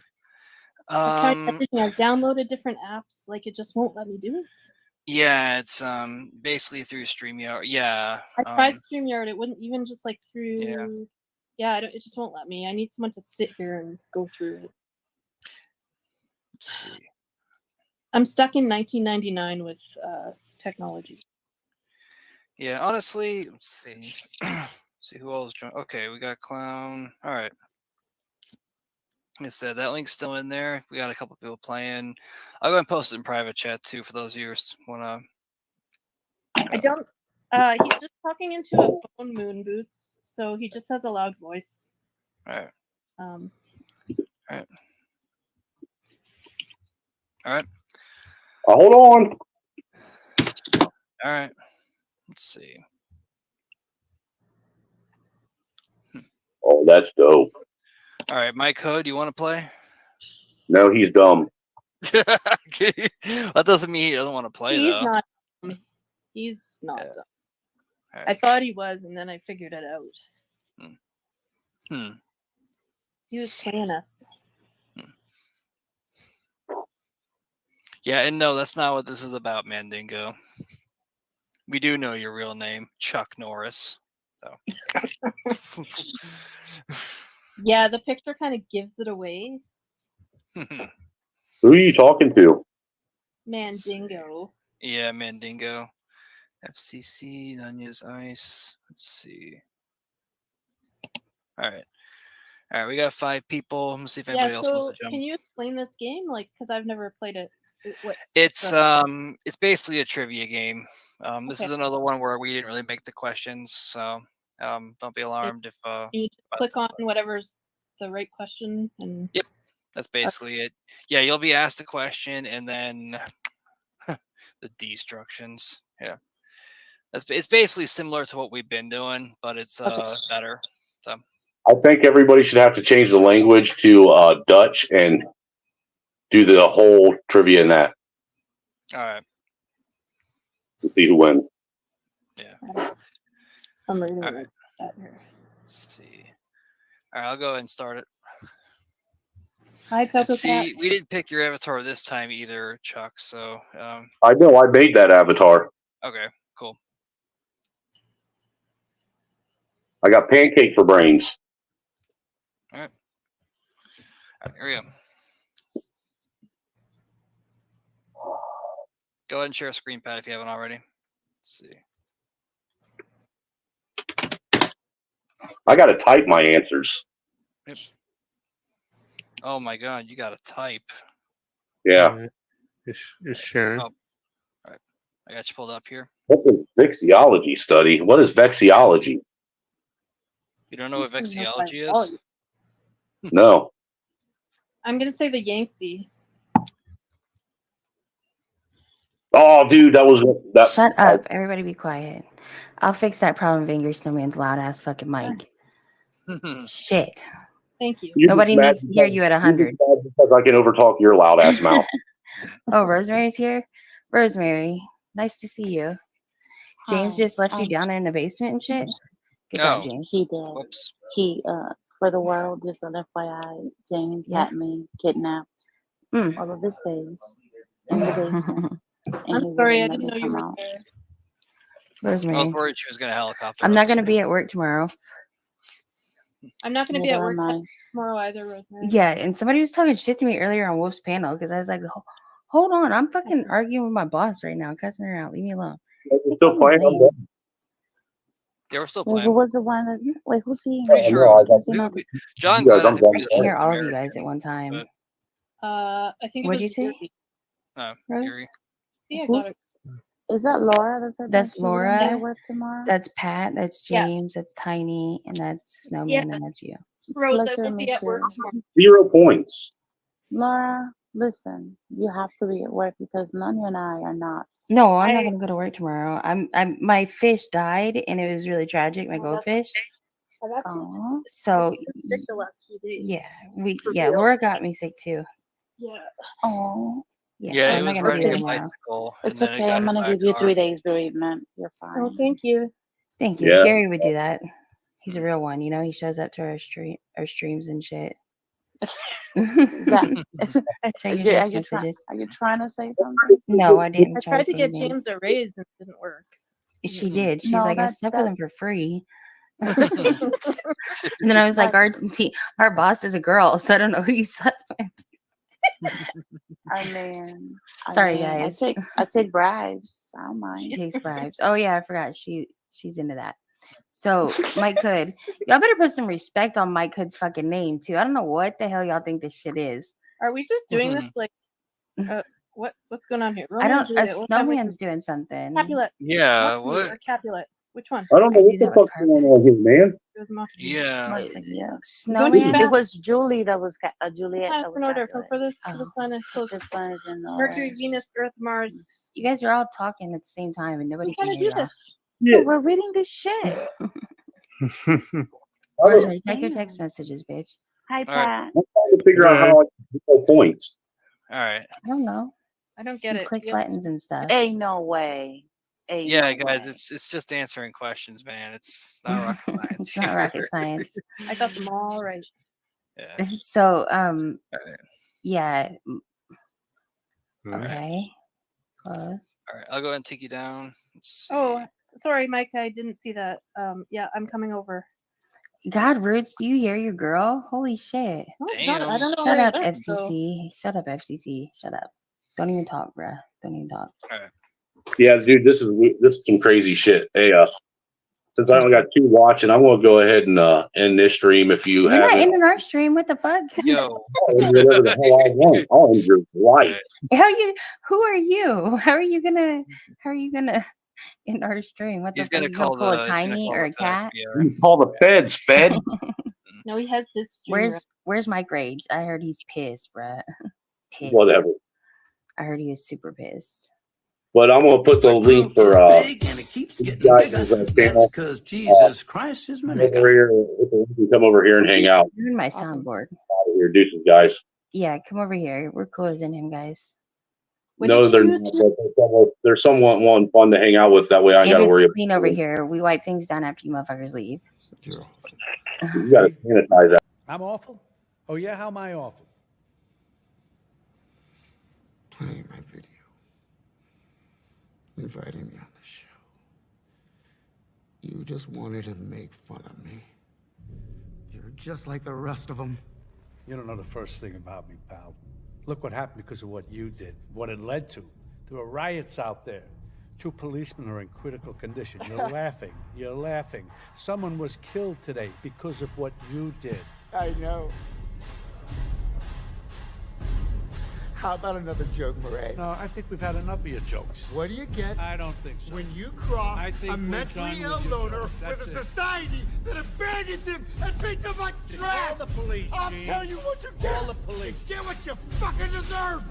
I've tried everything. I've downloaded different apps. Like it just won't let me do it. Yeah, it's basically through StreamYard. Yeah. I tried StreamYard. It wouldn't even just like through. Yeah, it just won't let me. I need someone to sit here and go through it. Let's see. I'm stuck in 1999 with technology. Yeah, honestly, let's see. See who else joined. Okay, we got Clown. All right. Like I said, that link's still in there. We got a couple people playing. I'll go and post it in private chat too for those viewers who wanna. I don't. He's just talking into a phone, Moon Boots. So he just has a loud voice. All right. All right. All right. Hold on. All right. Let's see. Oh, that's dope. All right, my code. You want to play? No, he's dumb. That doesn't mean he doesn't want to play. He's though. not. He's not dumb. Right. I thought he was, and then I figured it out. He was playing us. Yeah, and no, that's not what this is about, Mandingo. We do know your real name, Chuck Norris. So. Yeah, the picture kind of gives it away. Who are you talking to? Mandingo. Yeah, Mandingo. FCC, Nunez Ice. Let's see. All right, we got 5 people. Let's see if anybody else wants to jump. Can you explain this game? Like, because I've never played it. It's basically a trivia game. This is another one where we didn't really make the questions, so don't be alarmed if you just click on whatever's the right question and. Yep, that's basically it. Yeah, you'll be asked a question and then the destructions. Yeah, it's basically similar to what we've been doing, but it's better. So I think everybody should have to change the language to Dutch and do the whole trivia in that. All right. To see who wins. Yeah. I'm reading that here. Let's see. All right, I'll go ahead and start it. Hi, Coco See, Cat. we didn't pick your avatar this time either, Chuck. So. I know. I made that avatar. Okay. Cool. I got pancake for brains. All right. Here we go. Go ahead and share a screen pad if you haven't already. Let's see. I got to type my answers. Yep. Oh my God, you got to type. Yeah. It's sharing. Oh, all right. I got you pulled up here. What's a vexiology study? What is vexiology? You don't know what vexiology is? No. I'm gonna say the Yangtze. Oh, dude, that was that. Shut up. Everybody be quiet. I'll fix that problem being your Snowman's loud ass fucking mic. Shit. Thank you. Nobody needs to hear you at 100. Because I can overtalk your loud ass mouth. Oh, Rosemary's here? Rosemary, nice to see you. James just left you down there in the basement and shit? Good job, James. He did. Whoops. He, for the world, just an FYI, James had me kidnapped all of his days in the basement. I'm sorry, I didn't know you were there. Rosemary. I was worried she was going to helicopter. I'm not going to be at work tomorrow. I'm not going to be at work tomorrow either, Rosemary. Yeah, and somebody was talking shit to me earlier on Wolf's panel because I was like, hold on, I'm fucking arguing with my boss right now, cussing her out. Leave me alone. You're still playing on that? They were still Wait, playing. who was the one that's, wait, who's he? Pretty sure. John Glenn, I think we I can hear all of you guys at one time. I think it What'd you was say? Yuri. No, Rose? Yuri. Yeah, I got it. Is that Laura? That's Laura. Work tomorrow? That's Pat. That's James. That's Tiny. And that's Snowman. And that's you. Rose, I Pleasure will to be meet at work you. tomorrow. 0 points. Laura, listen, you have to be at work because Nanya and I are not. No, I'm not gonna go to work tomorrow. I'm my fish died and it was really tragic, my goldfish. So sick the last few days. Yeah, Laura got me sick too. Yeah. Oh. Yeah, so it I'm not was gonna be riding there a tomorrow. bicycle. It's and then okay. it got I'm hit gonna by a give you car. 3 days bereavement. You're fine. Oh, thank you. Thank you. Yeah. Gary would do that. He's a real one, you know. He shows up to our streams and shit. Check your text messages. Are you trying to say something? No, I didn't. I try tried to say get anything. James a raise and it didn't work. She did. She's No, like, I slept with him for free. And then I was like, our boss is a girl, so I don't know who you slept with. Sorry, guys. I take bribes. I don't mind. She takes bribes. Oh yeah, I forgot. She's into that. So Mike Hood, y'all better put some respect on Mike Hood's fucking name too. I don't know what the hell y'all think this shit is. Are we just doing this like what's going on here? I Romeo don't. and Juliet, what have we- Snowman's doing something. Capulet. Yeah, Montague what? Or Capulet. Which one? I don't know what the fuck's going on here, man. It was Montague. Yeah. Snowman. It was Julie that was Juliet. Kind That of was in order from Capulet. furthest to the sun and close. This one is in Mercury, Venus, Earth, Mars. You guys are all talking at the same time, and nobody I'm can trying to hear do y'all. this. Yeah, we're reading this shit. Rosemary, check your text messages, bitch. Hi, right. Pat. I'm trying to figure out how I can get points. All right. I don't know. I don't get You it. click You have to- buttons and stuff. Ain't no way. Yeah, guys, it's just answering questions, man. It's not rocket science. It's not rocket science. I got them all right. Yeah. So, Alright. yeah. Alright. Okay. Close. All right, I'll go ahead and take you down. Let's see. Oh, sorry, Mike. I didn't see that. Yeah, I'm coming over. God, Roots, do you hear your girl? Holy shit. No, it's not. I don't know. Shut where up, it went, so- FCC. Shut up, FCC. Shut up. Don't even talk, bruh. Don't even talk. Yeah, dude, this is some crazy shit. Hey, since I only got 2 watching, I'm gonna go ahead and end this stream. If you You're not haven't, ending our stream. What the fuck? Yo, whatever the hell I want, I'll end your life. Who are you? How are you gonna end our stream? What the He's fuck? gonna You call pull the- a he's gonna tiny call or a the cat? You call the feds, Fed. No, he has his stream. Where's Mike Rage? I heard he's pissed, bruh. Pissed. Whatever. I heard he was super pissed. But I'm gonna put the link for this guy's channel. Because Jesus Christ is Come over here. You can come over here and hang out. You're in my soundboard. Out of here, deuces, guys. Yeah, come over here. We're cooler than him, guys. No, they're not, but they're somewhat one fun to hang out with. That way, I got to worry about. Clean over here. We wipe things down after you motherfuckers leave. You got to sanitize that. I'm awful? Oh, yeah? How am I awful? Playing my video. Inviting me on the show. You just wanted to make fun of me. You're just like the rest of them. You don't know the first thing about me, pal. Look what happened because of what you did, what it led to. There were riots out there. 2 policemen are in critical condition. You're laughing. You're laughing. Someone was killed today because of what you did. I know. How about another joke, Murray? No, I think we've had enough of your jokes. What do you get? I don't think so. When you cross I think a we're mentally done ill with your loner jokes. with That's a it. society that abandons him and treats him like trash. Call the police, I'll Gene. tell you what you get. Call the police. You get what you fucking deserve.